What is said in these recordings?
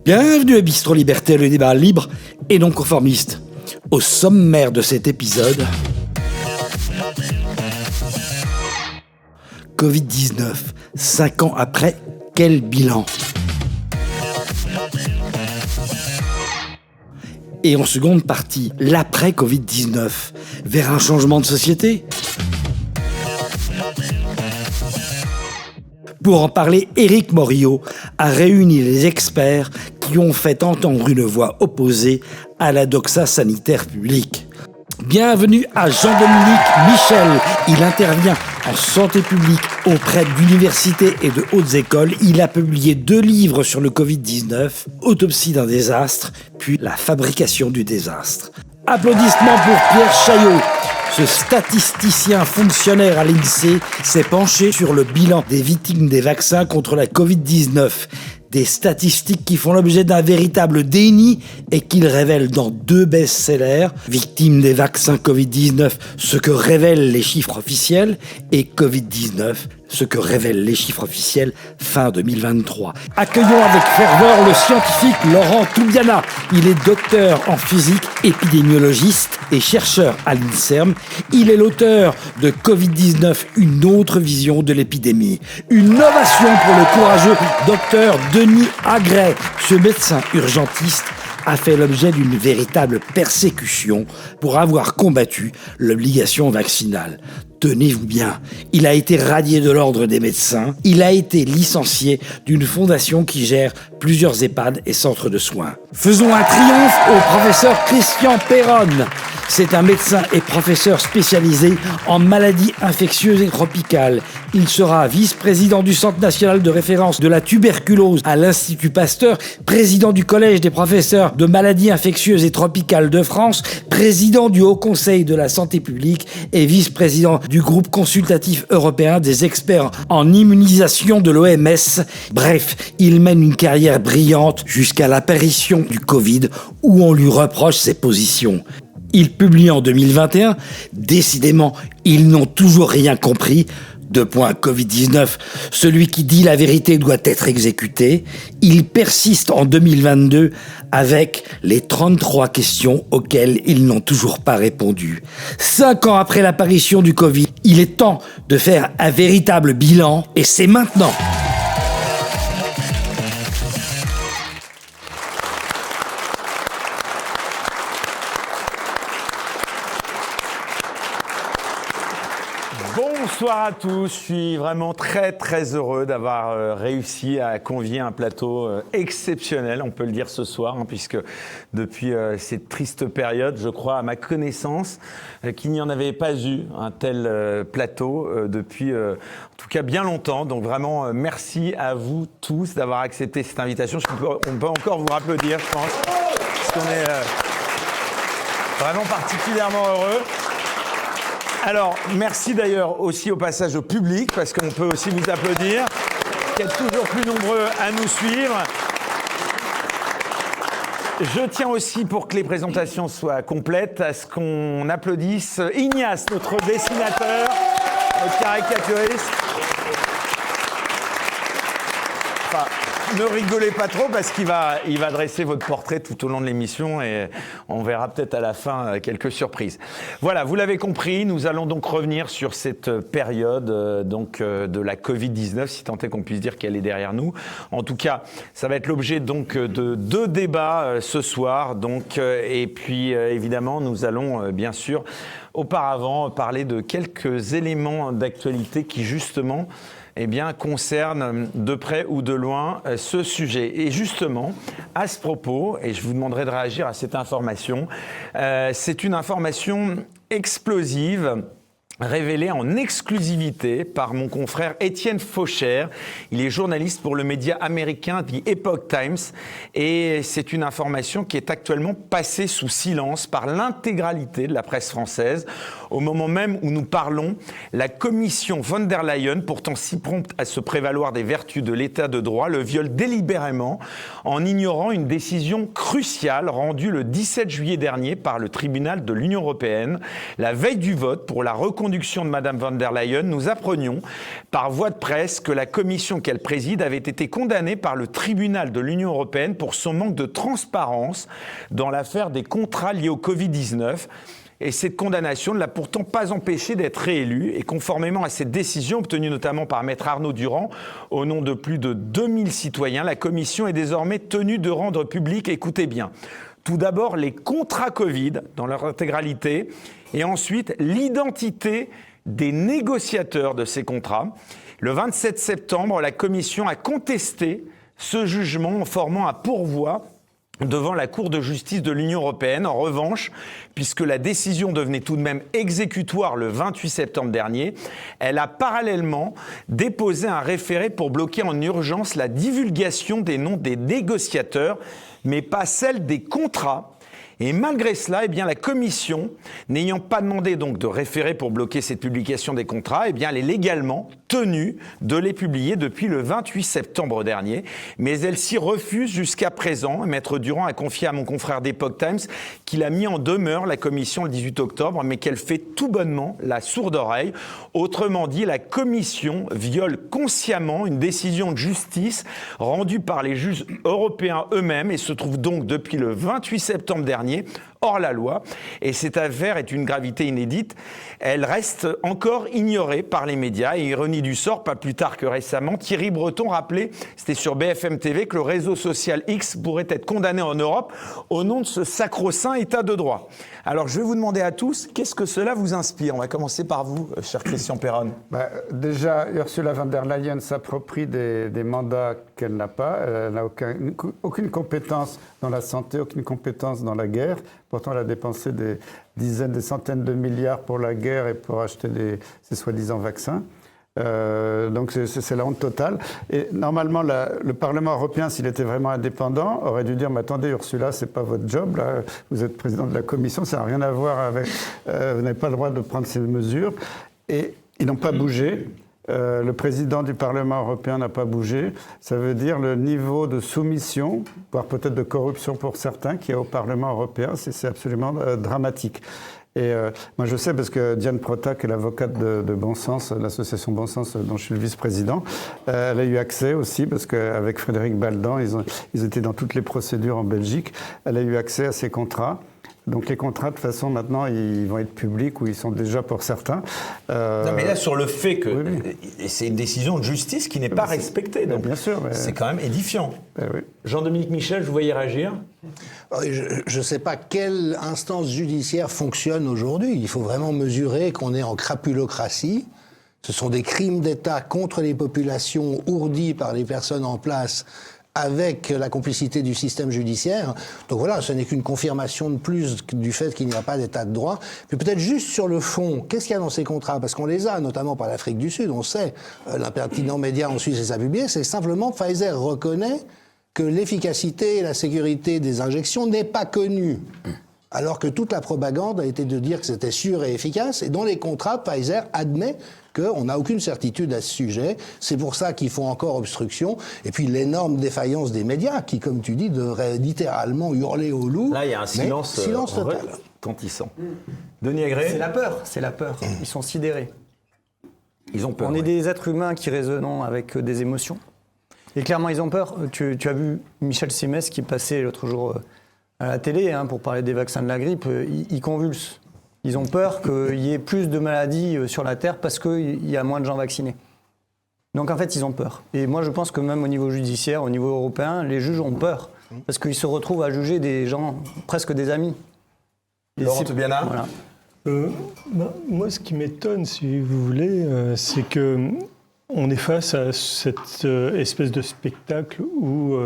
Bienvenue à Bistro Liberté, le débat libre et non conformiste. Au sommaire de cet épisode, Covid-19, 5 ans après, quel bilan ? Et en seconde partie, l'après-Covid-19, vers un changement de société ? Pour en parler, Éric Morillo a réuni les experts qui ont fait entendre une voix opposée à la doxa sanitaire publique. Bienvenue à Jean-Dominique Michel. Il intervient en santé publique auprès d'universités et de hautes écoles. Il a publié 2 livres sur le Covid-19, Autopsie d'un désastre, puis La fabrication du désastre. Applaudissements pour Pierre Chaillot. Ce statisticien fonctionnaire à l'INSEE s'est penché sur le bilan des victimes des vaccins contre la Covid-19. Des statistiques qui font l'objet d'un véritable déni et qu'il révèle dans 2 best-sellers, Victimes des vaccins Covid-19, ce que révèlent les chiffres officiels, et Covid-19, ce que révèlent les chiffres officiels fin 2023. Accueillons avec ferveur le scientifique Laurent Toubiana. Il est docteur en physique, épidémiologiste et chercheur à l'INSERM. Il est l'auteur de Covid-19, une autre vision de l'épidémie. Une ovation pour le courageux docteur Denis Agret. Ce médecin urgentiste a fait l'objet d'une véritable persécution pour avoir combattu l'obligation vaccinale. Tenez-vous bien, il a été radié de l'ordre des médecins, il a été licencié d'une fondation qui gère plusieurs EHPAD et centres de soins. Faisons un triomphe au professeur Christian Perronne. C'est un médecin et professeur spécialisé en maladies infectieuses et tropicales. Il sera vice-président du Centre national de référence de la tuberculose à l'Institut Pasteur, président du Collège des professeurs de maladies infectieuses et tropicales de France, président du Haut Conseil de la santé publique et vice-président du groupe consultatif européen des experts en immunisation de l'OMS. Bref, il mène une carrière brillante jusqu'à l'apparition du Covid où on lui reproche ses positions. Il publie en 2021, décidément, ils n'ont toujours rien compris. Covid-19, celui qui dit la vérité doit être exécuté. Il persiste en 2022 avec les 33 questions auxquelles ils n'ont toujours pas répondu. 5 ans après l'apparition du Covid, il est temps de faire un véritable bilan et c'est maintenant. Bonsoir à tous, je suis vraiment très heureux d'avoir réussi à convier un plateau exceptionnel, on peut le dire ce soir, puisque depuis cette triste période, je crois à ma connaissance qu'il n'y en avait pas eu un tel plateau depuis en tout cas bien longtemps. Donc vraiment merci à vous tous d'avoir accepté cette invitation. On peut encore vous applaudir, je pense, parce qu'on est vraiment particulièrement heureux. Alors, merci d'ailleurs aussi au passage au public, parce qu'on peut aussi vous applaudir, qui êtes toujours plus nombreux à nous suivre. Je tiens aussi, pour que les présentations soient complètes, à ce qu'on applaudisse Ignace, notre dessinateur, notre caricaturiste. Enfin, ne rigolez pas trop parce qu'il va dresser votre portrait tout au long de l'émission et on verra peut-être à la fin quelques surprises. Voilà, vous l'avez compris, nous allons donc revenir sur cette période de la Covid-19, si tant est qu'on puisse dire qu'elle est derrière nous. En tout cas, ça va être l'objet donc de 2 débats ce soir. Et puis évidemment, nous allons bien sûr auparavant parler de quelques éléments d'actualité qui justement concerne de près ou de loin ce sujet. Et justement, à ce propos, et je vous demanderai de réagir à cette information, c'est une information explosive révélé en exclusivité par mon confrère Étienne Fauchère. Il est journaliste pour le média américain The Epoch Times et c'est une information qui est actuellement passée sous silence par l'intégralité de la presse française. Au moment même où nous parlons, la commission von der Leyen, pourtant si prompte à se prévaloir des vertus de l'état de droit, le viole délibérément en ignorant une décision cruciale rendue le 17 juillet dernier par le tribunal de l'Union européenne. La veille du vote pour la reconduction de Mme von der Leyen, nous apprenions par voie de presse que la commission qu'elle préside avait été condamnée par le tribunal de l'Union européenne pour son manque de transparence dans l'affaire des contrats liés au Covid-19. Et cette condamnation ne l'a pourtant pas empêché d'être réélu. Et conformément à cette décision, obtenue notamment par Maître Arnaud Durand, au nom de plus de 2000 citoyens, la commission est désormais tenue de rendre public, écoutez bien, tout d'abord les contrats Covid dans leur intégralité, et ensuite l'identité des négociateurs de ces contrats. Le 27 septembre, la commission a contesté ce jugement en formant un pourvoi devant la Cour de justice de l'Union européenne. En revanche, puisque la décision devenait tout de même exécutoire le 28 septembre dernier, elle a parallèlement déposé un référé pour bloquer en urgence la divulgation des noms des négociateurs, mais pas celle des contrats. Et malgré cela, la commission, n'ayant pas demandé donc de référé pour bloquer cette publication des contrats, elle est légalement tenue de les publier depuis le 28 septembre dernier. Mais elle s'y refuse jusqu'à présent. Maître Durand a confié à mon confrère d'Epoch Times qu'il a mis en demeure la commission le 18 octobre, mais qu'elle fait tout bonnement la sourde oreille. Autrement dit, la commission viole consciemment une décision de justice rendue par les juges européens eux-mêmes et se trouve donc depuis le 28 septembre dernier hors la loi, et cette affaire est d'une gravité inédite. Elle reste encore ignorée par les médias, et ironie du sort, pas plus tard que récemment, Thierry Breton rappelait, c'était sur BFM TV, que le réseau social X pourrait être condamné en Europe au nom de ce sacro-saint état de droit. Alors je vais vous demander à tous, qu'est-ce que cela vous inspire? On va commencer par vous, cher Christian Perron. Déjà, Ursula von der Leyen s'approprie des mandats qu'elle n'a pas. Elle n'a aucune compétence dans la santé, aucune compétence dans la guerre. Pourtant, elle a dépensé des dizaines, des centaines de milliards pour la guerre et pour acheter ces soi-disant vaccins. Donc c'est la honte totale. Et normalement, le Parlement européen, s'il était vraiment indépendant, aurait dû dire, mais attendez, Ursula, c'est pas votre job, là. Vous êtes président de la Commission, ça n'a rien à voir avec... vous n'avez pas le droit de prendre ces mesures. Et ils n'ont pas bougé. Le président du Parlement européen n'a pas bougé. Ça veut dire le niveau de soumission, voire peut-être de corruption pour certains, qu'il y a au Parlement européen, c'est absolument dramatique. Et moi je sais, parce que Diane Prota, qui est l'avocate de Bon Sens, l'association Bon Sens dont je suis le vice-président, elle a eu accès aussi, parce qu'avec Frédéric Baldan, ils étaient dans toutes les procédures en Belgique, elle a eu accès à ces contrats. Donc les contrats, de toute façon, maintenant, ils vont être publics, ou ils sont déjà pour certains. Non, mais là, sur le fait que c'est une décision de justice qui n'est pas respectée. Donc bien sûr. C'est quand même édifiant. Oui. Jean-Dominique Michel, je vous voyais réagir. Je ne sais pas quelle instance judiciaire fonctionne aujourd'hui. Il faut vraiment mesurer qu'on est en crapulocratie. Ce sont des crimes d'État contre les populations ourdis par les personnes en place, avec la complicité du système judiciaire. Donc voilà, ce n'est qu'une confirmation de plus du fait qu'il n'y a pas d'état de droit. Puis peut-être juste sur le fond, qu'est-ce qu'il y a dans ces contrats? Parce qu'on les a, notamment par l'Afrique du Sud, on sait, l'impertinent média en Suisse les a publiés, c'est simplement Pfizer reconnaît que l'efficacité et la sécurité des injections n'est pas connue. Alors que toute la propagande a été de dire que c'était sûr et efficace, et dans les contrats, Pfizer admet qu'on n'a aucune certitude à ce sujet. C'est pour ça qu'ils font encore obstruction. Et puis l'énorme défaillance des médias, qui, comme tu dis, devraient littéralement hurler au loup. Là, il y a un silence total. Retentissant. Denis Agré. C'est la peur. Ils sont sidérés. Ils ont peur. On est des êtres humains qui raisonnons avec des émotions. Et clairement, ils ont peur. Tu as vu Michel Simès qui passait l'autre jour à la télé pour parler des vaccins de la grippe. Il convulse. Ils ont peur qu'il y ait plus de maladies sur la Terre parce qu'il y a moins de gens vaccinés. Donc en fait, ils ont peur. Et moi, je pense que même au niveau judiciaire, au niveau européen, les juges ont peur. Parce qu'ils se retrouvent à juger des gens, presque des amis. Laurent Toubiana. Voilà. Moi, ce qui m'étonne, si vous voulez, c'est qu'on est face à cette espèce de spectacle où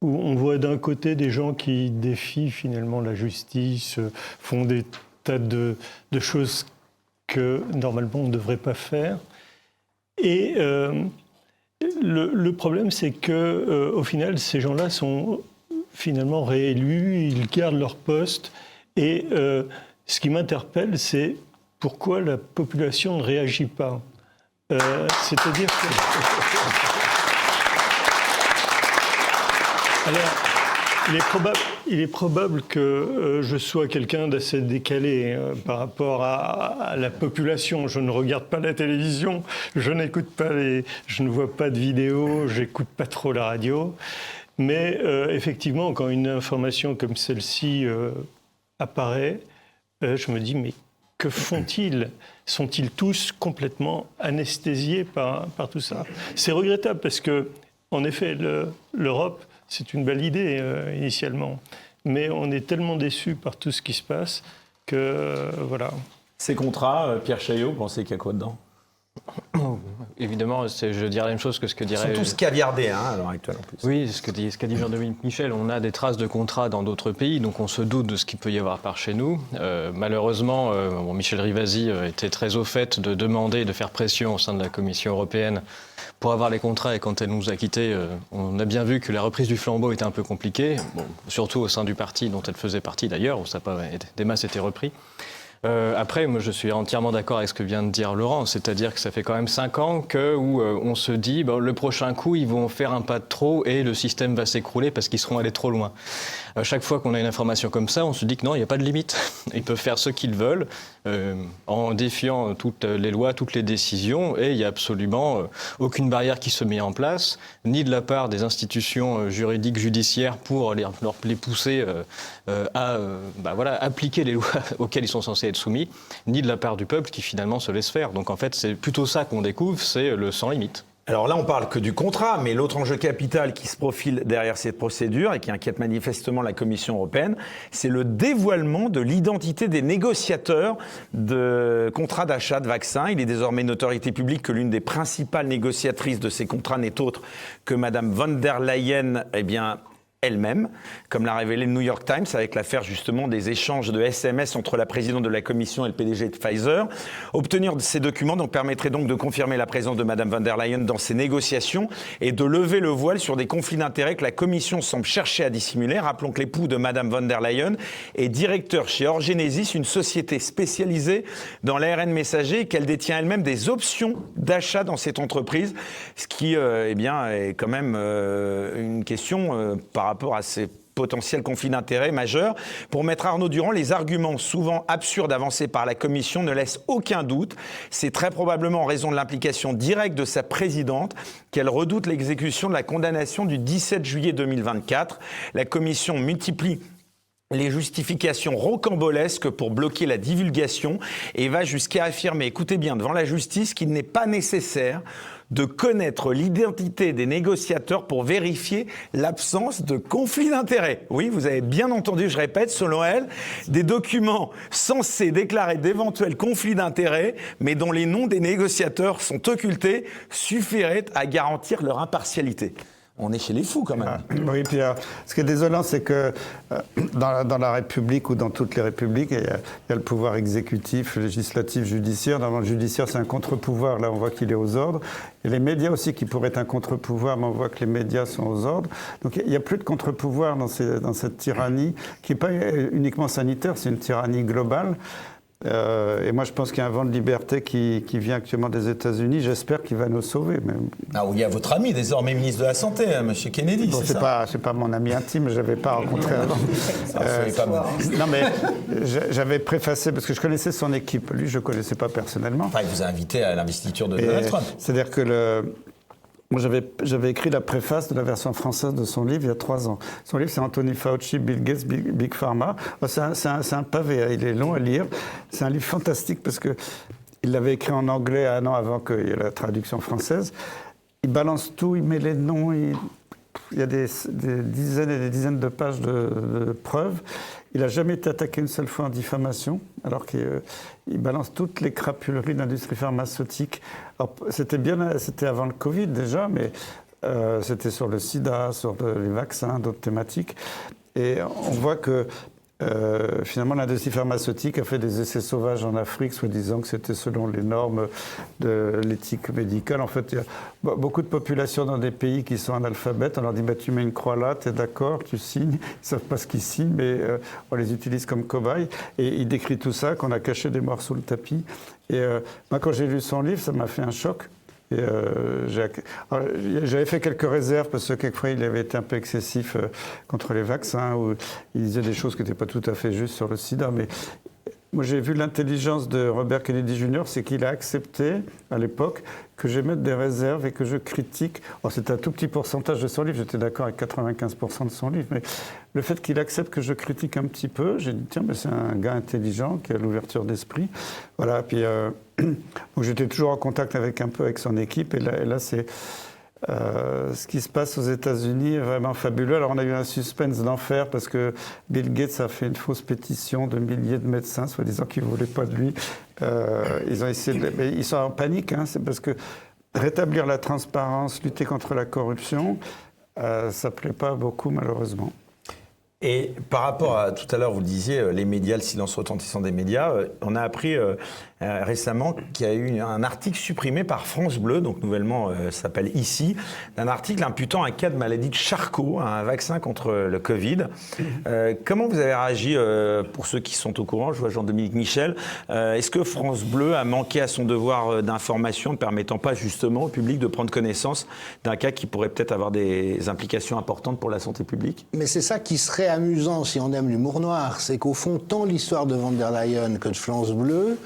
on voit d'un côté des gens qui défient finalement la justice, font des tas de choses que normalement on ne devrait pas faire. Et le problème, c'est que au final, ces gens-là sont finalement réélus, ils gardent leur poste. Et ce qui m'interpelle, c'est pourquoi la population ne réagit pas. C'est-à-dire que... Alors, il est probable que je sois quelqu'un d'assez décalé par rapport à la population. Je ne regarde pas la télévision, je ne vois pas de vidéos, j'écoute pas trop la radio. Mais effectivement, quand une information comme celle-ci apparaît, je me dis, mais que font-ils ? Sont-ils tous complètement anesthésiés par tout ça ? C'est regrettable parce que, en effet, l'Europe, c'est une belle idée initialement, mais on est tellement déçus par tout ce qui se passe que voilà. Ces contrats, Pierre Chaillot, vous pensez qu'il y a quoi dedans ? Évidemment, je dirais la même chose que ce que dirait... Ils sont tous caviardés à l'heure actuelle en plus. Oui, ce qu'a dit Jean-Dominique Michel, on a des traces de contrats dans d'autres pays, donc on se doute de ce qu'il peut y avoir par chez nous. Malheureusement, Michel Rivasi était très au fait de demander, de faire pression au sein de la Commission européenne pour avoir les contrats, et quand elle nous a quittés, on a bien vu que la reprise du flambeau était un peu compliquée, surtout au sein du parti dont elle faisait partie d'ailleurs, où des masses étaient repris. Après, moi, je suis entièrement d'accord avec ce que vient de dire Laurent, c'est-à-dire que ça fait quand même 5 ans où on se dit le prochain coup, ils vont faire un pas de trop et le système va s'écrouler parce qu'ils seront allés trop loin. Chaque fois qu'on a une information comme ça, on se dit que non, il n'y a pas de limite. Ils peuvent faire ce qu'ils veulent en défiant toutes les lois, toutes les décisions, et il n'y a absolument aucune barrière qui se met en place, ni de la part des institutions juridiques, judiciaires pour les pousser à appliquer les lois auxquelles ils sont censés être soumis, ni de la part du peuple qui finalement se laisse faire. Donc en fait, c'est plutôt ça qu'on découvre, c'est le sans limite. Alors là, on parle que du contrat, mais l'autre enjeu capital qui se profile derrière cette procédure et qui inquiète manifestement la Commission européenne, c'est le dévoilement de l'identité des négociateurs de contrats d'achat de vaccins. Il est désormais une notoriété publique que l'une des principales négociatrices de ces contrats n'est autre que Madame von der Leyen, elle-même, comme l'a révélé le New York Times avec l'affaire justement des échanges de SMS entre la présidente de la Commission et le PDG de Pfizer. Obtenir ces documents permettrait donc de confirmer la présence de Madame von der Leyen dans ces négociations et de lever le voile sur des conflits d'intérêts que la Commission semble chercher à dissimuler. Rappelons que l'époux de Madame von der Leyen est directeur chez Orgenesis, une société spécialisée dans l'ARN messager, et qu'elle détient elle-même des options d'achat dans cette entreprise, ce qui est quand même une question par rapport à ces potentiels conflits d'intérêts majeurs. Pour Maître Arnaud Durand, les arguments souvent absurdes avancés par la Commission ne laissent aucun doute. C'est très probablement en raison de l'implication directe de sa présidente qu'elle redoute l'exécution de la condamnation du 17 juillet 2024. La Commission multiplie les justifications rocambolesques pour bloquer la divulgation et va jusqu'à affirmer, écoutez bien, devant la justice, qu'il n'est pas nécessaire de connaître l'identité des négociateurs pour vérifier l'absence de conflit d'intérêts. Oui, vous avez bien entendu, je répète, selon elle, des documents censés déclarer d'éventuels conflits d'intérêts, mais dont les noms des négociateurs sont occultés, suffiraient à garantir leur impartialité. On est chez les fous quand même. Oui, puis ce qui est désolant, c'est que dans la République ou dans toutes les républiques, il y a le pouvoir exécutif, législatif, judiciaire. Dans le judiciaire, c'est un contre-pouvoir. Là, on voit qu'il est aux ordres. Et les médias aussi, qui pourraient être un contre-pouvoir, mais on voit que les médias sont aux ordres. Donc il n'y a plus de contre-pouvoir dans cette tyrannie, qui n'est pas uniquement sanitaire, c'est une tyrannie globale. Et moi, je pense qu'il y a un vent de liberté qui vient actuellement des États-Unis. J'espère qu'il va nous sauver. Mais... Ah, il y a votre ami, désormais ministre de la Santé, M. Kennedy, bon, c'est pas mon ami intime, je ne l'avais pas rencontré avant. Non, mais j'avais préfacé, parce que je connaissais son équipe. Lui, je ne connaissais pas personnellement. Enfin, il vous a invité à l'investiture de Donald Trump. C'est-à-dire que moi, j'avais écrit la préface de la version française de son livre il y a 3 ans. Son livre, c'est Anthony Fauci, Bill Gates, Big Pharma. C'est un pavé, il est long à lire. C'est un livre fantastique parce qu'il l'avait écrit en anglais 1 an avant qu'il y ait la traduction française. Il balance tout, il met les noms, il y a des dizaines et des dizaines de pages de preuves. Il n'a jamais été attaqué une seule fois en diffamation, alors qu'il balance toutes les crapuleries de l'industrie pharmaceutique. C'était avant le Covid déjà, mais c'était sur le sida, sur les vaccins, d'autres thématiques. Et on voit que finalement, l'industrie pharmaceutique a fait des essais sauvages en Afrique, soi-disant que c'était selon les normes de l'éthique médicale. En fait, il y a beaucoup de populations dans des pays qui sont analphabètes. On leur dit, tu mets une croix là, tu es d'accord, tu signes. Ils ne savent pas ce qu'ils signent, mais on les utilise comme cobayes. Et il décrit tout ça, qu'on a caché des morts sous le tapis. Et moi, quand j'ai lu son livre, ça m'a fait un choc. J'avais fait quelques réserves parce que quelquefois il avait été un peu excessif contre les vaccins, où il disait des choses qui n'étaient pas tout à fait justes sur le sida. Mais moi j'ai vu l'intelligence de Robert Kennedy Jr., c'est qu'il a accepté à l'époque que j'émette des réserves et que je critique. C'est un tout petit pourcentage de son livre, j'étais d'accord avec 95% de son livre, mais le fait qu'il accepte que je critique un petit peu, j'ai dit tiens, mais c'est un gars intelligent qui a l'ouverture d'esprit. Voilà, puis donc j'étais toujours en contact avec son équipe, et là c'est ce qui se passe aux États-Unis est vraiment fabuleux. Alors on a eu un suspense d'enfer parce que Bill Gates a fait une fausse pétition de milliers de médecins, soi-disant qu'ils ne voulaient pas de lui. Ils ont essayé mais ils sont en panique, c'est parce que rétablir la transparence, lutter contre la corruption, ça ne plaît pas beaucoup malheureusement. Et par rapport à, tout à l'heure, vous le disiez, les médias, le silence retentissant des médias, on a appris récemment qu'il y a eu un article supprimé par France Bleu, donc nouvellement s'appelle Ici, d'un article imputant un cas de maladie de Charcot, un vaccin contre le Covid. Comment vous avez réagi, pour ceux qui sont au courant, je vois Jean-Dominique Michel, est-ce que France Bleu a manqué à son devoir d'information, ne permettant pas justement au public de prendre connaissance d'un cas qui pourrait peut-être avoir des implications importantes pour la santé publique? Mais c'est ça qui serait amusant si on aime l'humour noir, c'est qu'au fond, tant l'histoire de Van der Leyen que de France Bleu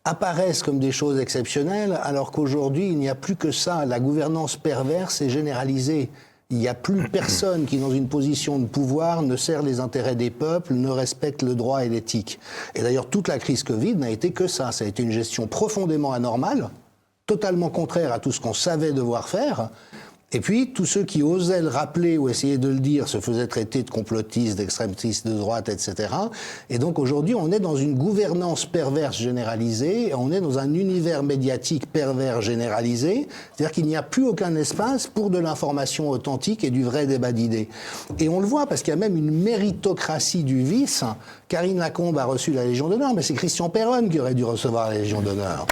apparaissent comme des choses exceptionnelles, alors qu'aujourd'hui, il n'y a plus que ça. La gouvernance perverse est généralisée. Il n'y a plus personne qui, dans une position de pouvoir, ne sert les intérêts des peuples, ne respecte le droit et l'éthique. Et d'ailleurs, toute la crise Covid n'a été que ça. Ça a été une gestion profondément anormale, totalement contraire à tout ce qu'on savait devoir faire. Et puis, tous ceux qui osaient le rappeler ou essayer de le dire se faisaient traiter de complotistes, d'extrémistes de droite, etc. Et donc, aujourd'hui, on est dans une gouvernance perverse généralisée, on est dans un univers médiatique pervers généralisé, c'est-à-dire qu'il n'y a plus aucun espace pour de l'information authentique et du vrai débat d'idées. Et on le voit parce qu'il y a même une méritocratie du vice. Karine Lacombe a reçu la Légion d'honneur, mais c'est Christian Perron qui aurait dû recevoir la Légion d'honneur.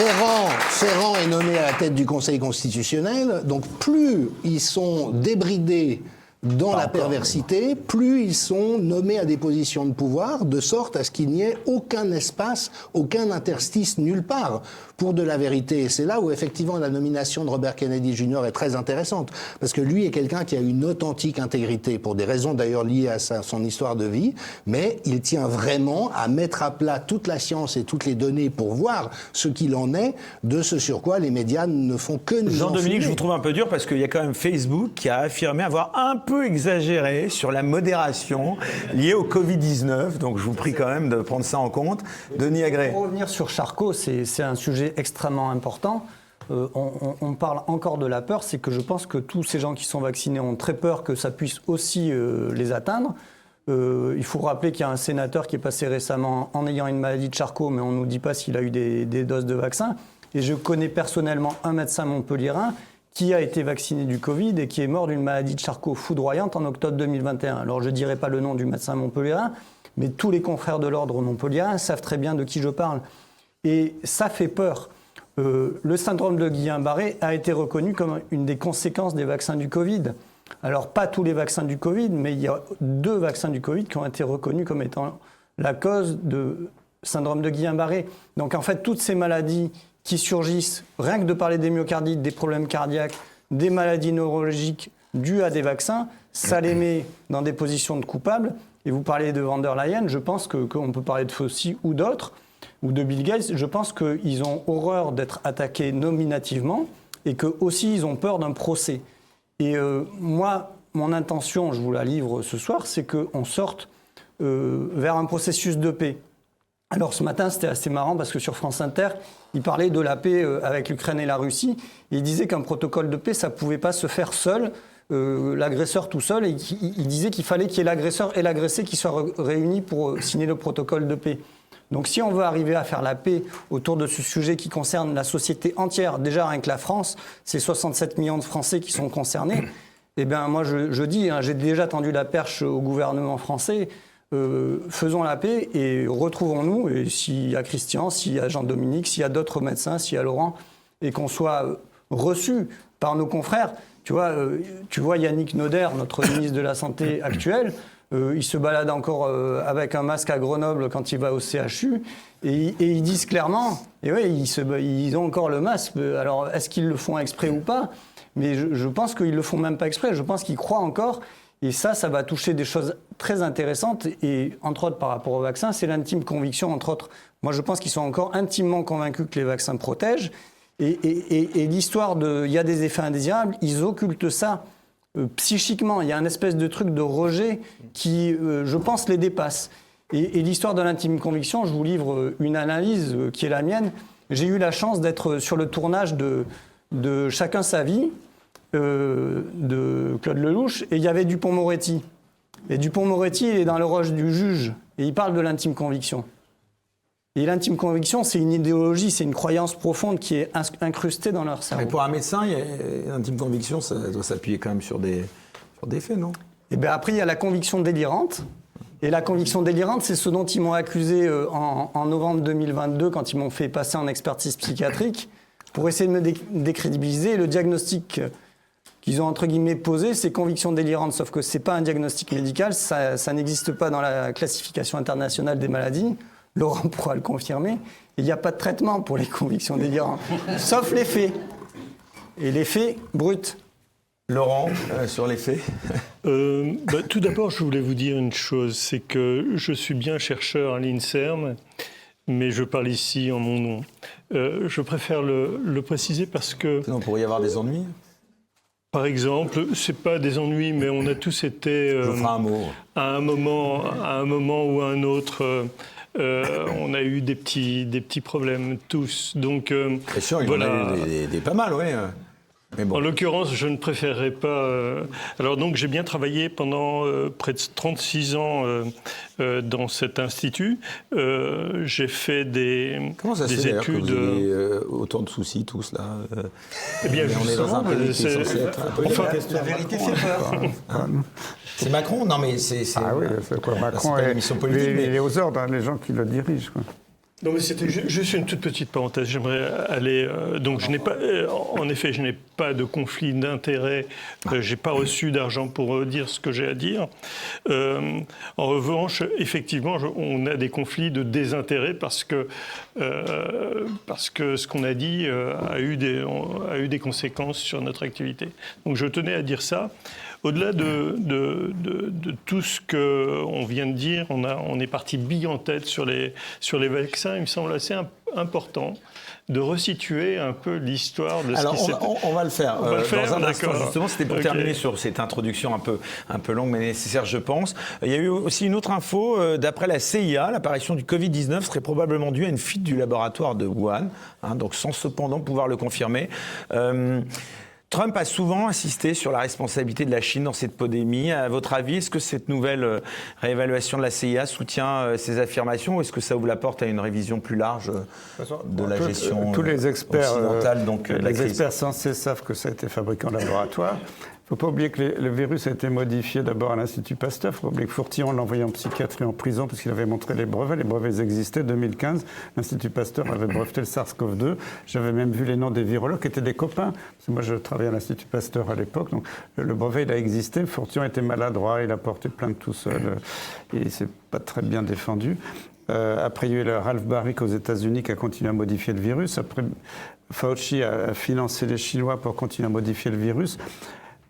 Ferrand est nommé à la tête du Conseil constitutionnel, donc plus ils sont débridés dans la perversité, plus ils sont nommés à des positions de pouvoir, de sorte à ce qu'il n'y ait aucun espace, aucun interstice nulle part pour de la vérité. Et c'est là où effectivement la nomination de Robert Kennedy Jr. est très intéressante, parce que lui est quelqu'un qui a une authentique intégrité, pour des raisons d'ailleurs liées à son histoire de vie, mais il tient vraiment à mettre à plat toute la science et toutes les données pour voir ce qu'il en est, de ce sur quoi les médias ne font que nous Jean-Dominique, je vous trouve un peu dur, parce qu'il y a quand même Facebook qui a affirmé avoir un peu exagéré sur la modération liée au Covid-19, donc je vous prie quand même de prendre ça en compte. Denis Agré. Pour revenir sur Charcot, c'est un sujet extrêmement important. On parle encore de la peur, c'est que je pense que tous ces gens qui sont vaccinés ont très peur que ça puisse aussi les atteindre. Il faut rappeler qu'il y a un sénateur qui est passé récemment en ayant une maladie de Charcot, mais on ne nous dit pas s'il a eu des doses de vaccin. Et je connais personnellement un médecin montpelliérain qui a été vacciné du Covid et qui est mort d'une maladie de Charcot foudroyante en octobre 2021. Alors je ne dirai pas le nom du médecin montpelliérain, mais tous les confrères de l'ordre montpelliérain savent très bien de qui je parle. Et ça fait peur. Le syndrome de Guillain-Barré a été reconnu comme une des conséquences des vaccins du Covid. Alors pas tous les vaccins du Covid, mais il y a 2 vaccins du Covid qui ont été reconnus comme étant la cause de syndrome de Guillain-Barré. Donc en fait, toutes ces maladies qui surgissent, rien que de parler des myocardites, des problèmes cardiaques, des maladies neurologiques dues à des vaccins, ça les met dans des positions de coupables. Et vous parlez de Van der Leyen, je pense qu'on peut parler de Fauci ou d'autres, ou de Bill Gates, je pense qu'ils ont horreur d'être attaqués nominativement et qu'eux aussi ils ont peur d'un procès. Et moi, mon intention, je vous la livre ce soir, c'est qu'on sorte vers un processus de paix. Alors ce matin, c'était assez marrant parce que sur France Inter, il parlait de la paix avec l'Ukraine et la Russie. Il disait qu'un protocole de paix, ça ne pouvait pas se faire seul, l'agresseur tout seul. Et il disait qu'il fallait qu'il y ait l'agresseur et l'agressé qui soient réunis pour signer le protocole de paix. Donc si on veut arriver à faire la paix autour de ce sujet qui concerne la société entière, déjà rien que la France, c'est 67 millions de Français qui sont concernés, Eh bien, moi, je dis, j'ai déjà tendu la perche au gouvernement français. Faisons la paix et retrouvons-nous. Et s'il y a Christian, s'il y a Jean-Dominique, s'il y a d'autres médecins, s'il y a Laurent, et qu'on soit reçus par nos confrères. Tu vois Yannick Noder, notre ministre de la Santé actuel, il se balade encore avec un masque à Grenoble quand il va au CHU, et ils disent clairement, et oui, ils ont encore le masque. Alors, est-ce qu'ils le font exprès ou pas? Mais je pense qu'ils le font même pas exprès. Je pense qu'ils croient encore. Et ça va toucher des choses très intéressantes. Et entre autres, par rapport au vaccin, c'est l'intime conviction, entre autres. Moi, je pense qu'ils sont encore intimement convaincus que les vaccins protègent. Et l'histoire il y a des effets indésirables, ils occultent ça psychiquement. Il y a un espèce de truc de rejet qui, je pense, les dépasse. Et l'histoire de l'intime conviction, je vous livre une analyse qui est la mienne. J'ai eu la chance d'être sur le tournage de Chacun sa vie, de Claude Lelouch, et il y avait Dupond-Moretti. Et Dupond-Moretti, il est dans le Roche du juge, et il parle de l'intime conviction. Et l'intime conviction, c'est une idéologie, c'est une croyance profonde qui est incrustée dans leur cerveau. Mais pour un médecin, l'intime conviction, ça doit s'appuyer quand même sur des faits, non? Et bien après, il y a la conviction délirante. Et la conviction délirante, c'est ce dont ils m'ont accusé en novembre 2022, quand ils m'ont fait passer en expertise psychiatrique, pour essayer de me décrédibiliser. Le diagnostic qu'ils ont, entre guillemets, posé, c'est conviction délirante, sauf que ce n'est pas un diagnostic médical, ça n'existe pas dans la classification internationale des maladies. Laurent pourra le confirmer. Il n'y a pas de traitement pour les convictions délirantes, sauf les faits. Et les faits bruts. Laurent, sur les faits Tout d'abord, je voulais vous dire une chose, c'est que je suis bien chercheur à l'INSERM, mais je parle ici en mon nom. Je préfère le préciser parce que... Sinon, pourrait y avoir des ennuis. Par exemple, c'est pas des ennuis, mais on a tous été... Je ferai un mot. À un moment ou à un autre... on a eu des petits problèmes tous. Donc, bien sûr, il y en a eu des pas mal, oui. Mais bon. En l'occurrence, je ne préférerais pas... Alors donc, j'ai bien travaillé pendant près de 36 ans dans cet institut. J'ai fait des Comment ça se fait d'ailleurs que vous ayez autant de soucis tous là Eh bien, on est dans un pays qui est censé être un peu... Enfin, la vérité fait peur. C'est Macron? Non, mais c'est... Ah oui, c'est quoi Macron c'est pas une émission politique, mais... il est aux ordres, hein, les gens qui le dirigent, quoi. Non, mais c'était juste une toute petite parenthèse. J'aimerais aller... donc, en effet, je n'ai pas de conflit d'intérêt. Je n'ai pas reçu d'argent pour dire ce que j'ai à dire. En revanche, effectivement, on a des conflits de désintérêt parce que ce qu'on a dit a eu des conséquences sur notre activité. Donc, je tenais à dire ça. Au-delà de tout ce qu'on vient de dire, on est parti bille en tête sur les vaccins. Il me semble assez important de resituer un peu l'histoire de ce qui s'est passé. Alors, on va le faire. Dans un instant, justement, c'était pour terminer sur cette introduction un peu longue, mais nécessaire, je pense. Il y a eu aussi une autre info. D'après la CIA, l'apparition du Covid-19 serait probablement due à une fuite du laboratoire de Wuhan, donc sans cependant pouvoir le confirmer. Trump a souvent insisté sur la responsabilité de la Chine dans cette pandémie. À votre avis, est-ce que cette nouvelle réévaluation de la CIA soutient ces affirmations ou est-ce que ça ouvre la porte à une révision plus large de la gestion tous les experts, occidentale de la crise? Les experts censés savent que ça a été fabriqué en laboratoire. Il ne faut pas oublier que le virus a été modifié d'abord à l'Institut Pasteur. Il faut pas oublier que Fourtillon l'a envoyé en psychiatrie en prison parce qu'il avait montré les brevets. Les brevets existaient. 2015, l'Institut Pasteur avait breveté le SARS-CoV-2. J'avais même vu les noms des virologues qui étaient des copains. Parce que moi, je travaillais à l'Institut Pasteur à l'époque. Donc, le brevet, il a existé. Fourtillon était maladroit. Il a porté plainte tout seul. Et il ne s'est pas très bien défendu. Après, il y a eu le Ralph Baric aux États-Unis qui a continué à modifier le virus. Après, Fauci a financé les Chinois pour continuer à modifier le virus.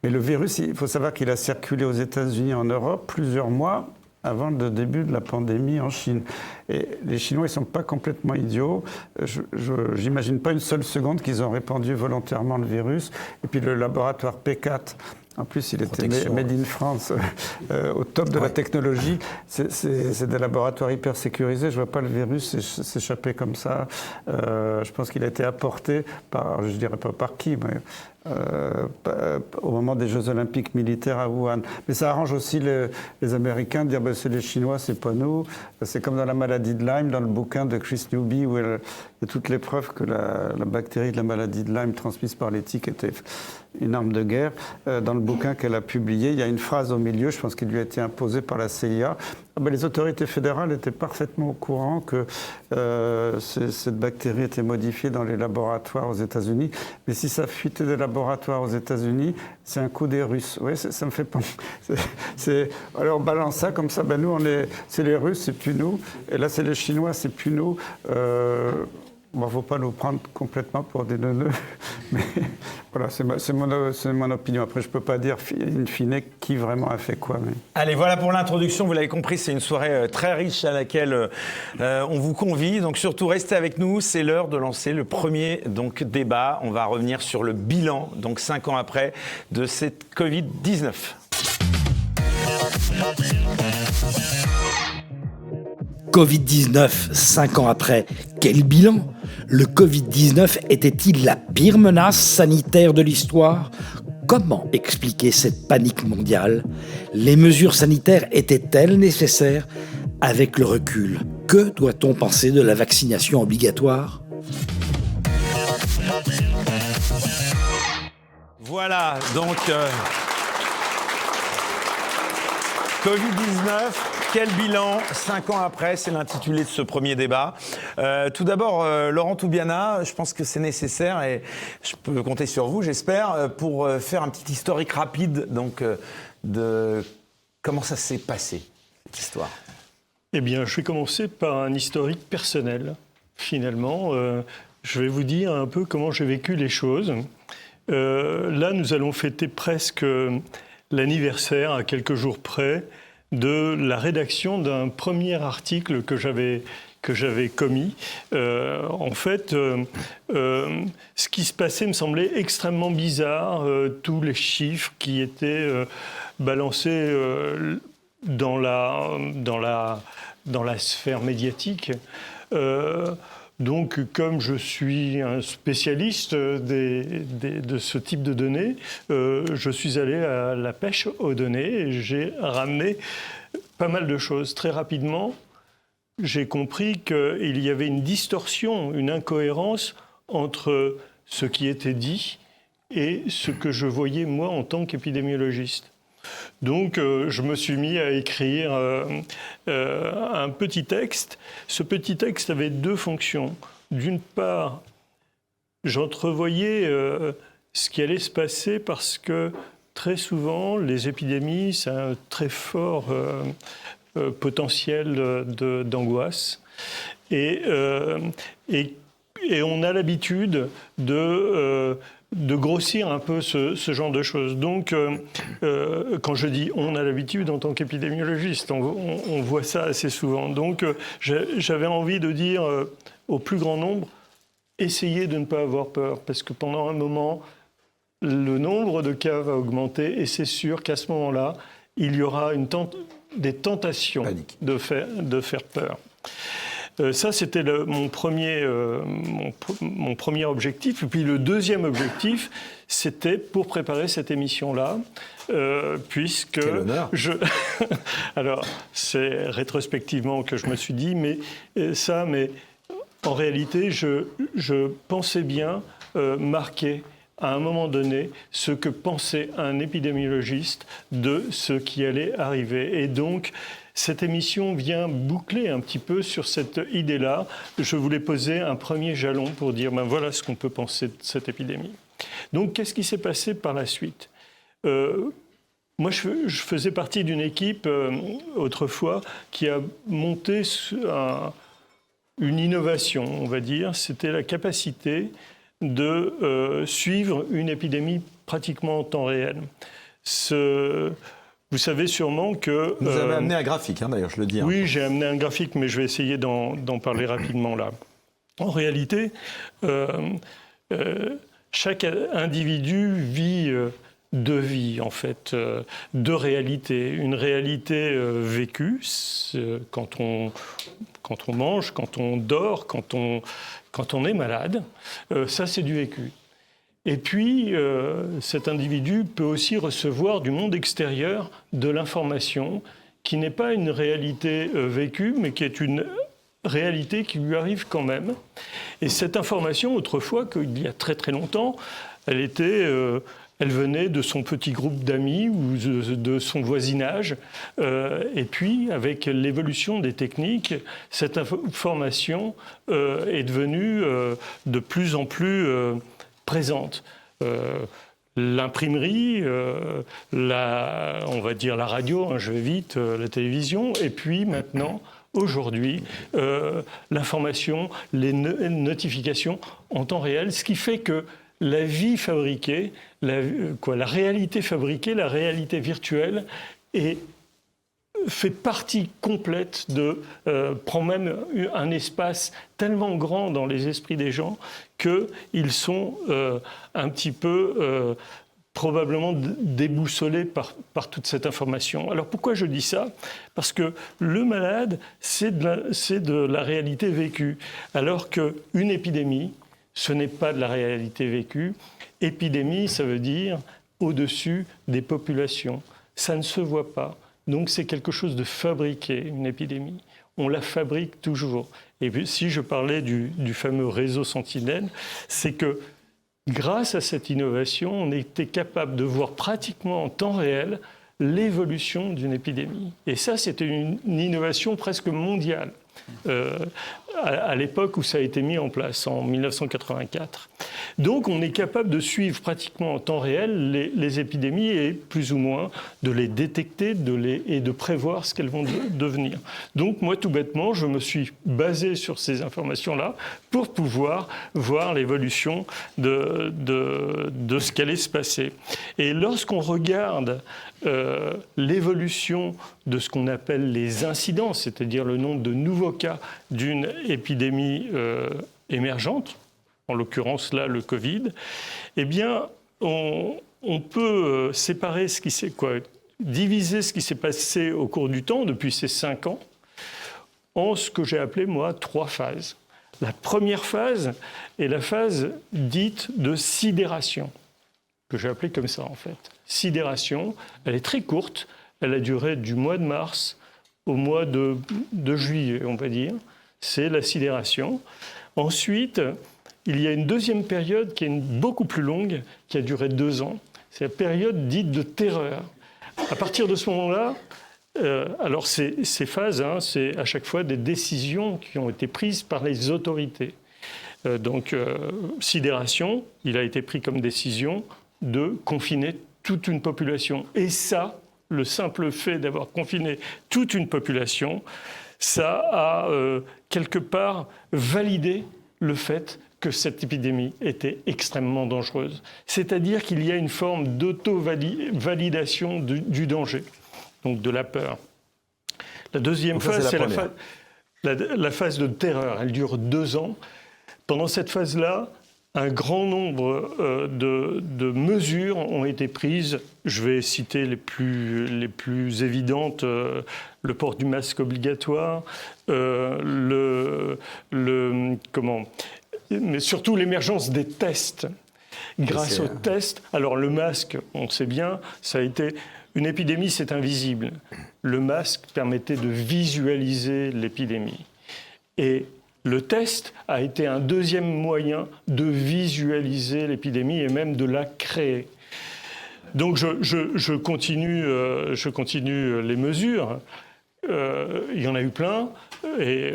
Mais le virus, il faut savoir qu'il a circulé aux États-Unis et en Europe plusieurs mois avant le début de la pandémie en Chine. Et les Chinois, ils ne sont pas complètement idiots. Je n'imagine pas une seule seconde qu'ils ont répandu volontairement le virus. Et puis le laboratoire P4, en plus, il était made in France, au top de la technologie. C'est des laboratoires hyper sécurisés. Je ne vois pas le virus s'échapper comme ça. Je pense qu'il a été apporté par, je ne dirais pas par qui, mais au moment des Jeux Olympiques militaires à Wuhan. Mais ça arrange aussi les Américains de dire c'est les Chinois, c'est pas nous. C'est comme dans la maladie de Lyme, dans le bouquin de Chris Newby, où il y a toutes les preuves que la bactérie de la maladie de Lyme transmise par les tiques était une arme de guerre. Dans le bouquin qu'elle a publié, il y a une phrase au milieu, je pense qu'il lui a été imposée par la CIA. Les autorités fédérales étaient parfaitement au courant que cette bactérie était modifiée dans les laboratoires aux États-Unis. Mais si ça fuitait des laboratoires aux États-Unis, c'est un coup des Russes. Oui, ça me fait pas. Alors on balance ça comme ça. Nous, c'est les Russes, c'est plus nous. Et là, c'est les Chinois, c'est plus nous. Il ne faut pas nous prendre complètement pour des neuneux. Mais voilà, c'est mon opinion. Après, je ne peux pas dire in fine qui vraiment a fait quoi. Mais... Allez, voilà pour l'introduction. Vous l'avez compris, c'est une soirée très riche à laquelle on vous convie. Donc surtout, restez avec nous. C'est l'heure de lancer le premier débat. On va revenir sur le bilan, 5 ans après, de cette Covid-19. Covid-19, 5 ans après, quel bilan ? Le Covid-19 était-il la pire menace sanitaire de l'histoire ? Comment expliquer cette panique mondiale ? Les mesures sanitaires étaient-elles nécessaires ? Avec le recul, que doit-on penser de la vaccination obligatoire ? Voilà, Covid-19, quel bilan 5 ans après, c'est l'intitulé de ce premier débat. Tout d'abord, Laurent Toubiana, je pense que c'est nécessaire et je peux compter sur vous, j'espère, pour faire un petit historique rapide de comment ça s'est passé, cette histoire. Eh bien, je vais commencer par un historique personnel, finalement. Je vais vous dire un peu comment j'ai vécu les choses. Là, nous allons fêter presque l'anniversaire, à quelques jours près, de la rédaction d'un premier article que j'avais commis. En fait, ce qui se passait me semblait extrêmement bizarre. Tous les chiffres qui étaient balancés dans la sphère médiatique. Donc, comme je suis un spécialiste de ce type de données, je suis allé à la pêche aux données et j'ai ramené pas mal de choses. Très rapidement, j'ai compris qu'il y avait une distorsion, une incohérence entre ce qui était dit et ce que je voyais moi en tant qu'épidémiologiste. Donc, je me suis mis à écrire un petit texte. Ce petit texte avait deux fonctions. D'une part, j'entrevoyais ce qui allait se passer parce que très souvent, les épidémies, c'est un très fort potentiel d'angoisse. Et on a l'habitude de grossir un peu ce genre de choses. Donc, quand je dis « on a l'habitude » en tant qu'épidémiologiste, on voit ça assez souvent. Donc, j'avais envie de dire au plus grand nombre, essayez de ne pas avoir peur, parce que pendant un moment, le nombre de cas va augmenter, et c'est sûr qu'à ce moment-là, il y aura des tentations de faire peur. Ça, c'était mon premier objectif. Et puis le deuxième objectif, c'était pour préparer cette émission-là, puisque... Quel honneur. Alors, c'est rétrospectivement que je me suis dit, mais en réalité, je pensais bien marquer à un moment donné ce que pensait un épidémiologiste de ce qui allait arriver. Et donc, cette émission vient boucler un petit peu sur cette idée-là. Je voulais poser un premier jalon pour dire, voilà ce qu'on peut penser de cette épidémie. Donc, qu'est-ce qui s'est passé par la suite ? Moi, je faisais partie d'une équipe, autrefois, qui a monté une innovation, on va dire. C'était la capacité de suivre une épidémie pratiquement en temps réel. Vous savez sûrement que... Vous avez amené un graphique, d'ailleurs, je le dis. Oui, j'ai amené un graphique, mais je vais essayer d'en parler rapidement là. En réalité, chaque individu vit deux vies, en fait, deux réalités. Une réalité vécue, quand on mange, quand on dort, quand on est malade. Ça, c'est du vécu. Et puis, cet individu peut aussi recevoir du monde extérieur de l'information qui n'est pas une réalité vécue, mais qui est une réalité qui lui arrive quand même. Et cette information, autrefois, qu'il y a très très longtemps, elle était Elle venait de son petit groupe d'amis ou de son voisinage. Et puis, avec l'évolution des techniques, cette information est devenue de plus en plus présente. L'imprimerie, on va dire la radio, je vais vite, la télévision, et puis maintenant, aujourd'hui, l'information, les notifications en temps réel, ce qui fait que la vie fabriquée, la réalité fabriquée, la réalité virtuelle fait partie complète prend même un espace tellement grand dans les esprits des gens qu'ils sont un petit peu probablement déboussolés par toute cette information. Alors pourquoi je dis ça ? Parce que le malade, c'est de la réalité vécue, alors qu'une épidémie, ce n'est pas de la réalité vécue. Épidémie, ça veut dire au-dessus des populations. Ça ne se voit pas. Donc c'est quelque chose de fabriqué, une épidémie. On la fabrique toujours. Et puis, si je parlais du fameux réseau Sentinelle, c'est que grâce à cette innovation, on était capable de voir pratiquement en temps réel l'évolution d'une épidémie. Et ça, c'était une innovation presque mondiale. À l'époque où ça a été mis en place, en 1984. Donc on est capable de suivre pratiquement en temps réel les épidémies et plus ou moins de les détecter et de prévoir ce qu'elles vont devenir. Donc moi tout bêtement, je me suis basé sur ces informations-là pour pouvoir voir l'évolution de ce qu'allait se passer. Et lorsqu'on regarde l'évolution de ce qu'on appelle les incidences, c'est-à-dire le nombre de nouveaux cas d'une épidémie émergente, en l'occurrence là le Covid, eh bien on peut séparer diviser ce qui s'est passé au cours du temps depuis ces 5 ans en ce que j'ai appelé moi 3 phases. La première phase est la phase dite de sidération, que j'ai appelée comme ça en fait. Sidération, elle est très courte, elle a duré du mois de mars au mois de juillet, on va dire. C'est la sidération. Ensuite, il y a une deuxième période qui est beaucoup plus longue, qui a duré 2 ans. C'est la période dite de terreur. À partir de ce moment-là, alors ces phases, c'est à chaque fois des décisions qui ont été prises par les autorités. Sidération, il a été pris comme décision de confiner toute une population. Et ça, le simple fait d'avoir confiné toute une population, ça a quelque part validé le fait que cette épidémie était extrêmement dangereuse. C'est-à-dire qu'il y a une forme d'auto-validation du danger, donc de la peur. La deuxième phase, c'est la phase de terreur. Elle dure 2 ans. Pendant cette phase-là, un grand nombre de mesures ont été prises. Je vais citer les plus évidentes. Le port du masque obligatoire, mais surtout l'émergence des tests. Grâce aux tests, alors le masque, on sait bien, ça a été une épidémie, c'est invisible. Le masque permettait de visualiser l'épidémie. Et le test a été un deuxième moyen de visualiser l'épidémie et même de la créer. Donc je continue les mesures. Il y en a eu plein. Et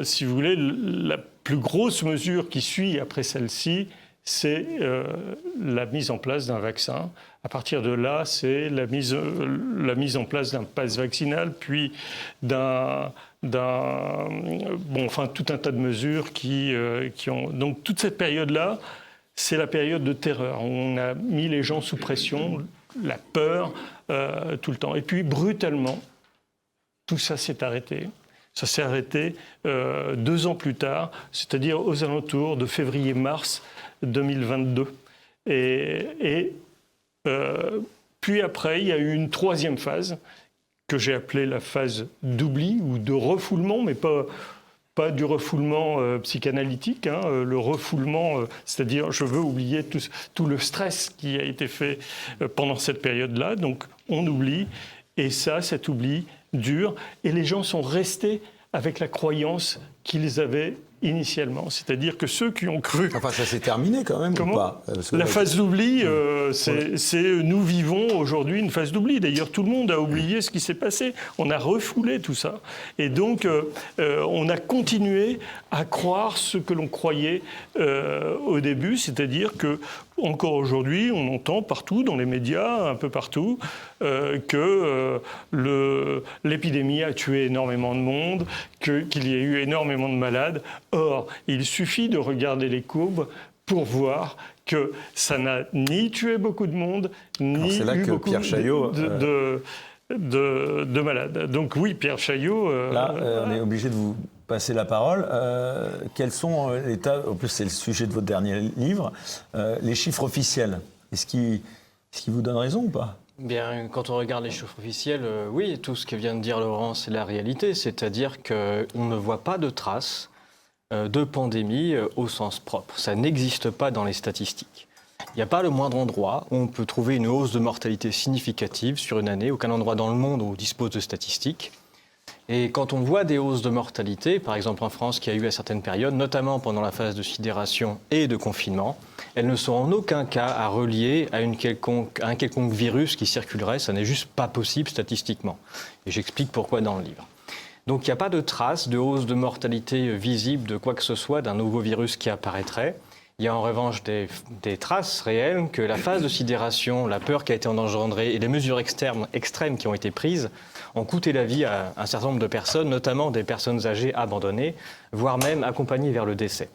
si vous voulez, la plus grosse mesure qui suit après celle-ci, c'est la mise en place d'un vaccin. À partir de là, c'est la mise en place d'un pass vaccinal, puis tout un tas de mesures qui ont... Donc toute cette période-là, c'est la période de terreur. On a mis les gens sous pression, la peur, tout le temps. Et puis brutalement, tout ça s'est arrêté. Ça s'est arrêté 2 ans plus tard, c'est-à-dire aux alentours de février-mars 2022. Puis après, il y a eu une 3e phase que j'ai appelée la phase d'oubli ou de refoulement, mais pas du refoulement psychanalytique, le refoulement, c'est-à-dire je veux oublier tout le stress qui a été fait pendant cette période-là. Donc on oublie, et cet oubli dure, et les gens sont restés avec la croyance qu'ils avaient initialement. C'est-à-dire que ceux qui ont cru... Enfin, ça s'est terminé quand même, ou pas? La phase d'oubli, nous vivons aujourd'hui une phase d'oubli. D'ailleurs, tout le monde a oublié ce qui s'est passé. On a refoulé tout ça. Et donc, on a continué à croire ce que l'on croyait au début, c'est-à-dire que encore aujourd'hui, on entend partout, dans les médias, un peu partout, que l'épidémie a tué énormément de monde, qu'il y a eu énormément de malades. Or, il suffit de regarder les courbes pour voir que ça n'a ni tué beaucoup de monde, ni eu beaucoup Pierre Chaillot, de malades. Donc oui, Pierre Chaillot... Là, on est obligé de vous passer la parole. Quels sont l'état, en plus c'est le sujet de votre dernier livre, les chiffres officiels? Est-ce qu'ils vous donnent raison ou pas? Bien, quand on regarde les chiffres officiels, oui, tout ce que vient de dire Laurent, c'est la réalité. C'est-à-dire qu'on ne voit pas de traces de pandémie au sens propre. Ça n'existe pas dans les statistiques. Il n'y a pas le moindre endroit où on peut trouver une hausse de mortalité significative sur une année, aucun endroit dans le monde où on dispose de statistiques. Et quand on voit des hausses de mortalité, par exemple en France, qu'il y a eu à certaines périodes, notamment pendant la phase de sidération et de confinement, elles ne sont en aucun cas à relier à un quelconque virus qui circulerait. Ça n'est juste pas possible statistiquement. Et j'explique pourquoi dans le livre. Donc il n'y a pas de traces de hausse de mortalité visible de quoi que ce soit d'un nouveau virus qui apparaîtrait. Il y a en revanche des traces réelles que la phase de sidération, la peur qui a été engendrée et les mesures extrêmes qui ont été prises ont coûté la vie à un certain nombre de personnes, notamment des personnes âgées abandonnées, voire même accompagnées vers le décès.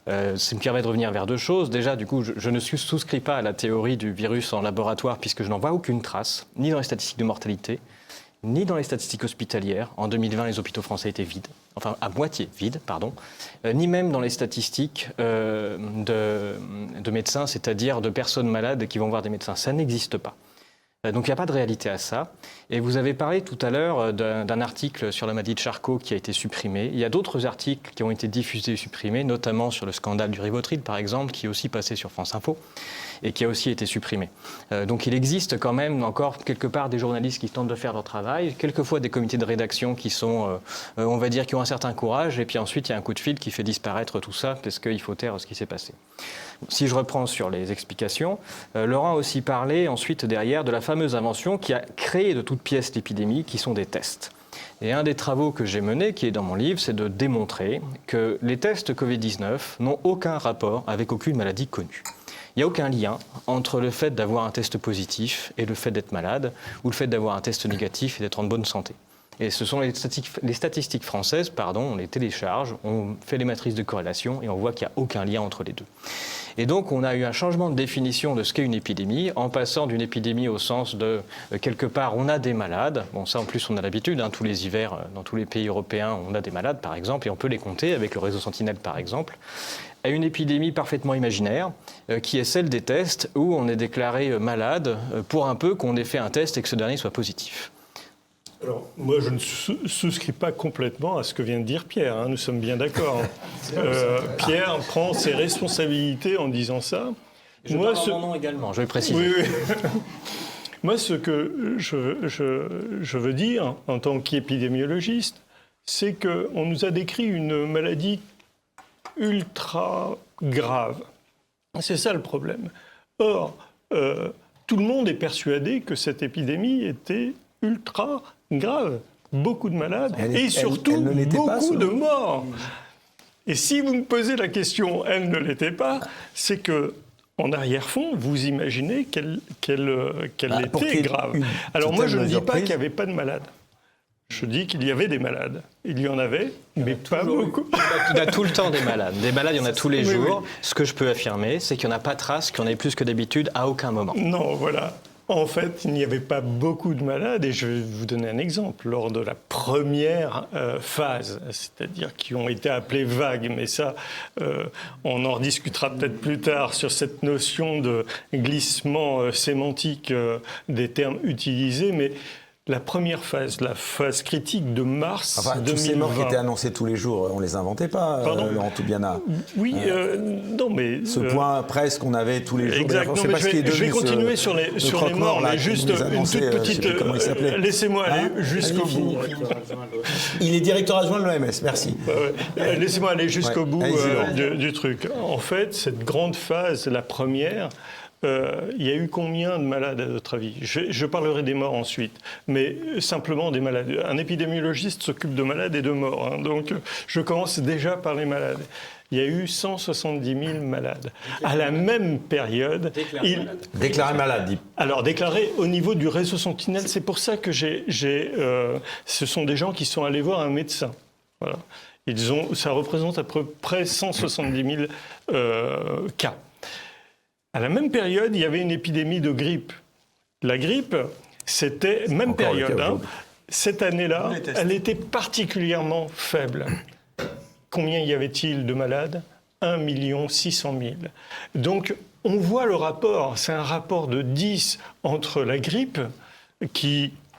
Ça me permet de revenir vers deux choses. Déjà, du coup, je ne souscris pas à la théorie du virus en laboratoire puisque je n'en vois aucune trace, ni dans les statistiques de mortalité, ni dans les statistiques hospitalières. En 2020, les hôpitaux français étaient vides, enfin à moitié vides, pardon, ni même dans les statistiques de médecins, c'est-à-dire de personnes malades qui vont voir des médecins. Ça n'existe pas. Donc il n'y a pas de réalité à ça. Et vous avez parlé tout à l'heure d'un article sur la maladie de Charcot qui a été supprimé. Il y a d'autres articles qui ont été diffusés et supprimés, notamment sur le scandale du Rivotril, par exemple, qui est aussi passé sur France Info et qui a aussi été supprimé. Donc il existe quand même encore quelque part des journalistes qui tentent de faire leur travail, quelquefois des comités de rédaction qui sont, on va dire, qui ont un certain courage, et puis ensuite il y a un coup de fil qui fait disparaître tout ça parce qu'il faut taire ce qui s'est passé. Si je reprends sur les explications, Laurent a aussi parlé ensuite derrière de la fameuse invention qui a créé de toutes pièces l'épidémie, qui sont des tests. Et un des travaux que j'ai menés, qui est dans mon livre, c'est de démontrer que les tests Covid-19 n'ont aucun rapport avec aucune maladie connue. Il n'y a aucun lien entre le fait d'avoir un test positif et le fait d'être malade, ou le fait d'avoir un test négatif et d'être en bonne santé. Et ce sont les statistiques françaises, on les télécharge, on fait les matrices de corrélation et on voit qu'il n'y a aucun lien entre les deux. Et donc on a eu un changement de définition de ce qu'est une épidémie, en passant d'une épidémie au sens de, quelque part, on a des malades. Bon, ça en plus on a l'habitude, tous les hivers, dans tous les pays européens, on a des malades par exemple, et on peut les compter avec le réseau Sentinelle par exemple, à une épidémie parfaitement imaginaire, qui est celle des tests, où on est déclaré malade pour un peu qu'on ait fait un test et que ce dernier soit positif. Alors, moi, je ne souscris pas complètement à ce que vient de dire Pierre, nous sommes bien d'accord. Pierre prend ses responsabilités en disant ça. Je parle en mon nom également, je vais préciser. Oui. Moi, ce que je veux dire, en tant qu'épidémiologiste, c'est qu'on nous a décrit une maladie ultra grave. C'est ça le problème. Or, tout le monde est persuadé que cette épidémie était ultra grave, beaucoup de malades et surtout beaucoup de morts. Et si vous me posez la question, elle ne l'était pas, c'est que en arrière-fond, vous imaginez qu'elle était grave. Alors moi, je ne dis pas qu'il n'y avait pas de malades. Je dis qu'il y avait des malades. Il y en avait, mais pas beaucoup. Il y a tout le temps des malades. Des malades, il y en a tous les jours. Oui. Ce que je peux affirmer, c'est qu'il n'y en a pas trace, qu'il y en ait plus que d'habitude à aucun moment. Non, voilà. En fait, il n'y avait pas beaucoup de malades, et je vais vous donner un exemple. Lors de la première phase, c'est-à-dire qui ont été appelées vagues, mais ça, on en rediscutera peut-être plus tard sur cette notion de glissement sémantique des termes utilisés, mais la première phase, la phase critique de mars Enfin, 2020. tous ces morts qui étaient annoncés tous les jours, on les inventait pas, Laurent Toubiana. Oui, non mais... Ce point presse qu'on avait tous les jours. Exact, non, mais je vais continuer sur les morts, mais juste une toute petite... Laissez-moi aller jusqu'au bout. Il est directeur adjoint de l'OMS, merci. Laissez-moi aller jusqu'au bout allez-y, du truc. En fait, cette grande phase, la première... il y a eu combien de malades à votre avis ? Je parlerai des morts ensuite, mais simplement des malades. Un épidémiologiste s'occupe de malades et de morts, hein, donc je commence déjà par les malades. Il y a eu 170 000 malades. À la même période... Déclarés malades, dit. Alors, déclarés au niveau du réseau Sentinelle, c'est pour ça que ce sont des gens qui sont allés voir un médecin. Voilà. Ça représente à peu près 170 000 cas. À la même période, il y avait une épidémie de grippe. La grippe, c'était même encore période. Hein, cette année-là, elle était particulièrement faible. Combien y avait-il de malades ? 1 600 000. Donc, on voit le rapport. C'est un rapport de 10 entre la grippe,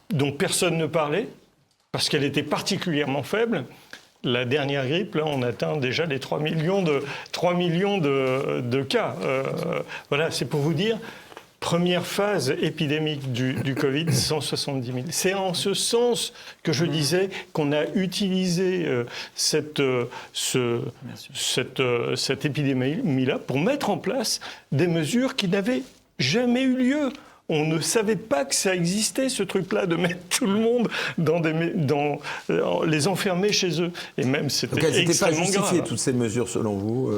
dont personne ne parlait, parce qu'elle était particulièrement faible. La dernière grippe, là, on atteint déjà les 3 millions de cas. Voilà, c'est pour vous dire, première phase épidémique du Covid, 170 000. C'est en ce sens que je disais qu'on a utilisé cette épidémie-là pour mettre en place des mesures qui n'avaient jamais eu lieu. On ne savait pas que ça existait, ce truc-là, de mettre tout le monde les enfermer chez eux. Et même, c'était extrêmement grave. Donc, elles n'étaient pas justifiées, toutes ces mesures, selon vous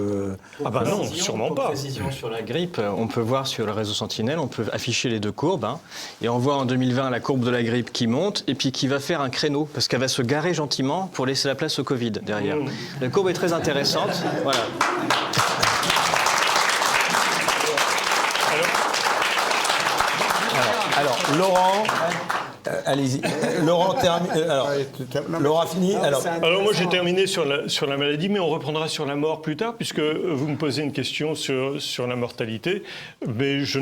Ah ben non, sûrement pas. Précision sur la grippe, on peut voir sur le réseau Sentinelle, on peut afficher les deux courbes. Hein, et on voit en 2020 la courbe de la grippe qui monte et puis qui va faire un créneau, parce qu'elle va se garer gentiment pour laisser la place au Covid derrière. La courbe est très intéressante. Voilà. Alors, Laurent, allez-y. Laurent termine. Laurent a fini. Alors moi j'ai terminé sur la maladie, mais on reprendra sur la mort plus tard, puisque vous me posez une question sur la mortalité, mais je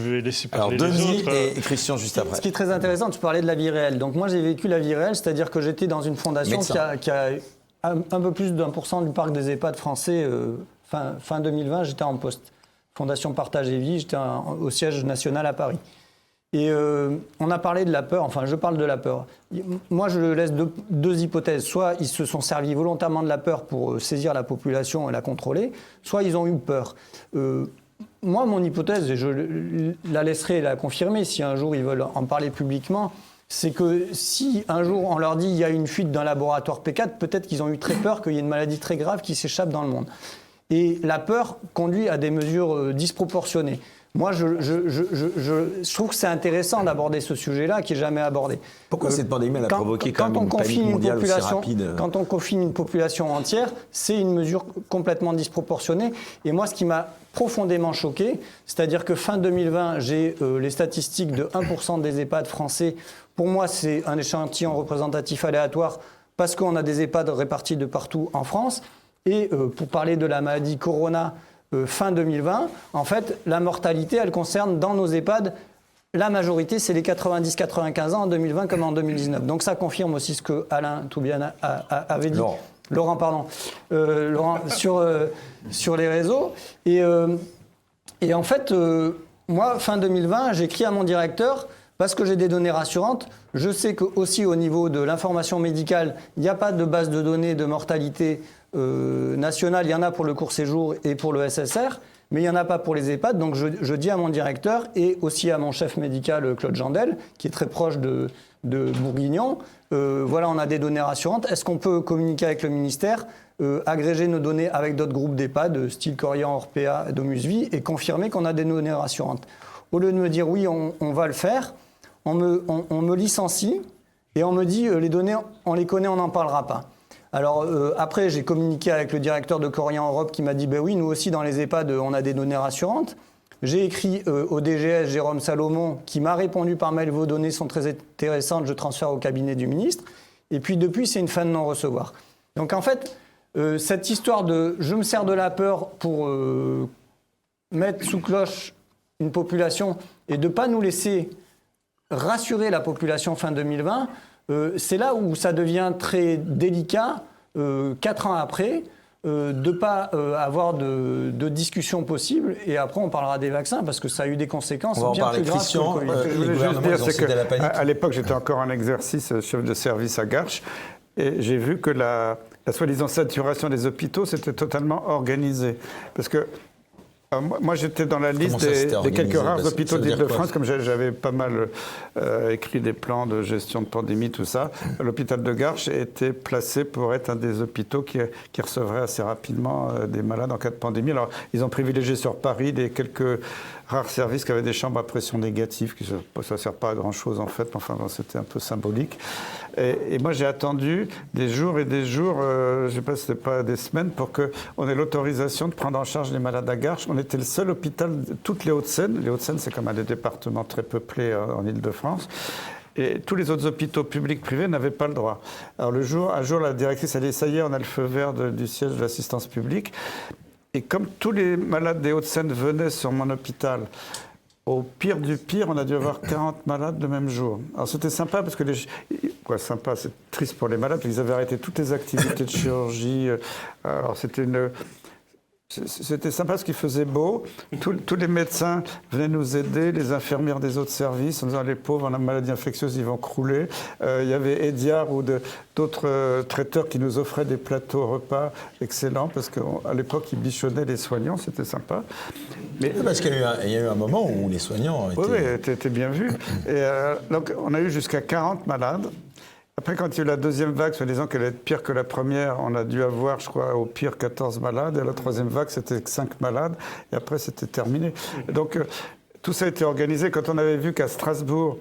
vais laisser parler les autres. Et Christian juste après. Ce qui est très intéressant, tu parlais de la vie réelle. Donc moi j'ai vécu la vie réelle, c'est-à-dire que j'étais dans une fondation qui a un peu plus d'1% du parc des EHPAD français. Fin 2020, j'étais en poste. Fondation Partage et Vie, j'étais au siège national à Paris. Et on a parlé de la peur, enfin je parle de la peur. Moi je laisse deux hypothèses. Soit ils se sont servis volontairement de la peur pour saisir la population et la contrôler, soit ils ont eu peur. Moi mon hypothèse, et je la laisserai la confirmer si un jour ils veulent en parler publiquement, c'est que si un jour on leur dit il y a une fuite d'un laboratoire P4, peut-être qu'ils ont eu très peur qu'il y ait une maladie très grave qui s'échappe dans le monde. Et la peur conduit à des mesures disproportionnées. Moi, je trouve que c'est intéressant d'aborder ce sujet-là qui n'est jamais abordé. Pourquoi cette pandémie a provoqué quand même une panique mondiale aussi rapide ? Quand on confine une population entière, c'est une mesure complètement disproportionnée. Et moi, ce qui m'a profondément choqué, c'est-à-dire que fin 2020, j'ai les statistiques de 1% des EHPAD français. Pour moi, c'est un échantillon représentatif aléatoire parce qu'on a des EHPAD répartis de partout en France. Et pour parler de la maladie Corona, fin 2020, en fait, la mortalité, elle concerne dans nos EHPAD, la majorité, c'est les 90-95 ans en 2020 comme en 2019. Donc ça confirme aussi ce que Alain Toubiana avait dit. Laurent, pardon. Laurent, sur les réseaux. Et en fait, moi, fin 2020, j'ai écrit à mon directeur, parce que j'ai des données rassurantes. Je sais qu'aussi au niveau de l'information médicale, il n'y a pas de base de données de mortalité nationale. Il y en a pour le court séjour et pour le SSR, mais il n'y en a pas pour les EHPAD. Donc je dis à mon directeur et aussi à mon chef médical, Claude Jandel, qui est très proche de Bourguignon, voilà, on a des données rassurantes. Est-ce qu'on peut communiquer avec le ministère, agréger nos données avec d'autres groupes d'EHPAD, style Corian, Orpea, Domusvie, et confirmer qu'on a des données rassurantes? Au lieu de me dire oui, on va le faire, on me licencie et on me dit les données, on les connaît, on n'en parlera pas. Alors après, j'ai communiqué avec le directeur de Corian Europe qui m'a dit ben oui, nous aussi dans les EHPAD, on a des données rassurantes. J'ai écrit au DGS Jérôme Salomon qui m'a répondu par mail, vos données sont très intéressantes, je transfère au cabinet du ministre. Et puis depuis, c'est une fin de non-recevoir. Donc en fait, cette histoire de je me sers de la peur pour mettre sous cloche une population et de ne pas nous laisser rassurer la population fin 2020, c'est là où ça devient très délicat, 4 ans après, de ne pas avoir de discussion possible. Et après, on parlera des vaccins, parce que ça a eu des conséquences bien plus graves que le Covid. Je voulais juste dire, c'est qu'à l'époque, j'étais encore en exercice chef de service à Garches, et j'ai vu que la soi-disant saturation des hôpitaux, c'était totalement organisé. Parce que moi, j'étais dans la liste des quelques rares hôpitaux d'Île-de-France, comme j'avais pas mal écrit des plans de gestion de pandémie, tout ça. L'hôpital de Garches était placé pour être un des hôpitaux qui recevrait assez rapidement des malades en cas de pandémie. Alors, ils ont privilégié sur Paris des quelques rares services qui avaient des chambres à pression négative, ça ne sert pas à grand-chose en fait, enfin c'était un peu symbolique. Et moi j'ai attendu des jours et des jours, je ne sais pas si c'était pas des semaines, pour qu'on ait l'autorisation de prendre en charge les malades à Garches. On était le seul hôpital de toutes les Hauts-de-Seine. Les Hauts-de-Seine, c'est comme un des départements très peuplés en Île-de-France. Et tous les autres hôpitaux publics privés n'avaient pas le droit. Alors un jour, la directrice a dit, ça y est, on a le feu vert du siège de l'assistance publique. Et comme tous les malades des Hauts-de-Seine venaient sur mon hôpital, au pire du pire, on a dû avoir 40 malades le même jour. Alors c'était sympa parce que sympa, c'est triste pour les malades, parce qu'ils avaient arrêté toutes les activités de chirurgie. Alors c'était sympa parce qu'il faisait beau. Tous les médecins venaient nous aider, les infirmières des autres services, en disant les pauvres, en maladie infectieuse, ils vont crouler. Il y avait Ediard ou d'autres traiteurs qui nous offraient des plateaux repas excellents, parce qu'à l'époque, ils bichonnaient les soignants, c'était sympa. Mais parce qu'il y a eu un moment où les soignants étaient bien vus. Et donc, on a eu jusqu'à 40 malades. Après, quand il y a eu la deuxième vague, soi-disant qu'elle allait être pire que la première, on a dû avoir, je crois, au pire 14 malades. Et la troisième vague, c'était 5 malades. Et après, c'était terminé. Donc, tout ça a été organisé. Quand on avait vu qu'à Strasbourg,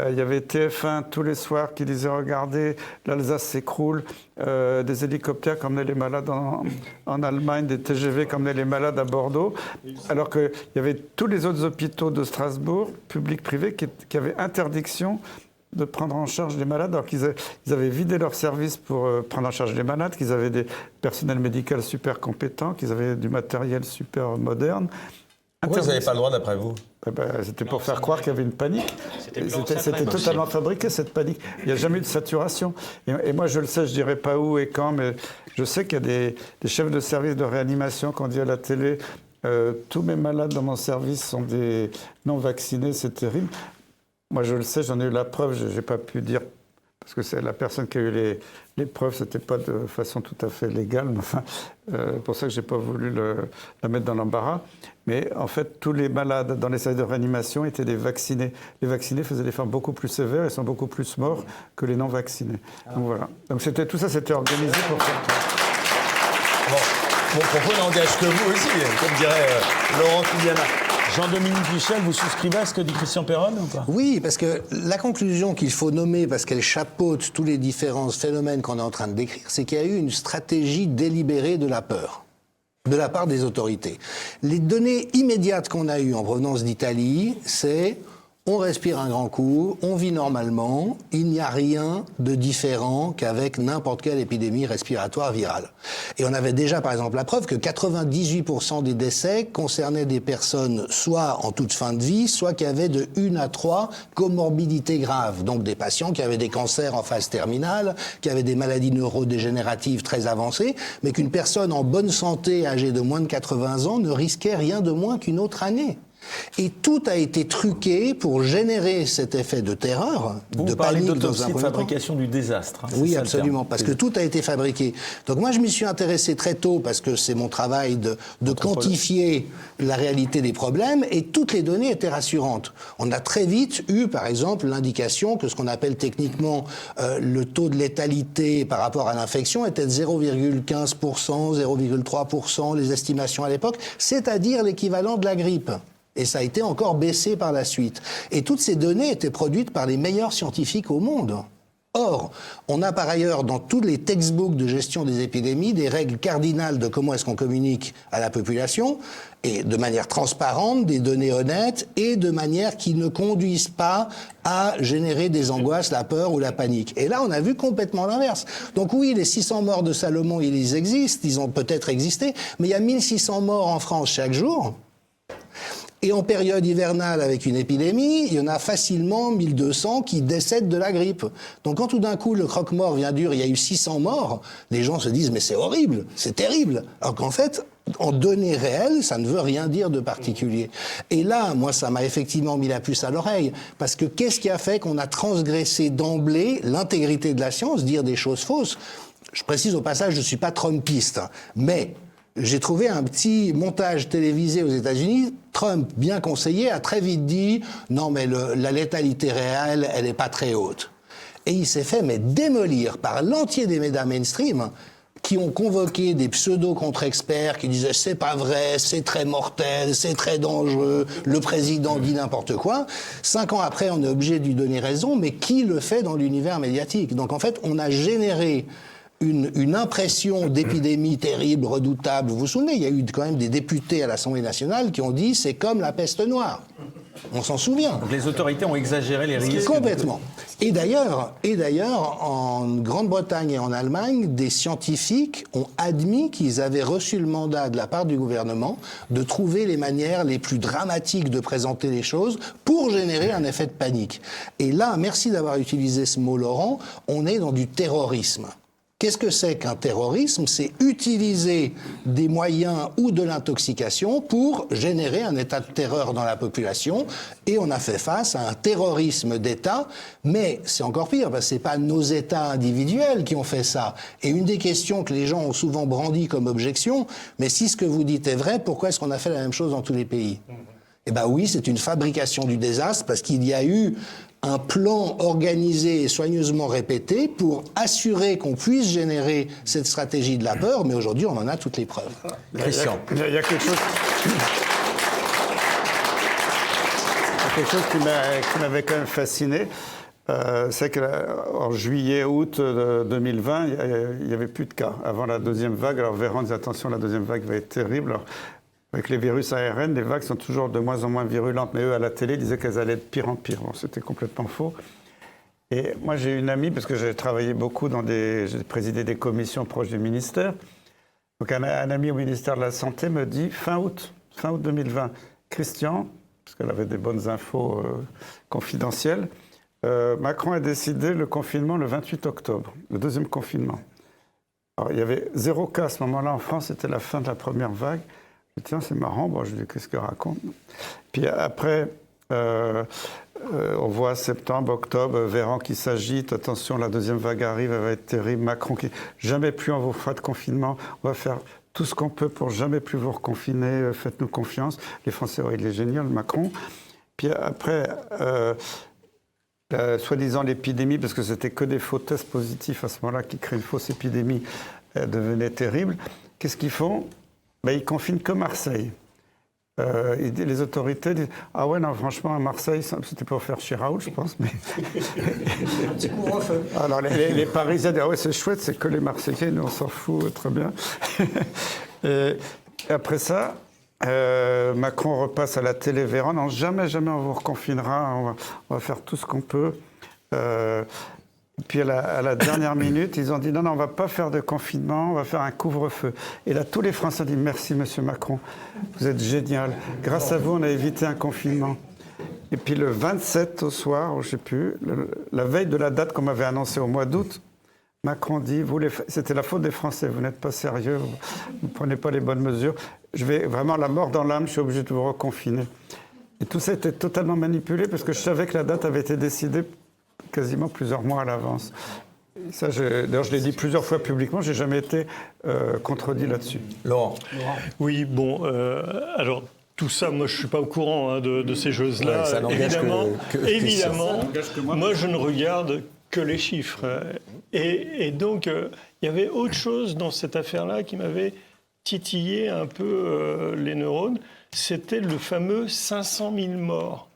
il y avait TF1 tous les soirs qui disait « Regardez, l'Alsace s'écroule », des hélicoptères qui emmenaient les malades en Allemagne, des TGV qui emmenaient les malades à Bordeaux, alors qu'il y avait tous les autres hôpitaux de Strasbourg, publics, privés, qui avaient interdiction de prendre en charge les malades, alors qu'ils avaient vidé leur service pour prendre en charge les malades, qu'ils avaient des personnels médicaux super compétents, qu'ils avaient du matériel super moderne. Pourquoi vous n'avez pas le droit d'après vous ? C'était pour faire croire qu'il y avait une panique. C'était totalement fabriqué, cette panique. Il n'y a jamais eu de saturation. Et moi, je le sais, je ne dirais pas où et quand, mais je sais qu'il y a des chefs de service de réanimation qui ont dit à la télé tous mes malades dans mon service sont des non-vaccinés, c'est terrible. Moi, je le sais, j'en ai eu la preuve, je n'ai pas pu dire, parce que c'est la personne qui a eu les preuves, ce n'était pas de façon tout à fait légale, mais enfin, pour ça que je n'ai pas voulu la mettre dans l'embarras. Mais en fait, tous les malades dans les services de réanimation étaient des vaccinés. Les vaccinés faisaient des formes beaucoup plus sévères et sont beaucoup plus morts que les non-vaccinés. Donc voilà. Donc tout ça, c'était organisé pour faire ça. Mon propos n'engage que vous aussi, comme dirait Laurent Filiana. Jean-Dominique Michel, vous souscrivez à ce que dit Christian Perron ou pas ? Oui, parce que la conclusion qu'il faut nommer, parce qu'elle chapeaute tous les différents phénomènes qu'on est en train de décrire, c'est qu'il y a eu une stratégie délibérée de la peur, de la part des autorités. Les données immédiates qu'on a eues en provenance d'Italie, c'est on respire un grand coup, on vit normalement, il n'y a rien de différent qu'avec n'importe quelle épidémie respiratoire virale. Et on avait déjà, par exemple, la preuve que 98% des décès concernaient des personnes soit en toute fin de vie, soit qui avaient de 1 à 3 comorbidités graves. Donc des patients qui avaient des cancers en phase terminale, qui avaient des maladies neurodégénératives très avancées, mais qu'une personne en bonne santé, âgée de moins de 80 ans, ne risquait rien de moins qu'une autre année. Et tout a été truqué pour générer cet effet de terreur, de panique dans un de fabrication du désastre. Oui, absolument, parce que tout a été fabriqué. Donc moi, je m'y suis intéressé très tôt parce que c'est mon travail de quantifier la réalité des problèmes et toutes les données étaient rassurantes. On a très vite eu, par exemple, l'indication que ce qu'on appelle techniquement le taux de létalité par rapport à l'infection était de 0,15%, 0,3%, les estimations à l'époque, c'est-à-dire l'équivalent de la grippe. Et ça a été encore baissé par la suite. Et toutes ces données étaient produites par les meilleurs scientifiques au monde. Or, on a par ailleurs dans tous les textbooks de gestion des épidémies des règles cardinales de comment est-ce qu'on communique à la population, et de manière transparente, des données honnêtes, et de manière qui ne conduisent pas à générer des angoisses, la peur ou la panique. Et là, on a vu complètement l'inverse. Donc oui, les 600 morts de Salomon, ils existent, ils ont peut-être existé, mais il y a 1600 morts en France chaque jour. Et en période hivernale, avec une épidémie, il y en a facilement 1200 qui décèdent de la grippe. Donc quand tout d'un coup, le croque-mort vient dire, il y a eu 600 morts, les gens se disent, mais c'est horrible, c'est terrible. Alors qu'en fait, en données réelles, ça ne veut rien dire de particulier. Et là, moi, ça m'a effectivement mis la puce à l'oreille, parce que qu'est-ce qui a fait qu'on a transgressé d'emblée l'intégrité de la science, dire des choses fausses? Je précise au passage, je ne suis pas trumpiste, mais j'ai trouvé un petit montage télévisé aux États-Unis. Trump, bien conseillé, a très vite dit « Non, mais la létalité réelle, elle n'est pas très haute ». Et il s'est fait démolir par l'entier des médias mainstream qui ont convoqué des pseudo-contre-experts qui disaient « C'est pas vrai, c'est très mortel, c'est très dangereux, le président dit n'importe quoi ». 5 ans après, on est obligé de lui donner raison, mais qui le fait dans l'univers médiatique? Donc en fait, on a généré une impression d'épidémie terrible, redoutable. Vous vous souvenez, il y a eu quand même des députés à l'Assemblée nationale qui ont dit c'est comme la peste noire. On s'en souvient. Donc les autorités ont exagéré les risques. Complètement. Et d'ailleurs, en Grande-Bretagne et en Allemagne, des scientifiques ont admis qu'ils avaient reçu le mandat de la part du gouvernement de trouver les manières les plus dramatiques de présenter les choses pour générer un effet de panique. Et là, merci d'avoir utilisé ce mot, Laurent, on est dans du terrorisme. Qu'est-ce que c'est qu'un terrorisme? C'est utiliser des moyens ou de l'intoxication pour générer un état de terreur dans la population. Et on a fait face à un terrorisme d'État. Mais c'est encore pire, parce que ce n'est pas nos États individuels qui ont fait ça. Et une des questions que les gens ont souvent brandi comme objection, mais si ce que vous dites est vrai, pourquoi est-ce qu'on a fait la même chose dans tous les pays? Eh bien oui, c'est une fabrication du désastre, parce qu'il y a eu un plan organisé et soigneusement répété pour assurer qu'on puisse générer cette stratégie de la peur, mais aujourd'hui, on en a toutes les preuves. Christian. Il y a quelque chose... qui m'avait quand même fasciné. C'est qu'en juillet-août 2020, il n'y avait plus de cas avant la deuxième vague. Alors Véran dit attention, la deuxième vague va être terrible. Alors, avec les virus ARN, les vagues sont toujours de moins en moins virulentes. Mais eux, à la télé, disaient qu'elles allaient être pire en pire. Bon, c'était complètement faux. Et moi, j'ai une amie, parce que j'ai travaillé beaucoup j'ai présidé des commissions proches du ministère. Donc un ami au ministère de la Santé me dit, fin août 2020, Christian, parce qu'elle avait des bonnes infos confidentielles, Macron a décidé le confinement le 28 octobre, le deuxième confinement. Alors, il y avait 0 cas à ce moment-là en France, c'était la fin de la première vague. Je dis, tiens, c'est marrant, bon, je dis, qu'est-ce qu'il raconte? Puis après, on voit septembre, octobre, Véran qui s'agite, attention, la deuxième vague arrive, elle va être terrible, Macron qui, jamais plus on vous fera de confinement, on va faire tout ce qu'on peut pour jamais plus vous reconfiner, faites-nous confiance. Les Français, il est génial, Macron. Puis après, soi-disant l'épidémie, parce que c'était que des faux tests positifs à ce moment-là qui créent une fausse épidémie, devenait terrible. Qu'est-ce qu'ils font? Ils confinent que Marseille. Les autorités disent « Ah ouais, non, franchement, à Marseille, c'était pour faire chier Raoult, je pense. » mais... Petit couvre-feu. Alors, les Parisiens disent « Ah ouais, c'est chouette, c'est que les Marseillais, nous, on s'en fout, très bien. » Et après ça, Macron repasse à la télé Véran. Non, jamais on vous reconfinera, on va faire tout ce qu'on peut. Puis à la dernière minute, ils ont dit non, on ne va pas faire de confinement, on va faire un couvre-feu. Et là, tous les Français ont dit merci, monsieur Macron, vous êtes génial. Grâce à vous, on a évité un confinement. Et puis le 27 au soir, je ne sais plus, la veille de la date qu'on m'avait annoncée au mois d'août, Macron dit c'était la faute des Français, vous n'êtes pas sérieux, vous ne prenez pas les bonnes mesures. Je vais vraiment la mort dans l'âme, je suis obligé de vous reconfiner. Et tout ça était totalement manipulé parce que je savais que la date avait été décidée quasiment plusieurs mois à l'avance. D'ailleurs, je l'ai dit plusieurs fois publiquement, je n'ai jamais été contredit là-dessus. Laurent. Oui, bon, alors tout ça, moi je ne suis pas au courant de ces choses-là. Ouais, ça n'engage évidemment, moi je ne regarde que les chiffres. Et donc, il y avait autre chose dans cette affaire-là qui m'avait titillé un peu les neurones, c'était le fameux 500 000 morts.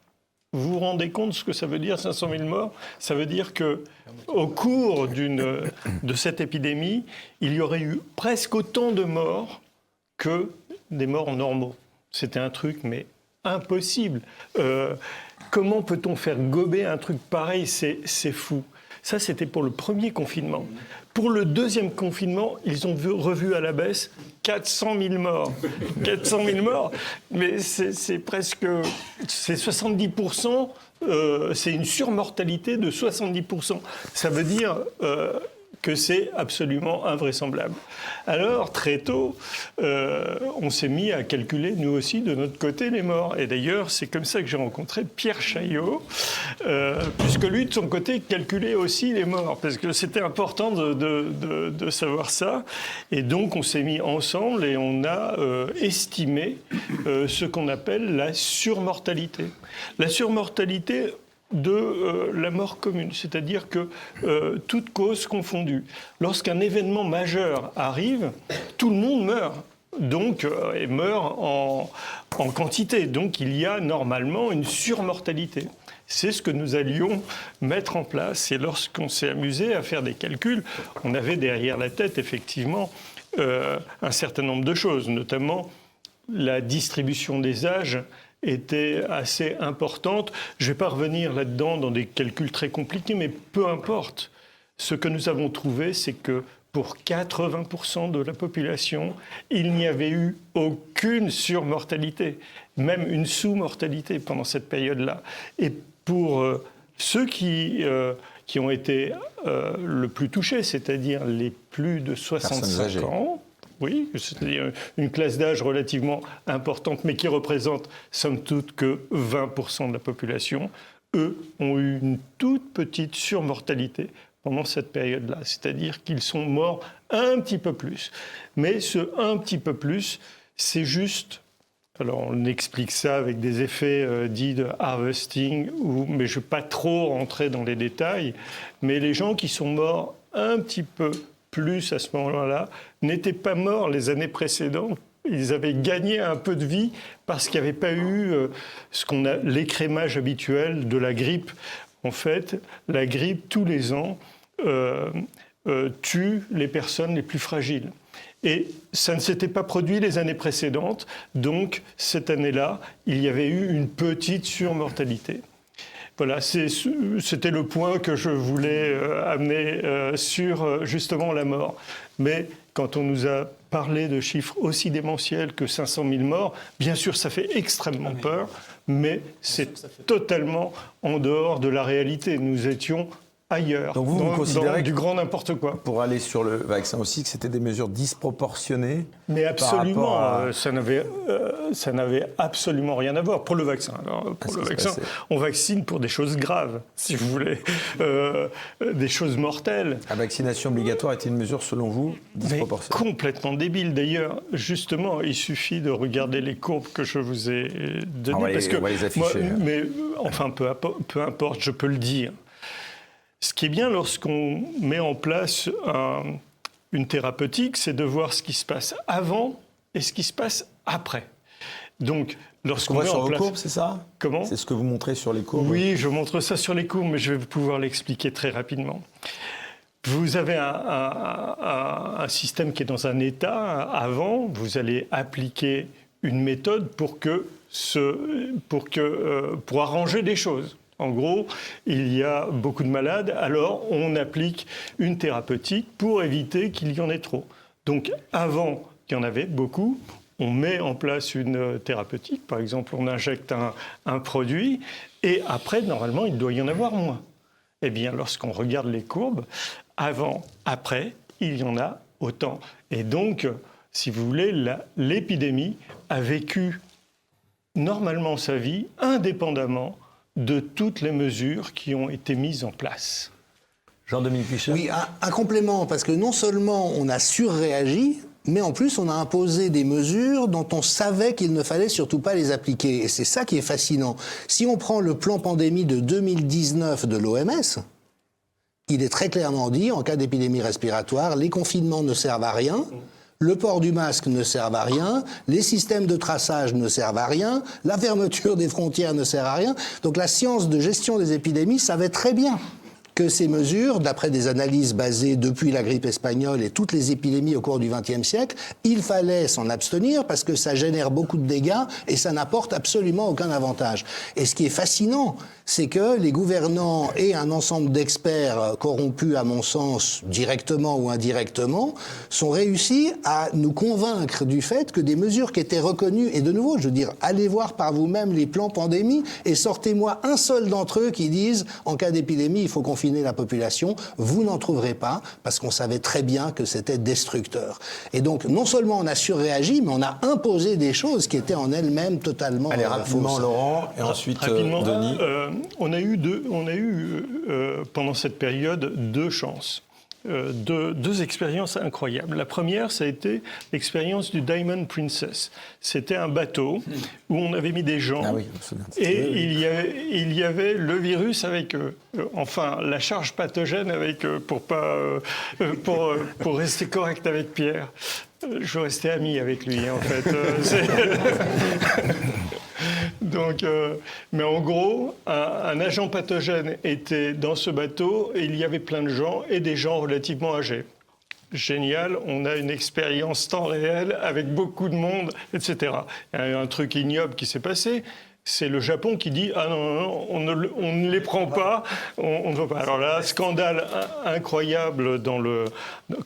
Vous vous rendez compte de ce que ça veut dire, 500 000 morts? Ça veut dire qu'au cours de cette épidémie, il y aurait eu presque autant de morts que des morts normaux. C'était un truc, mais impossible. Comment peut-on faire gober un truc pareil? C'est fou. Ça, c'était pour le premier confinement. Pour le deuxième confinement, ils ont revu à la baisse 400 000 morts. 400 000 morts, mais c'est presque... C'est 70%, c'est une surmortalité de 70%. Ça veut dire... que c'est absolument invraisemblable. Alors, très tôt, on s'est mis à calculer, nous aussi, de notre côté, les morts. Et d'ailleurs, c'est comme ça que j'ai rencontré Pierre Chaillot, puisque lui, de son côté, calculait aussi les morts, parce que c'était important de savoir ça. Et donc, on s'est mis ensemble et on a estimé ce qu'on appelle la surmortalité. La surmortalité de la mort commune, c'est-à-dire que toute cause confondue. Lorsqu'un événement majeur arrive, tout le monde meurt, donc, et meurt en quantité. Donc il y a normalement une surmortalité. C'est ce que nous allions mettre en place. Et lorsqu'on s'est amusé à faire des calculs, on avait derrière la tête effectivement un certain nombre de choses, notamment la distribution des âges était assez importante. Je ne vais pas revenir là-dedans dans des calculs très compliqués, mais peu importe. Ce que nous avons trouvé, c'est que pour 80% de la population, il n'y avait eu aucune surmortalité, même une sous-mortalité pendant cette période-là. Et pour ceux qui ont été le plus touchés, c'est-à-dire les plus de 65 ans, oui, c'est-à-dire une classe d'âge relativement importante, mais qui représente, somme toute, que 20% de la population, eux ont eu une toute petite surmortalité pendant cette période-là. C'est-à-dire qu'ils sont morts un petit peu plus. Mais ce un petit peu plus, c'est juste... Alors, on explique ça avec des effets dits de harvesting, mais je ne vais pas trop rentrer dans les détails. Mais les gens qui sont morts un petit peu plus à ce moment-là, n'étaient pas morts les années précédentes. Ils avaient gagné un peu de vie parce qu'il n'y avait pas eu ce qu'on a l'écrémage habituel de la grippe. En fait, la grippe, tous les ans, tue les personnes les plus fragiles. Et ça ne s'était pas produit les années précédentes. Donc, cette année-là, il y avait eu une petite surmortalité. Voilà, c'était le point que je voulais amener sur justement la mort. Mais quand on nous a parlé de chiffres aussi démentiels que 500 000 morts, bien sûr, ça fait extrêmement peur, mais c'est totalement en dehors de la réalité. Nous étions ailleurs, donc vous considérez du grand n'importe quoi. Pour aller sur le vaccin aussi, que c'était des mesures disproportionnées. Mais absolument, ça n'avait absolument rien à voir pour le vaccin. Alors, pour le vaccin, on vaccine pour des choses graves, si vous voulez, des choses mortelles. La vaccination obligatoire était une mesure, selon vous, disproportionnée. Mais complètement débile. D'ailleurs, justement, il suffit de regarder les courbes que je vous ai données. On va les afficher. Mais enfin, peu importe, je peux le dire. Ce qui est bien lorsqu'on met en place une thérapeutique, c'est de voir ce qui se passe avant et ce qui se passe après. Donc, lorsqu'on met en place... vos courbes, c'est ça? Comment? C'est ce que vous montrez sur les courbes? Oui, je montre ça sur les courbes, mais je vais pouvoir l'expliquer très rapidement. Vous avez un système qui est dans un état avant, vous allez appliquer une méthode pour arranger des choses. En gros, il y a beaucoup de malades, alors on applique une thérapeutique pour éviter qu'il y en ait trop. Donc avant qu'il y en avait beaucoup, on met en place une thérapeutique, par exemple on injecte un produit, et après, normalement, il doit y en avoir moins. Eh bien, lorsqu'on regarde les courbes, avant, après, il y en a autant. Et donc, si vous voulez, l'épidémie a vécu normalement sa vie indépendamment de toutes les mesures qui ont été mises en place. Jean-Dominique Michel. Oui, un complément, parce que non seulement on a surréagi, mais en plus on a imposé des mesures dont on savait qu'il ne fallait surtout pas les appliquer. Et c'est ça qui est fascinant. Si on prend le plan pandémie de 2019 de l'OMS, il est très clairement dit, en cas d'épidémie respiratoire, les confinements ne servent à rien. Le port du masque ne sert à rien, les systèmes de traçage ne servent à rien, la fermeture des frontières ne sert à rien. Donc la science de gestion des épidémies savait très bien que ces mesures, d'après des analyses basées depuis la grippe espagnole et toutes les épidémies au cours du XXe siècle, il fallait s'en abstenir parce que ça génère beaucoup de dégâts et ça n'apporte absolument aucun avantage. Et ce qui est fascinant, c'est que les gouvernants et un ensemble d'experts corrompus, à mon sens, directement ou indirectement, sont réussis à nous convaincre du fait que des mesures qui étaient reconnues, et de nouveau, je veux dire, allez voir par vous-même les plans pandémie et sortez-moi un seul d'entre eux qui disent, en cas d'épidémie, il faut confiner la population. Vous n'en trouverez pas, parce qu'on savait très bien que c'était destructeur. Et donc, non seulement on a surréagi, mais on a imposé des choses qui étaient en elles-mêmes totalement Allez, rapidement, fausses. Laurent, et ensuite Rapidement, Denis. on a eu pendant cette période deux chances. Deux expériences incroyables. La première, ça a été l'expérience du Diamond Princess. C'était un bateau où on avait mis des gens et il y avait le virus avec eux. Enfin, la charge pathogène avec eux pour rester correct avec Pierre. Je veux rester ami avec lui, en fait. Donc, mais en gros, un agent pathogène était dans ce bateau et il y avait plein de gens et des gens relativement âgés. Génial, on a une expérience temps réel avec beaucoup de monde, etc. Il y a un truc ignoble qui s'est passé. C'est le Japon qui dit « Ah non, on ne les prend pas, on ne veut pas ». Alors là, scandale incroyable dans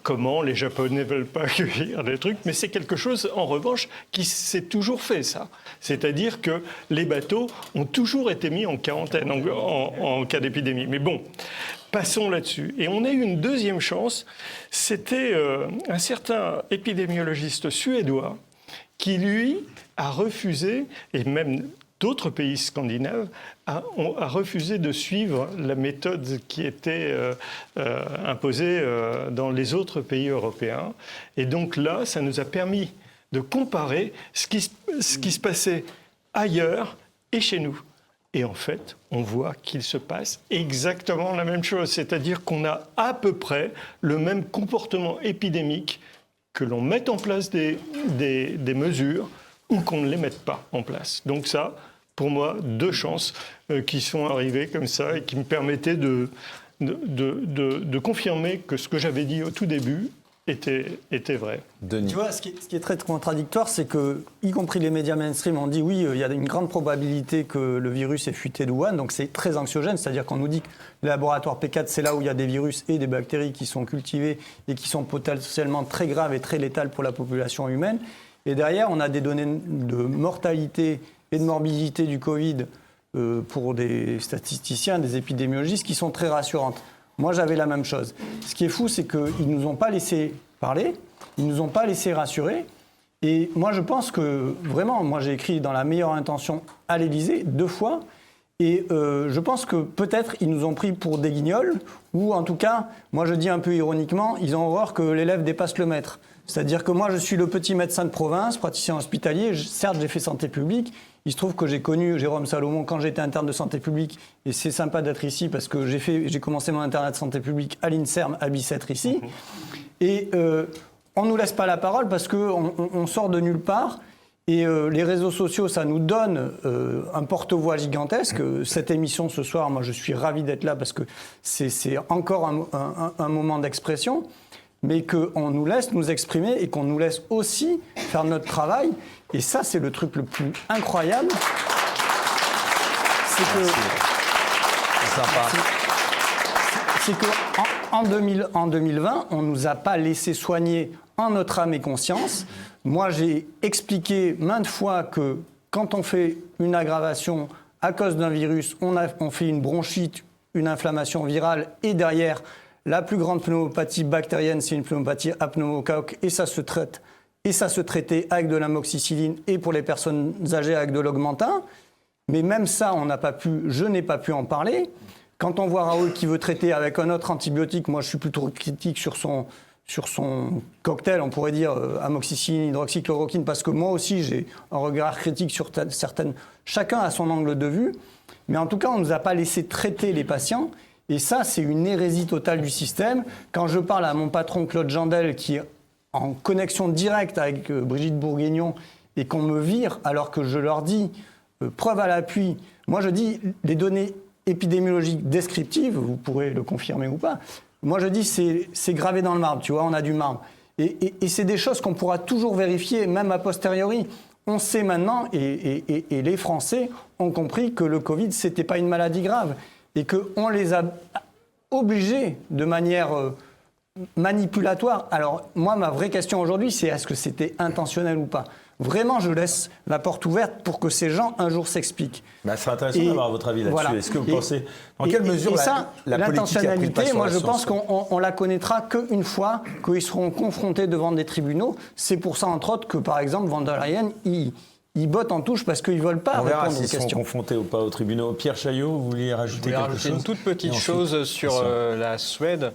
comment les Japonais ne veulent pas accueillir des trucs, mais c'est quelque chose, en revanche, qui s'est toujours fait, ça. C'est-à-dire que les bateaux ont toujours été mis en quarantaine en cas d'épidémie. Mais bon, passons là-dessus. Et on a eu une deuxième chance, c'était un certain épidémiologiste suédois qui, lui, a refusé, et même d'autres pays scandinaves ont refusé de suivre la méthode qui était imposée dans les autres pays européens. Et donc là, ça nous a permis de comparer ce qui se passait ailleurs et chez nous. Et en fait, on voit qu'il se passe exactement la même chose. C'est-à-dire qu'on a à peu près le même comportement épidémique, que l'on mette en place des mesures ou qu'on ne les mette pas en place. Donc ça, pour moi, deux chances qui sont arrivées comme ça et qui me permettaient de confirmer que ce que j'avais dit au tout début était vrai. Denis. Tu vois, ce qui est très contradictoire, c'est que, y compris les médias mainstream, ont dit oui, il y a une grande probabilité que le virus ait fuité de Wuhan, donc c'est très anxiogène, c'est-à-dire qu'on nous dit que le laboratoire P4, c'est là où il y a des virus et des bactéries qui sont cultivés et qui sont potentiellement très graves et très létales pour la population humaine. Et derrière, on a des données de mortalité et de morbidité du Covid pour des statisticiens, des épidémiologistes qui sont très rassurantes. Moi, j'avais la même chose. Ce qui est fou, c'est qu'ils ne nous ont pas laissé parler, ils ne nous ont pas laissé rassurer. Et moi, je pense que, vraiment, moi, j'ai écrit dans la meilleure intention à l'Élysée 2 fois. Et je pense que peut-être ils nous ont pris pour des guignols, ou en tout cas, moi je dis un peu ironiquement, ils ont horreur que l'élève dépasse le maître. C'est-à-dire que moi je suis le petit médecin de province, praticien hospitalier, certes j'ai fait santé publique, il se trouve que j'ai connu Jérôme Salomon quand j'étais interne de santé publique, et c'est sympa d'être ici parce que j'ai commencé mon internat de santé publique à l'INSERM à Bicêtre ici, et on ne nous laisse pas la parole parce qu'on sort de nulle part. Et les réseaux sociaux, ça nous donne un porte-voix gigantesque. Cette émission ce soir, moi je suis ravi d'être là parce que c'est encore un moment d'expression, mais qu'on nous laisse nous exprimer et qu'on nous laisse aussi faire notre travail. Et ça, c'est le truc le plus incroyable. C'est qu'en 2020, on ne nous a pas laissé soigner en notre âme et conscience. Moi, j'ai expliqué maintes fois que quand on fait une aggravation à cause d'un virus, on fait une bronchite, une inflammation virale, et derrière, la plus grande pneumopathie bactérienne, c'est une pneumopathie à pneumocoque, et ça se traite. Et ça se traitait avec de l'amoxicilline, et pour les personnes âgées avec de l'augmentin. Mais même ça, je n'ai pas pu en parler. Quand on voit Raoul qui veut traiter avec un autre antibiotique, moi je suis plutôt critique sur son cocktail, on pourrait dire amoxicilline, hydroxychloroquine, parce que moi aussi j'ai un regard critique sur certaines... Chacun a son angle de vue, mais en tout cas on ne nous a pas laissé traiter les patients, et ça c'est une hérésie totale du système. Quand je parle à mon patron Claude Jandel, qui est en connexion directe avec Brigitte Bourguignon, et qu'on me vire alors que je leur dis, preuve à l'appui, moi je dis les données épidémiologique descriptive, vous pourrez le confirmer ou pas. Moi, je dis c'est gravé dans le marbre, tu vois, on a du marbre. Et c'est des choses qu'on pourra toujours vérifier, même a posteriori. On sait maintenant, et les Français ont compris que le Covid, c'était pas une maladie grave. Et qu'on les a obligés de manière manipulatoire. Alors, moi, ma vraie question aujourd'hui, c'est est-ce que c'était intentionnel ou pas ? Vraiment, je laisse la porte ouverte pour que ces gens, un jour, s'expliquent. Bah, c'est intéressant d'avoir votre avis là-dessus. Voilà. Est-ce que vous pensez... Dans quelle mesure la politique a pris le pas sur moi, la je science, pense qu'on la connaîtra qu'une fois qu'ils seront confrontés devant des tribunaux. C'est pour ça, entre autres, que, par exemple, von der Leyen, ils bottent en touche parce qu'ils ne veulent pas on répondre verra aux s'ils questions. sont confrontés ou pas aux tribunaux. Pierre Chaillot, vous vouliez rajouter quelque chose ? Une toute petite chose sur la Suède.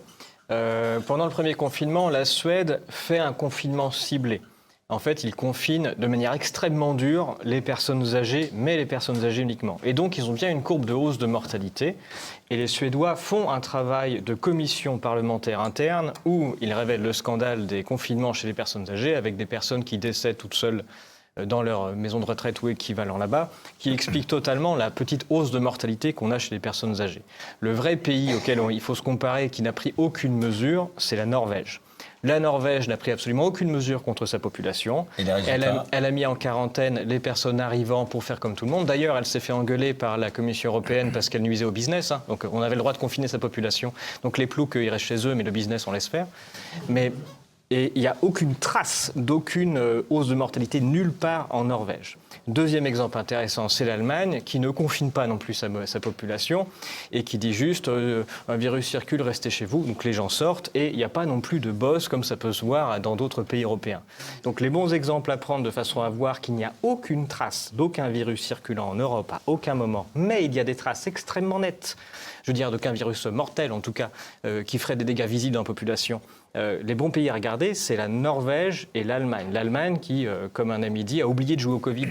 Pendant le premier confinement, la Suède fait un confinement ciblé. En fait, ils confinent de manière extrêmement dure les personnes âgées, mais les personnes âgées uniquement. Et donc, ils ont bien une courbe de hausse de mortalité. Et les Suédois font un travail de commission parlementaire interne où ils révèlent le scandale des confinements chez les personnes âgées avec des personnes qui décèdent toutes seules dans leur maison de retraite ou équivalent là-bas, qui explique totalement la petite hausse de mortalité qu'on a chez les personnes âgées. Le vrai pays auquel il faut se comparer, qui n'a pris aucune mesure, c'est la Norvège. La Norvège n'a pris absolument aucune mesure contre sa population. Et les résultats ? Elle a mis en quarantaine les personnes arrivant pour faire comme tout le monde. D'ailleurs, elle s'est fait engueuler par la Commission européenne parce qu'elle nuisait au business. Donc on avait le droit de confiner sa population. Donc les ploucs, ils restent chez eux, mais le business, on laisse faire. Et il n'y a aucune trace d'aucune hausse de mortalité nulle part en Norvège. Deuxième exemple intéressant, c'est l'Allemagne, qui ne confine pas non plus sa population et qui dit juste un virus circule, restez chez vous. Donc les gens sortent et il n'y a pas non plus de boss comme ça peut se voir dans d'autres pays européens. Donc les bons exemples à prendre de façon à voir qu'il n'y a aucune trace d'aucun virus circulant en Europe à aucun moment, mais il y a des traces extrêmement nettes, je veux dire d'aucun virus mortel en tout cas, qui ferait des dégâts visibles dans la population. Les bons pays à regarder, c'est la Norvège et l'Allemagne. L'Allemagne qui, comme un ami dit, a oublié de jouer au Covid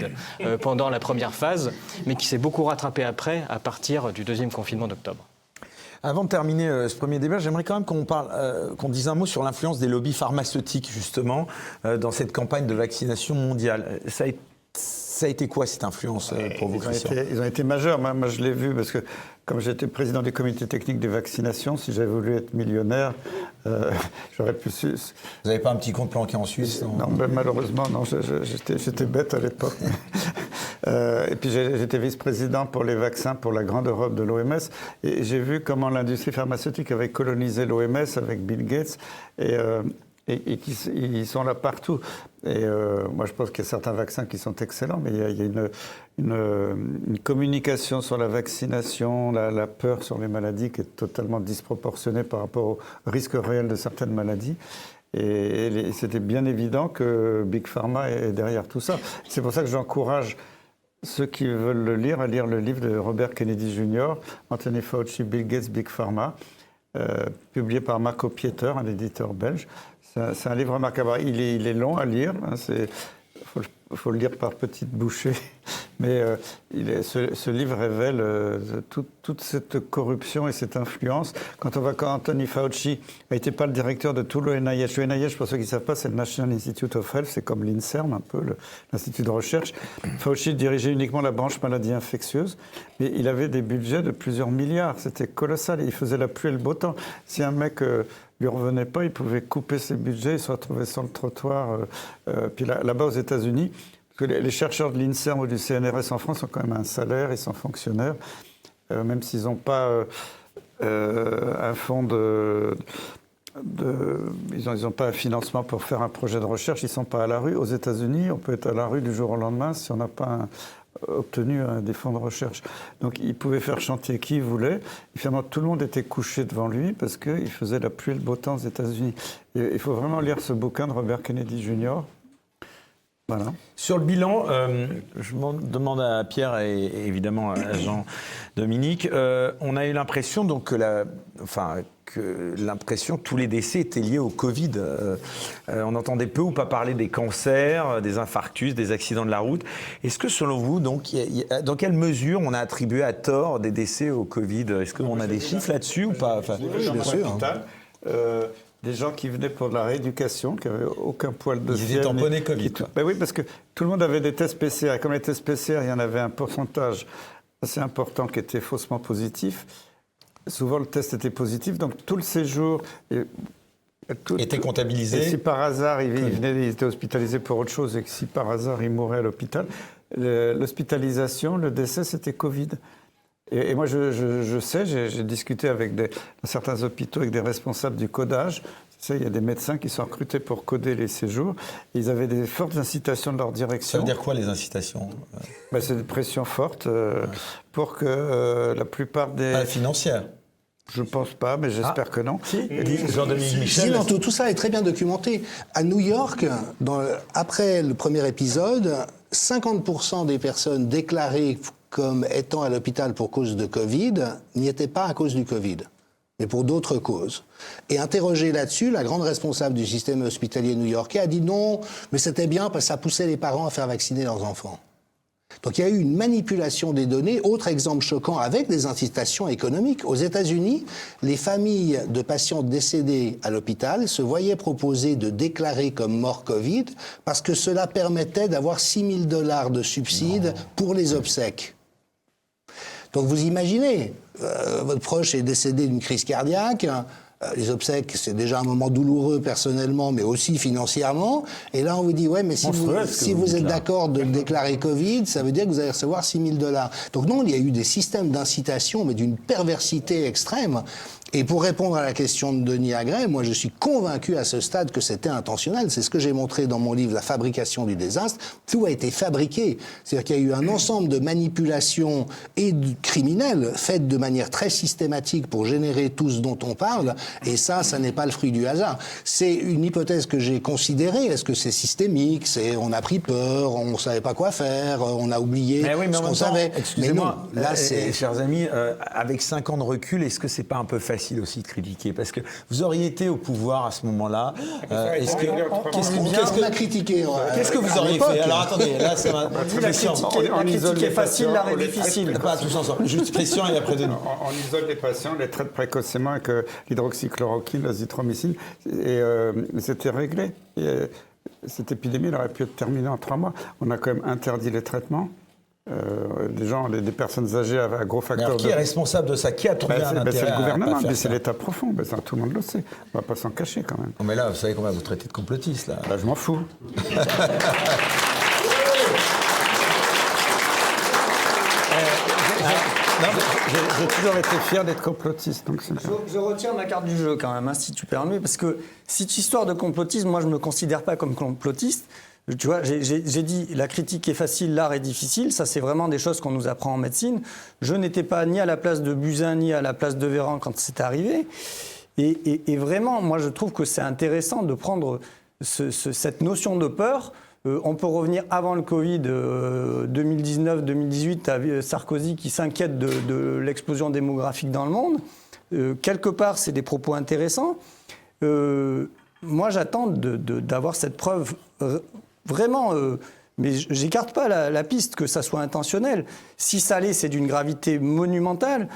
pendant la première phase, mais qui s'est beaucoup rattrapé après, à partir du deuxième confinement d'octobre. Avant de terminer ce premier débat, j'aimerais quand même qu'on dise un mot sur l'influence des lobbies pharmaceutiques, justement, dans cette campagne de vaccination mondiale. Ça a été quoi cette influence pour vous, Christian ? Ils ont été majeurs. Moi, je l'ai vu parce que, comme j'étais président du comité technique des vaccinations, si j'avais voulu être millionnaire, j'aurais pu... Vous n'avez pas un petit compte planqué en Suisse ? Non, ben, malheureusement, non. J'étais bête à l'époque. Et puis, j'étais vice-président pour les vaccins pour la grande Europe de l'OMS. Et j'ai vu comment l'industrie pharmaceutique avait colonisé l'OMS avec Bill Gates. Et ils sont là partout. Et moi, je pense qu'il y a certains vaccins qui sont excellents, mais il y a une communication sur la vaccination, la peur sur les maladies qui est totalement disproportionnée par rapport au risque réel de certaines maladies. Et c'était bien évident que Big Pharma est derrière tout ça. C'est pour ça que j'encourage ceux qui veulent le lire à lire le livre de Robert Kennedy Jr., Anthony Fauci, Bill Gates, Big Pharma, publié par Marco Pieter, un éditeur belge. C'est un livre remarquable. Il est long à lire. Il faut le lire par petites bouchées. Mais ce livre révèle toute cette corruption et cette influence. Quand Anthony Fauci n'était pas le directeur de tout le NIH. Le NIH, pour ceux qui ne savent pas, c'est le National Institute of Health. C'est comme l'INSERM, un peu, l'Institut de recherche. Fauci dirigeait uniquement la branche maladies infectieuses. Mais il avait des budgets de plusieurs milliards. C'était colossal. Il faisait la pluie et le beau temps. Si un mec... lui revenait pas, il pouvait couper ses budgets, il se retrouvait sur le trottoir. Puis là-bas aux États-Unis, parce que les chercheurs de l'INSERM ou du CNRS en France ont quand même un salaire, ils sont fonctionnaires, même s'ils n'ont pas un fonds ils n'ont pas un financement pour faire un projet de recherche, ils ne sont pas à la rue. Aux États-Unis, on peut être à la rue du jour au lendemain si on n'a pas obtenu des fonds de recherche. Donc il pouvait faire chantier qui il voulait. Et finalement, tout le monde était couché devant lui parce qu'il faisait la pluie et le beau temps aux États-Unis. Et il faut vraiment lire ce bouquin de Robert Kennedy Jr. Voilà. Sur le bilan, je demande à Pierre et évidemment à Jean-Dominique, on a eu l'impression donc que tous les décès étaient liés au Covid. On entendait peu ou pas parler des cancers, des infarctus, des accidents de la route. Est-ce que selon vous, donc, dans quelle mesure on a attribué à tort des décès au Covid ? Est-ce qu'on a des chiffres là-dessus ou pas ? Bien sûr. Des gens qui venaient pour de la rééducation, qui n'avaient aucun poil de fièvre. Ils étaient tamponnés Covid. Ben oui, parce que tout le monde avait des tests PCR. Comme les tests PCR, il y en avait un pourcentage assez important qui était faussement positif. Souvent, le test était positif, donc tout le séjour était comptabilisé. Et si par hasard, il était hospitalisé pour autre chose et que si par hasard, il mourait à l'hôpital, l'hospitalisation, le décès, c'était Covid. Et moi, je sais, j'ai discuté dans certains hôpitaux avec des responsables du codage. Tu sais, il y a des médecins qui sont recrutés pour coder les séjours. Ils avaient des fortes incitations de leur direction. Ça veut dire quoi, les incitations? C'est des pressions fortes pour que la plupart des... Pas financières. Je ne pense pas, mais j'espère que non. Jean-Dominique Michel. Non, tout ça est très bien documenté. À New York, après le premier épisode, 50% des personnes déclarées comme étant à l'hôpital pour cause de Covid n'y étaient pas à cause du Covid, mais pour d'autres causes. Et interrogée là-dessus, la grande responsable du système hospitalier new-yorkais a dit non, mais c'était bien parce que ça poussait les parents à faire vacciner leurs enfants. Donc il y a eu une manipulation des données. Autre exemple choquant, avec des incitations économiques. Aux États-Unis, les familles de patients décédés à l'hôpital se voyaient proposer de déclarer comme mort Covid parce que cela permettait d'avoir $6 000 de subsides pour les obsèques. Donc vous imaginez, votre proche est décédé d'une crise cardiaque. Les obsèques, c'est déjà un moment douloureux personnellement, mais aussi financièrement. Et là, on vous dit, ouais, mais si vous êtes d'accord de déclarer Covid, ça veut dire que vous allez recevoir $6 000. Donc non, il y a eu des systèmes d'incitation, mais d'une perversité extrême. Et pour répondre à la question de Denis Agrey, moi, je suis convaincu à ce stade que c'était intentionnel. C'est ce que j'ai montré dans mon livre, La fabrication du désastre. Tout a été fabriqué. C'est-à-dire qu'il y a eu un ensemble de manipulations et criminelles faites de manière très systématique pour générer tout ce dont on parle. Et ça n'est pas le fruit du hasard. C'est une hypothèse que j'ai considérée. Est-ce que c'est systémique? On a pris peur, on ne savait pas quoi faire, on a oublié ce qu'on savait. Excusez-moi, là, chers amis, avec 5 ans de recul, est-ce que c'est pas un peu facile aussi de critiquer? Parce que vous auriez été au pouvoir à ce moment-là. Qu'est-ce qu'on a critiqué? Qu'est-ce que vous auriez fait? Alors attendez, là, c'est ma question. La critique est facile, l'art est difficile. Pas tous ensemble. Juste Christian et après Denis. On isole les patients, on les traite précocement avec l'hydroxychloroquine, l'azithromycine, et c'était réglé. Cette épidémie elle aurait pu être terminée en 3 mois. On a quand même interdit les traitements. Des personnes âgées à gros facteurs. Alors, qui est responsable de ça? Qui a trouvé un intérêt? C'est le gouvernement, mais c'est l'État profond. Tout le monde le sait. On ne va pas s'en cacher quand même. Non, mais là, vous savez comment vous traitez de complotiste, là? Je m'en fous. J'ai toujours été fier d'être complotiste. Donc je retire ma carte du jeu quand même, si tu permets, parce que cette histoire de complotisme, moi je ne me considère pas comme complotiste. Tu vois, j'ai dit la critique est facile, l'art est difficile. Ça, c'est vraiment des choses qu'on nous apprend en médecine. Je n'étais pas ni à la place de Buzyn ni à la place de Véran quand c'est arrivé. Et vraiment, moi, je trouve que c'est intéressant de prendre cette notion de peur. On peut revenir avant le Covid, 2019-2018, à Sarkozy qui s'inquiète de l'explosion démographique dans le monde. Quelque part, c'est des propos intéressants. Moi, j'attends d'avoir cette preuve vraiment... mais j'écarte pas la piste que ça soit intentionnel. Si ça l'est, c'est d'une gravité monumentale.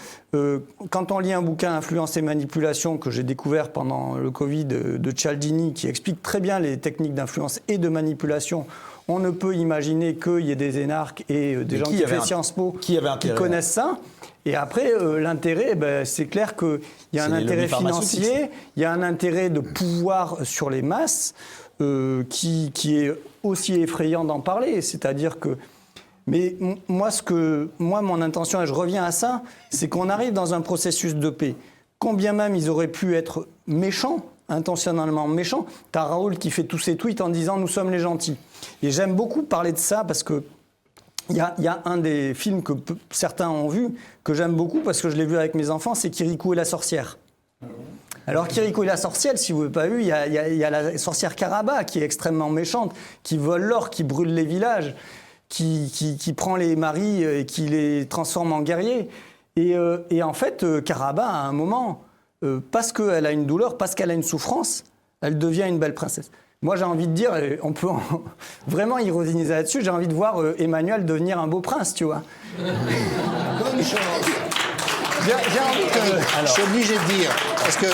Quand on lit un bouquin Influence et manipulation que j'ai découvert pendant le Covid de Cialdini, qui explique très bien les techniques d'influence et de manipulation, on ne peut imaginer qu'il y ait des énarques et des gens qui font Sciences Po qui connaissent ça. Et après, l'intérêt, c'est clair qu'il y a un intérêt financier, il y a un intérêt de pouvoir sur les masses qui est aussi effrayant d'en parler. C'est-à-dire que... Mais moi, mon intention, et je reviens à ça, c'est qu'on arrive dans un processus de paix. Combien même ils auraient pu être méchants, intentionnellement méchants. T'as Raoul qui fait tous ses tweets en disant « nous sommes les gentils ». Et j'aime beaucoup parler de ça parce que il y a un des films que certains ont vu, que j'aime beaucoup parce que je l'ai vu avec mes enfants, c'est Kirikou et la sorcière. Alors Kirikou et la sorcière, si vous ne l'avez pas vu, il y a la sorcière Karaba qui est extrêmement méchante, qui vole l'or, qui brûle les villages, qui prend les maris et qui les transforme en guerriers. Et en fait, Karaba, à un moment, parce qu'elle a une douleur, parce qu'elle a une souffrance, elle devient une belle princesse. Moi, j'ai envie de dire, on peut vraiment ironiser là-dessus, j'ai envie de voir Emmanuel devenir un beau prince, tu vois. Bonne chance. J'ai envie que... Je suis obligé de dire, parce que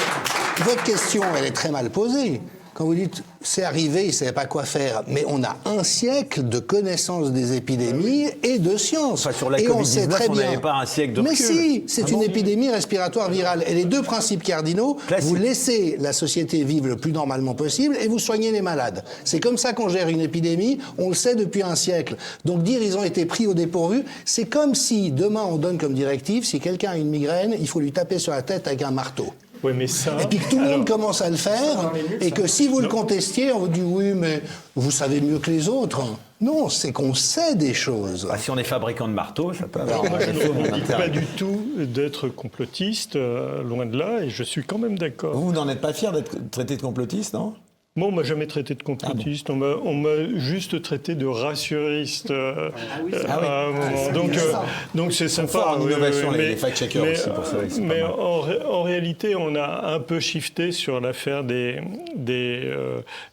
votre question, elle est très mal posée. quand vous dites c'est arrivé, ils ne savaient pas quoi faire, mais on a un siècle de connaissance des épidémies et de science. Enfin, sur la et on sait Covid-19, très on bien. n'avait pas un siècle de Mais recul. si, c'est une épidémie respiratoire virale. Et les deux principes cardinaux, Classique. vous laissez la société vivre le plus normalement possible et vous soignez les malades. C'est comme ça qu'on gère une épidémie, on le sait depuis un siècle. Donc dire ils ont été pris au dépourvu, c'est comme si demain on donne comme directive, si quelqu'un a une migraine, il faut lui taper sur la tête avec un marteau. Oui, mais ça. Et puis que tout le monde commence à le faire, et que si vous le contestiez, on vous dit oui, mais vous savez mieux que les autres. Non, c'est qu'on sait des choses. Si on est fabricant de marteaux, ça peut avoir Moi, je un effet ne dis d'intérêt. pas du tout d'être complotiste, loin de là, et je suis quand même d'accord. Vous n'en êtes pas fier d'être traité de complotiste, non? Moi, on m'a jamais traité de complotiste. On m'a juste traité de rassuriste à un moment. Donc c'est sympa. fort en innovation, les mais- fact-checkers mais, aussi, pour ça, c'est pas mais mal. en réalité, on a un peu shifté sur l'affaire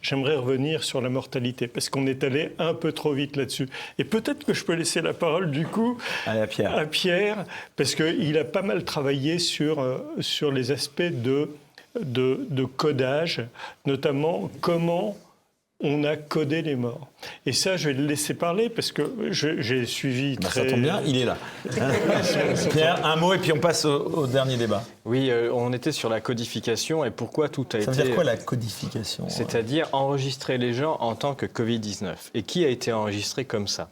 j'aimerais revenir sur la mortalité, parce qu'on est allé un peu trop vite là-dessus. Et peut-être que je peux laisser la parole, du coup, Allez, à Pierre. parce qu'il a pas mal travaillé sur les aspects de codage, notamment comment on a codé les morts. Et ça, je vais le laisser parler parce que j'ai suivi Ça tombe bien, il est là. Pierre, un mot et puis on passe au dernier débat. Oui, on était sur la codification et pourquoi tout a Ça été... veut dire quoi la codification? C'est-à-dire enregistrer les gens en tant que Covid-19. Et qui a été enregistré comme ça?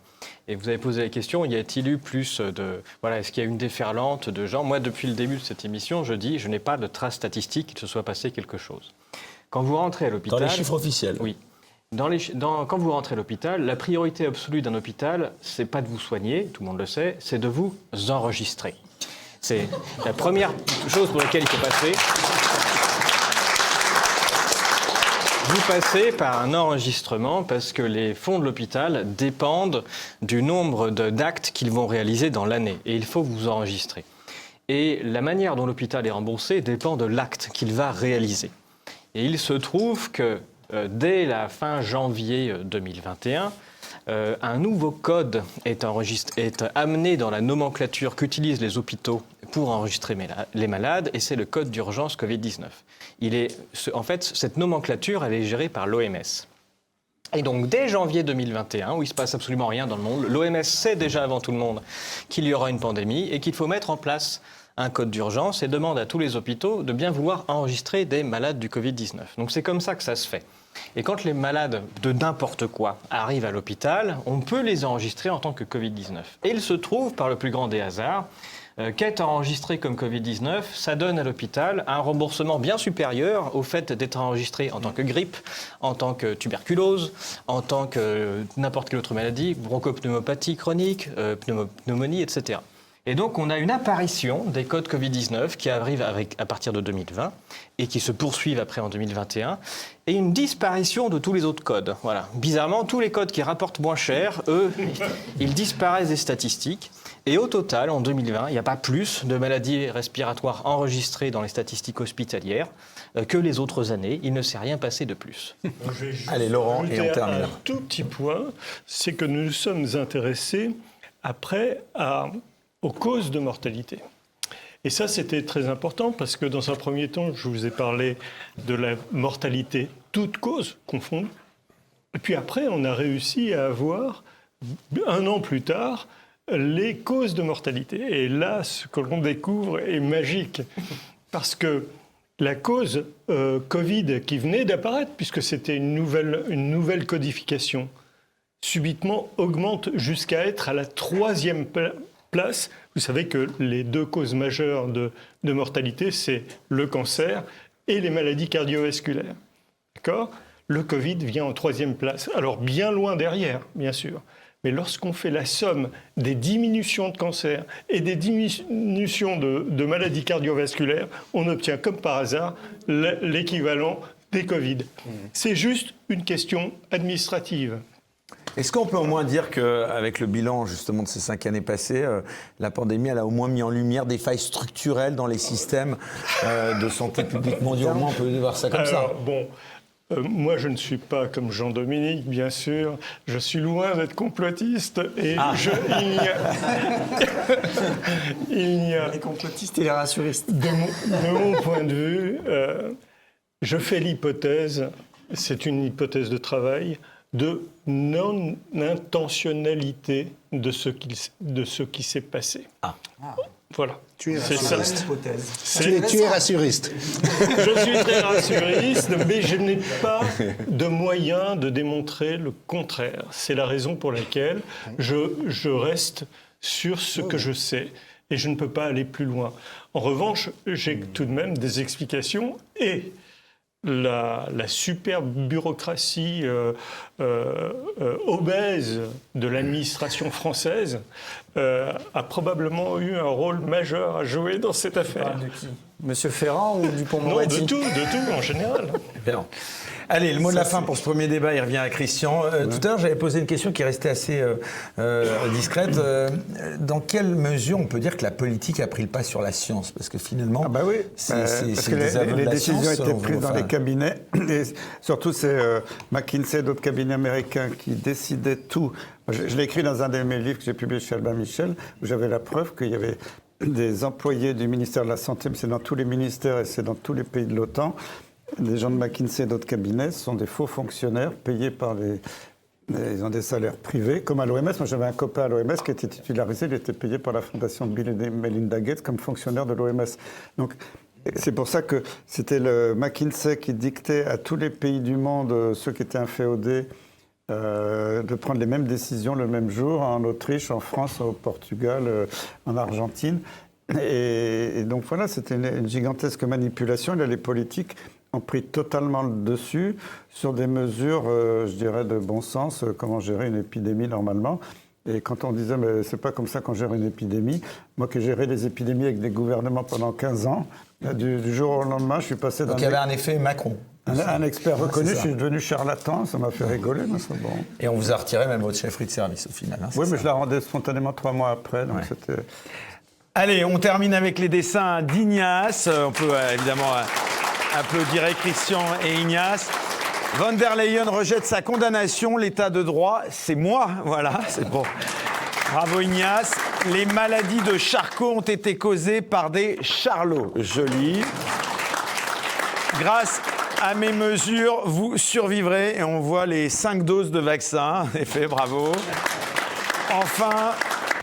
Et vous avez posé la question, y a-t-il eu plus de... Voilà, est-ce qu'il y a une déferlante de gens? Moi, depuis le début de cette émission, je dis, je n'ai pas de traces statistiques qu'il se soit passé quelque chose. Quand vous rentrez à l'hôpital... Dans les chiffres officiels. Oui. Quand vous rentrez à l'hôpital, la priorité absolue d'un hôpital, c'est pas de vous soigner, tout le monde le sait, c'est de vous enregistrer. C'est la première chose pour laquelle il faut passer. Vous passez par un enregistrement parce que les fonds de l'hôpital dépendent du nombre d'actes qu'ils vont réaliser dans l'année. Et il faut vous enregistrer. Et la manière dont l'hôpital est remboursé dépend de l'acte qu'il va réaliser. Et il se trouve que dès la fin janvier 2021, un nouveau code est amené dans la nomenclature qu'utilisent les hôpitaux pour enregistrer les malades, et c'est le code d'urgence Covid-19. En fait, cette nomenclature, elle est gérée par l'OMS. Et donc, dès janvier 2021, où il ne se passe absolument rien dans le monde, l'OMS sait déjà avant tout le monde qu'il y aura une pandémie et qu'il faut mettre en place un code d'urgence et demande à tous les hôpitaux de bien vouloir enregistrer des malades du Covid-19. Donc, c'est comme ça que ça se fait. Et quand les malades de n'importe quoi arrivent à l'hôpital, on peut les enregistrer en tant que Covid-19. Et il se trouve, par le plus grand des hasards, qu'être enregistré comme Covid-19, ça donne à l'hôpital un remboursement bien supérieur au fait d'être enregistré en tant que grippe, en tant que tuberculose, en tant que n'importe quelle autre maladie, bronchopneumopathie chronique, pneumonie, etc. Et donc, on a une apparition des codes Covid-19 qui arrivent à partir de 2020 et qui se poursuivent après en 2021, et une disparition de tous les autres codes. Voilà. Bizarrement, tous les codes qui rapportent moins cher, eux, ils disparaissent des statistiques. Et au total, en 2020, il n'y a pas plus de maladies respiratoires enregistrées dans les statistiques hospitalières que les autres années. Il ne s'est rien passé de plus. Allez, Laurent, et on termine. Un tout petit point, c'est que nous nous sommes intéressés après aux causes de mortalité. Et ça, c'était très important parce que dans un premier temps, je vous ai parlé de la mortalité, toutes causes confondues. Et puis après, on a réussi à avoir, un an plus tard, les causes de mortalité. Et là, ce que l'on découvre est magique. Parce que la cause Covid qui venait d'apparaître, puisque c'était une nouvelle codification, subitement augmente jusqu'à être à la 3e place. Vous savez que les deux causes majeures de mortalité, c'est le cancer et les maladies cardiovasculaires. D'accord ? Le Covid vient en 3e place. Alors, bien loin derrière, bien sûr. Mais lorsqu'on fait la somme des diminutions de cancer et des diminutions de maladies cardiovasculaires, on obtient comme par hasard l'équivalent des Covid. C'est juste une question administrative. Est-ce qu'on peut au moins dire qu'avec le bilan justement de ces 5 années passées, la pandémie elle a au moins mis en lumière des failles structurelles dans les systèmes de santé publique mondiaux? Au moins on peut voir ça comme ça. Bon, moi je ne suis pas comme Jean-Dominique, bien sûr. Je suis loin d'être complotiste et il n'y a... Les complotistes et les rassuristes. De mon point de vue, je fais l'hypothèse c'est une hypothèse de travail de non-intentionnalité de ce qui s'est passé. Voilà. Tu es C'est rassuriste. ça. Tu es rassuriste. Je suis très rassuriste, mais je n'ai pas de moyen de démontrer le contraire. C'est la raison pour laquelle je reste sur ce que je sais et je ne peux pas aller plus loin. En revanche, j'ai tout de même des explications et la superbe bureaucratie obèse de l'administration française a probablement eu un rôle majeur à jouer dans cette affaire. Monsieur Ferrand ou Non, Dupond-Moretti? de tout, en général. Bien. Allez, le mot de la fin pour ce premier débat, il revient à Christian. Tout à l'heure, j'avais posé une question qui restait assez discrète. Dans quelle mesure on peut dire que la politique a pris le pas sur la science? Parce que finalement, parce que les décisions étaient prises dans les cabinets. Et surtout, c'est McKinsey et d'autres cabinets américains qui décidaient tout. Je l'ai écrit dans un de mes livres que j'ai publié chez Albin Michel, où j'avais la preuve qu'il y avait des employés du ministère de la Santé, mais c'est dans tous les ministères et c'est dans tous les pays de l'OTAN. Les gens de McKinsey et d'autres cabinets sont des faux fonctionnaires payés par ils ont des salaires privés, comme à l'OMS. Moi, j'avais un copain à l'OMS qui était titularisé, il était payé par la fondation Bill et Melinda Gates comme fonctionnaire de l'OMS. Donc, c'est pour ça que c'était le McKinsey qui dictait à tous les pays du monde, ceux qui étaient inféodés, de prendre les mêmes décisions le même jour, en Autriche, en France, au Portugal, en Argentine. Et donc voilà, c'était une gigantesque manipulation. Et là, les politiques ont pris totalement le dessus sur des mesures, je dirais, de bon sens, comment gérer une épidémie normalement. Et quand on disait, mais c'est pas comme ça qu'on gère une épidémie, moi qui ai géré des épidémies avec des gouvernements pendant 15 ans, du jour au lendemain, je suis passé dans... Donc il y avait un effet Macron. Un expert reconnu, je suis devenu charlatan, ça m'a fait rigoler, mais c'est bon. Et on vous a retiré même votre chefferie de service au final. Hein, oui, mais ça. je la rendais spontanément 3 mois après, donc c'était... Allez, on termine avec les dessins d'Ignace. On peut évidemment applaudir Christian et Ignace. Von der Leyen rejette sa condamnation. L'état de droit, c'est moi. Voilà, c'est bon. Bravo Ignace. Les maladies de Charcot ont été causées par des charlots. Joli. Grâce à mes mesures, vous survivrez. Et on voit les 5 doses de vaccin. En effet, bravo. Enfin...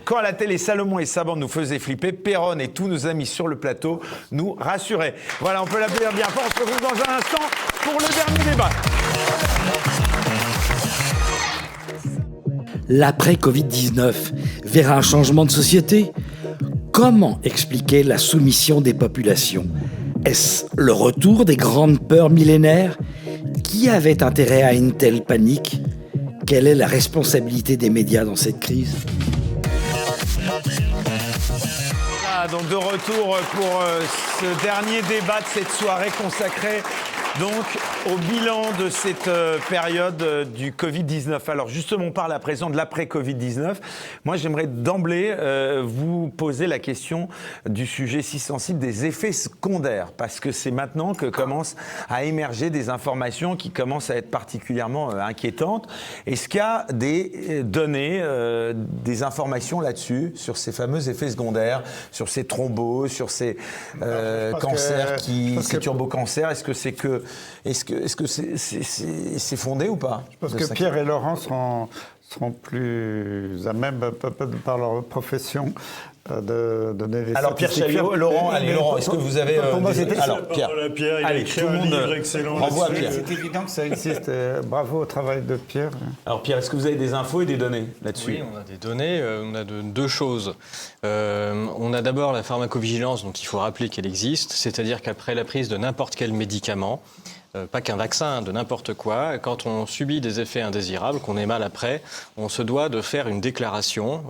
Quand à la télé, Salomon et Saban nous faisaient flipper, Perron et tous nos amis sur le plateau nous rassuraient. Voilà, on peut l'applaudir bien fort. On se retrouve dans un instant pour le dernier débat. L'après-Covid-19 verra un changement de société? Comment expliquer la soumission des populations? Est-ce le retour des grandes peurs millénaires? Qui avait intérêt à une telle panique? Quelle est la responsabilité des médias dans cette crise? Donc de retour pour ce dernier débat de cette soirée consacrée donc au bilan de cette période du Covid-19. Alors justement, on parle à présent de l'après-Covid-19. Moi, j'aimerais d'emblée vous poser la question du sujet si sensible des effets secondaires, parce que c'est maintenant que commencent à émerger des informations qui commencent à être particulièrement inquiétantes. Est-ce qu'il y a des données, des informations là-dessus, sur ces fameux effets secondaires, sur ces thromboses, sur ces cancers, ces turbocancers? Est-ce que c'est fondé ou pas? Je pense que Pierre et Laurent seront plus à même, par leur profession, de donner les Alors Pierre Chaillot, Laurent, est-ce que vous avez... Alors Pierre, allez, tout le monde renvoie à Pierre. C'est évident que ça existe. Bravo au travail de Pierre. Alors Pierre, est-ce que vous avez des infos et des données là-dessus? Oui, on a des données. On a deux choses. On a d'abord la pharmacovigilance, donc il faut rappeler qu'elle existe. C'est-à-dire qu'après la prise de n'importe quel médicament, pas qu'un vaccin, de n'importe quoi, quand on subit des effets indésirables, qu'on est mal après, on se doit de faire une déclaration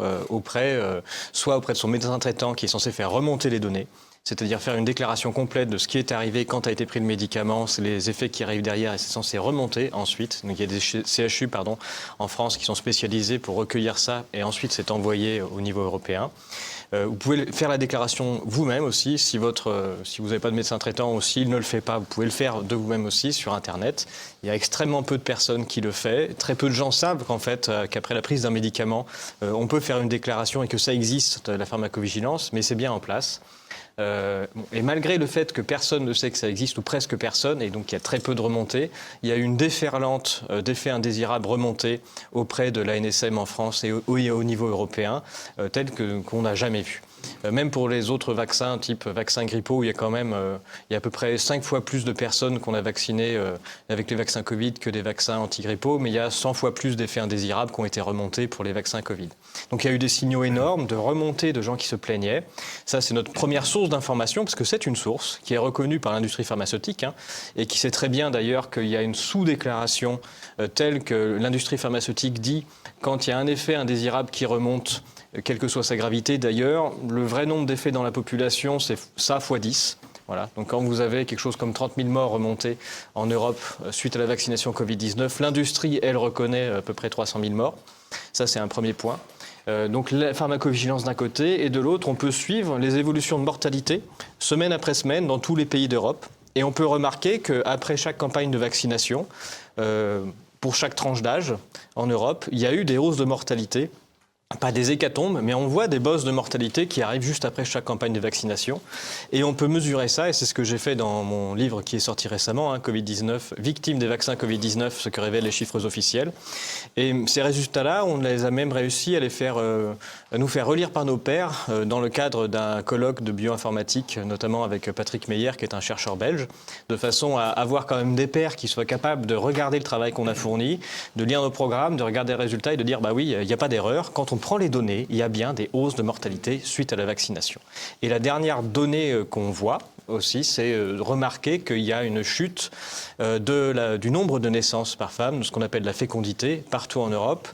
soit auprès de son médecin traitant qui est censé faire remonter les données, c'est-à-dire faire une déclaration complète de ce qui est arrivé quand a été pris le médicament, c'est les effets qui arrivent derrière et c'est censé remonter ensuite. Donc il y a des CHU en France qui sont spécialisés pour recueillir ça et ensuite c'est envoyé au niveau européen. Vous pouvez faire la déclaration vous-même aussi, si vous n'avez pas de médecin traitant ou s'il ne le fait pas, vous pouvez le faire de vous-même aussi sur Internet. Il y a extrêmement peu de personnes qui le font. Très peu de gens savent qu'après la prise d'un médicament, on peut faire une déclaration et que ça existe, la pharmacovigilance, mais c'est bien en place. Et malgré le fait que personne ne sait que ça existe, ou presque personne, et donc il y a très peu de remontées, il y a une déferlante d'effets indésirables remontés auprès de l'ANSM en France et au niveau européen, telle qu'on n'a jamais vu. Même pour les autres vaccins, type vaccin grippaux, il y a quand même il y a à peu près 5 fois plus de personnes qu'on a vaccinées avec les vaccins Covid que des vaccins antigrippaux, mais il y a 100 fois plus d'effets indésirables qui ont été remontés pour les vaccins Covid. Donc il y a eu des signaux énormes de remontée de gens qui se plaignaient. Ça, c'est notre première source d'information, parce que c'est une source qui est reconnue par l'industrie pharmaceutique, et qui sait très bien d'ailleurs qu'il y a une sous-déclaration telle que l'industrie pharmaceutique dit quand il y a un effet indésirable qui remonte, quelle que soit sa gravité d'ailleurs, le vrai nombre d'effets dans la population, c'est ça fois 10. Voilà. Donc quand vous avez quelque chose comme 30 000 morts remontés en Europe suite à la vaccination Covid-19, l'industrie, elle, reconnaît à peu près 300 000 morts. Ça, c'est un premier point. Donc la pharmacovigilance d'un côté, et de l'autre, on peut suivre les évolutions de mortalité semaine après semaine dans tous les pays d'Europe. Et on peut remarquer qu'après chaque campagne de vaccination, pour chaque tranche d'âge en Europe, il y a eu des hausses de mortalité. Pas des hécatombes, mais on voit des bosses de mortalité qui arrivent juste après chaque campagne de vaccination. Et on peut mesurer ça, et c'est ce que j'ai fait dans mon livre qui est sorti récemment, Covid-19, victimes des vaccins Covid-19, ce que révèlent les chiffres officiels. Et ces résultats-là, on les a même réussi à nous faire relire par nos pairs dans le cadre d'un colloque de bioinformatique, notamment avec Patrick Meyer, qui est un chercheur belge, de façon à avoir quand même des pairs qui soient capables de regarder le travail qu'on a fourni, de lire nos programmes, de regarder les résultats et de dire, bah oui, il n'y a pas d'erreur. Quand on prend les données, il y a bien des hausses de mortalité suite à la vaccination. Et la dernière donnée qu'on voit aussi, c'est remarquer qu'il y a une chute du nombre de naissances par femme, de ce qu'on appelle la fécondité, partout en Europe.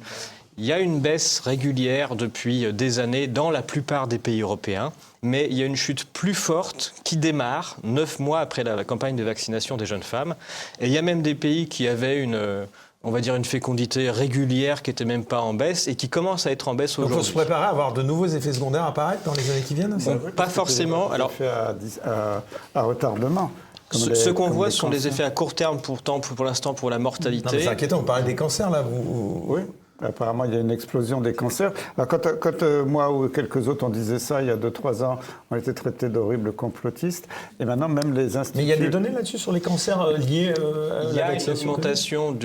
Il y a une baisse régulière depuis des années dans la plupart des pays européens, mais il y a une chute plus forte qui démarre 9 mois après la campagne de vaccination des jeunes femmes. Et il y a même des pays qui avaient on va dire une fécondité régulière qui n'était même pas en baisse et qui commence à être en baisse aujourd'hui. Donc il faut se préparer à avoir de nouveaux effets secondaires apparaître dans les années qui viennent, ça ? Pas forcément. Alors, à retardement. Ce qu'on voit sont des effets à court terme, pourtant, pour l'instant, pour la mortalité. Non, mais c'est inquiétant, vous parlez des cancers, là. Oui. Apparemment, il y a une explosion des cancers. Alors, quand moi ou quelques autres, on disait ça il y a 2-3 ans, on était traités d'horribles complotistes. Et maintenant, même les instituts... Mais il y a des données là-dessus sur les cancers liés à la vaccination ? Il y a une augmentation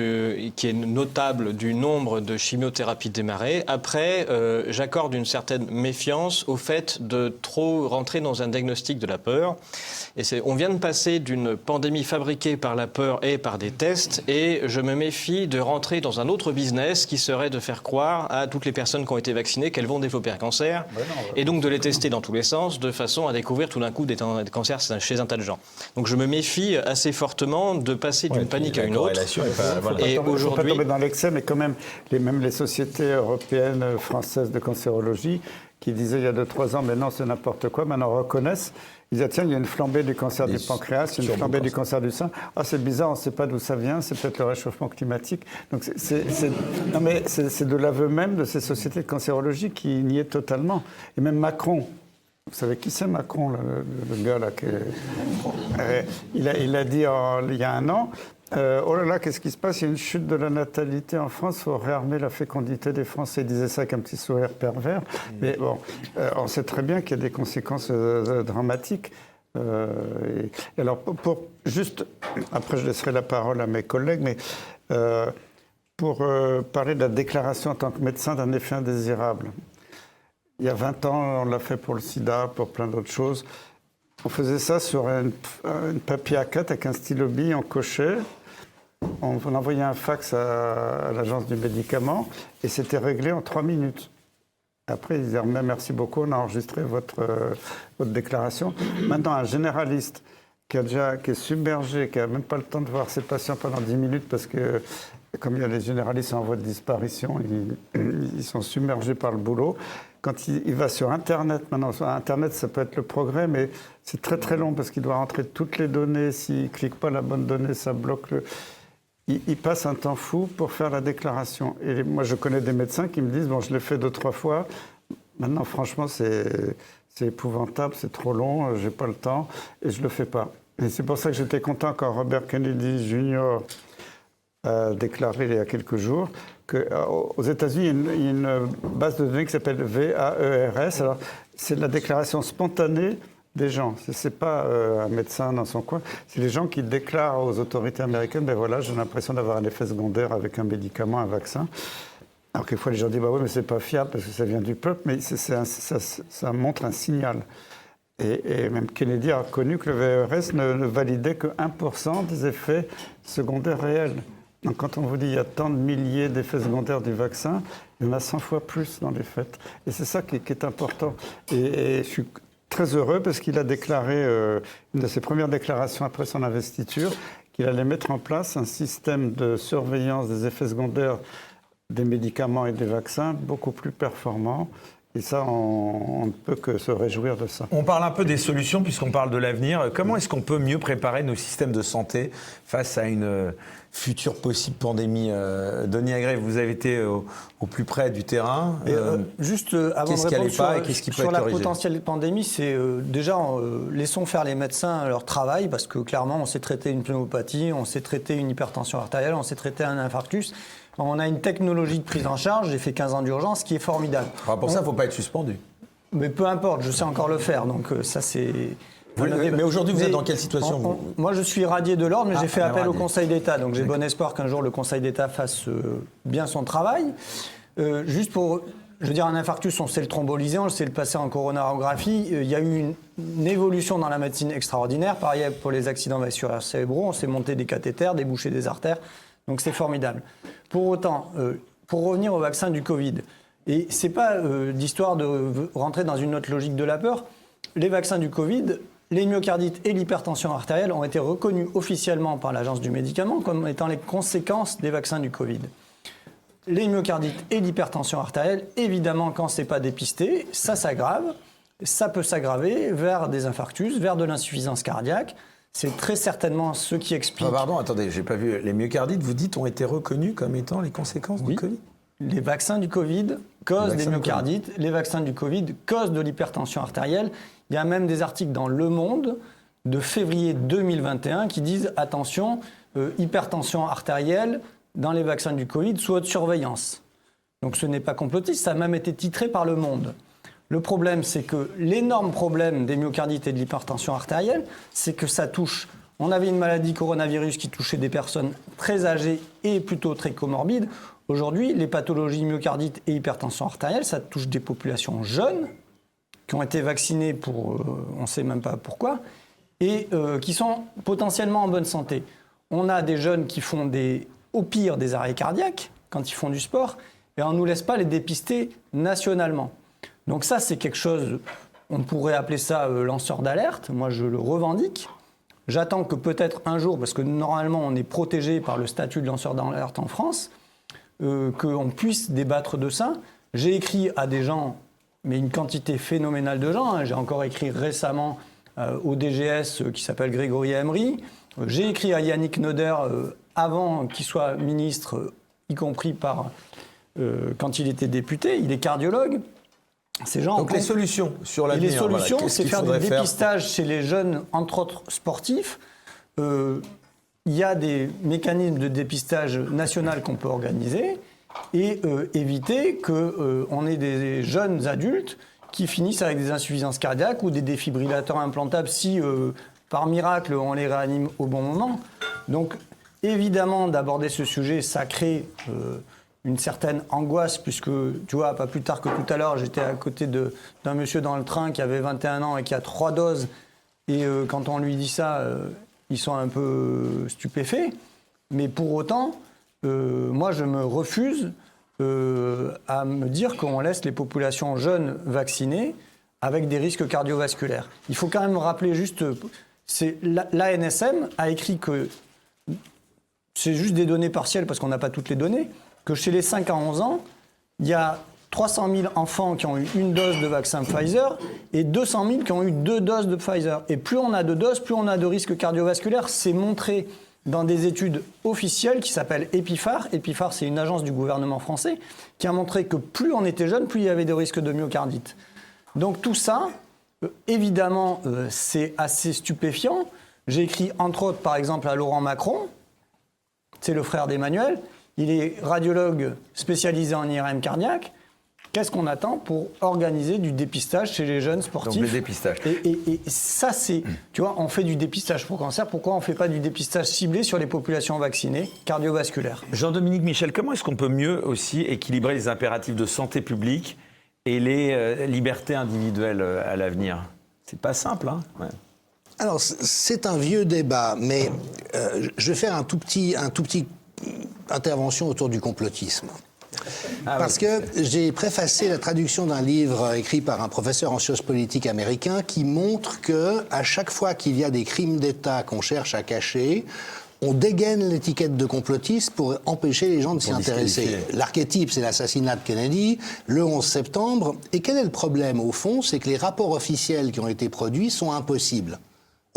qui est notable du nombre de chimiothérapies démarrées. Après, j'accorde une certaine méfiance au fait de trop rentrer dans un diagnostic de la peur. Et on vient de passer d'une pandémie fabriquée par la peur et par des tests, et je me méfie de rentrer dans un autre business qui serait de faire croire à toutes les personnes qui ont été vaccinées qu'elles vont développer un cancer, et donc de les tester dans tous les sens, de façon à découvrir tout d'un coup des cancers chez un tas de gens. Donc je me méfie assez fortement de passer d'une panique à une autre. Et aujourd'hui, il ne faut pas tomber dans l'excès, mais quand même, les sociétés européennes, françaises de cancérologie, qui disaient il y a 2-3 ans, mais non, c'est n'importe quoi, maintenant reconnaissent. Ils disent, tiens, il y a une flambée du cancer du pancréas, il y a une flambée du cancer du sein. Ah, c'est bizarre, on ne sait pas d'où ça vient, c'est peut-être le réchauffement climatique. Donc, c'est de l'aveu même de ces sociétés de cancérologie qui niaient totalement. Et même Macron, vous savez qui c'est Macron, le gars là il a dit il y a un an, oh là là, qu'est-ce qui se passe ? Il y a une chute de la natalité en France, il faut réarmer la fécondité des Français. Il disait ça avec un petit sourire pervers. Mais bon, on sait très bien qu'il y a des conséquences dramatiques. Et alors, juste, après je laisserai la parole à mes collègues, mais pour parler de la déclaration en tant que médecin d'un effet indésirable. Il y a 20 ans, on l'a fait pour le sida, pour plein d'autres choses. On faisait ça sur une papier A4 avec un stylo bille, on cochait. On envoyait un fax à l'agence du médicament et c'était réglé en 3 minutes. Après, ils disaient merci beaucoup, on a enregistré votre déclaration. Maintenant, un généraliste qui est submergé, qui n'a même pas le temps de voir ses patients pendant 10 minutes parce que, comme il y a les généralistes en voie de disparition, ils sont submergés par le boulot. Quand il va sur Internet, maintenant, sur Internet, ça peut être le progrès, mais c'est très très long parce qu'il doit rentrer toutes les données. S'il ne clique pas la bonne donnée, ça bloque le... Il passe un temps fou pour faire la déclaration. Et moi, je connais des médecins qui me disent, bon, je l'ai fait 2-3 fois. Maintenant, franchement, c'est épouvantable, c'est trop long, j'ai pas le temps et je le fais pas. Et c'est pour ça que j'étais content quand Robert Kennedy Jr. a déclaré il y a quelques jours qu'aux États-Unis, il y a une base de données qui s'appelle VAERS. Alors, c'est la déclaration spontanée des gens. Ce n'est pas un médecin dans son coin, c'est les gens qui déclarent aux autorités américaines, ben voilà, j'ai l'impression d'avoir un effet secondaire avec un médicament, un vaccin. Alors quelquefois les gens disent, bah oui, mais c'est pas fiable parce que ça vient du peuple, mais ça montre un signal. Et même Kennedy a reconnu que le VRS ne validait que 1% des effets secondaires réels. Donc quand on vous dit qu'il y a tant de milliers d'effets secondaires du vaccin, il y en a 100 fois plus dans les faits. Et c'est ça qui est important. Et je suis très heureux parce qu'il a déclaré, une de ses premières déclarations après son investiture, qu'il allait mettre en place un système de surveillance des effets secondaires des médicaments et des vaccins beaucoup plus performants. Et ça, on ne peut que se réjouir de ça. On parle un peu des solutions puisqu'on parle de l'avenir. Comment est-ce qu'on peut mieux préparer nos systèmes de santé face à une future possible pandémie? Denis Agré, vous avez été au plus près du terrain. Juste avant de répondre sur la potentielle pandémie, c'est déjà laissons faire les médecins leur travail parce que clairement, on sait traiter une pneumopathie, on sait traiter une hypertension artérielle, on sait traiter un infarctus. On a une technologie de prise en charge, j'ai fait 15 ans d'urgence, qui est formidable. Alors pour ça, il ne faut pas être suspendu. Mais peu importe, je sais encore le faire, donc ça c'est... Mais aujourd'hui, vous êtes dans quelle situation Moi, je suis radié de l'ordre, mais j'ai fait appel au Conseil d'État, donc j'ai bon espoir qu'un jour le Conseil d'État fasse bien son travail. Juste pour... Je veux dire, un infarctus, on sait le thrombolyser, on sait le passer en coronarographie. Il y a eu une évolution dans la médecine extraordinaire. Pareil pour les accidents vasculaires cérébraux, on sait monter des cathéters, déboucher des artères. Donc c'est formidable. Pour autant, pour revenir au vaccin du Covid, et c'est pas d'histoire de rentrer dans une autre logique de la peur, les vaccins du Covid, les myocardites et l'hypertension artérielle ont été reconnus officiellement par l'Agence du médicament comme étant les conséquences des vaccins du Covid. Les myocardites et l'hypertension artérielle, évidemment, quand c'est pas dépisté, ça s'aggrave, ça peut s'aggraver vers des infarctus, vers de l'insuffisance cardiaque. C'est très certainement ce qui explique... pardon, attendez, j'ai pas vu. Les myocardites, vous dites, ont été reconnus comme étant les conséquences du Covid ? Les vaccins du Covid causent des myocardites, les vaccins du Covid causent de l'hypertension artérielle. Il y a même des articles dans Le Monde de février 2021 qui disent, attention, hypertension artérielle dans les vaccins du Covid sous haute surveillance. Donc ce n'est pas complotiste, ça a même été titré par Le Monde. Le problème, c'est que l'énorme problème des myocardites et de l'hypertension artérielle, c'est que ça touche... On avait une maladie coronavirus qui touchait des personnes très âgées et plutôt très comorbides. Aujourd'hui, les pathologies myocardites et hypertension artérielle, ça touche des populations jeunes qui ont été vaccinées pour... on ne sait même pas pourquoi, et qui sont potentiellement en bonne santé. On a des jeunes qui font au pire des arrêts cardiaques quand ils font du sport, et on ne nous laisse pas les dépister nationalement. Donc ça, c'est quelque chose, on pourrait appeler ça lanceur d'alerte. Moi, je le revendique. J'attends que peut-être un jour, parce que normalement, on est protégé par le statut de lanceur d'alerte en France, qu'on puisse débattre de ça. J'ai écrit à des gens, mais une quantité phénoménale de gens. J'ai encore écrit récemment au DGS qui s'appelle Grégory Emery. J'ai écrit à Yannick Noder avant qu'il soit ministre, y compris quand il était député. Il est cardiologue. Ces gens donc les solutions sur l'avenir. Les solutions, c'est faire du dépistage chez les jeunes, entre autres sportifs. Il y a des mécanismes de dépistage national qu'on peut organiser et éviter qu'on ait des jeunes adultes qui finissent avec des insuffisances cardiaques ou des défibrillateurs implantables si, par miracle, on les réanime au bon moment. Donc, évidemment, d'aborder ce sujet, ça crée... une certaine angoisse, puisque, tu vois, pas plus tard que tout à l'heure, j'étais à côté d'un monsieur dans le train qui avait 21 ans et qui a 3 doses. Et quand on lui dit ça, ils sont un peu stupéfaits. Mais pour autant, moi, je me refuse à me dire qu'on laisse les populations jeunes vaccinées avec des risques cardiovasculaires. Il faut quand même rappeler juste... L'ANSM a écrit que... C'est juste des données partielles, parce qu'on n'a pas toutes les données, que chez les 5 à 11 ans, il y a 300 000 enfants qui ont eu une dose de vaccin Pfizer et 200 000 qui ont eu 2 doses de Pfizer. Et plus on a de doses, plus on a de risques cardiovasculaires. C'est montré dans des études officielles qui s'appellent EPIPHAR. EPIPHAR, c'est une agence du gouvernement français qui a montré que plus on était jeune, plus il y avait de risques de myocardite. Donc tout ça, évidemment, c'est assez stupéfiant. J'ai écrit, entre autres, par exemple, à Laurent Macron, c'est le frère d'Emmanuel. Il est radiologue spécialisé en IRM cardiaque. Qu'est-ce qu'on attend pour organiser du dépistage chez les jeunes sportifs? Donc le dépistage. Et ça, c'est... Tu vois, on fait du dépistage pour cancer. Pourquoi on ne fait pas du dépistage ciblé sur les populations vaccinées cardiovasculaires? Jean-Dominique Michel, comment est-ce qu'on peut mieux aussi équilibrer les impératifs de santé publique et les libertés individuelles à l'avenir? C'est pas simple, hein? Ouais. Alors, c'est un vieux débat, mais je vais faire un tout petit intervention autour du complotisme. Parce que j'ai préfacé la traduction d'un livre écrit par un professeur en sciences politiques américain qui montre que à chaque fois qu'il y a des crimes d'État qu'on cherche à cacher, on dégaine l'étiquette de complotiste pour empêcher les gens de s'y intéresser. L'archétype, c'est l'assassinat de Kennedy, le 11 septembre. Et quel est le problème, au fond? C'est que les rapports officiels qui ont été produits sont impossibles.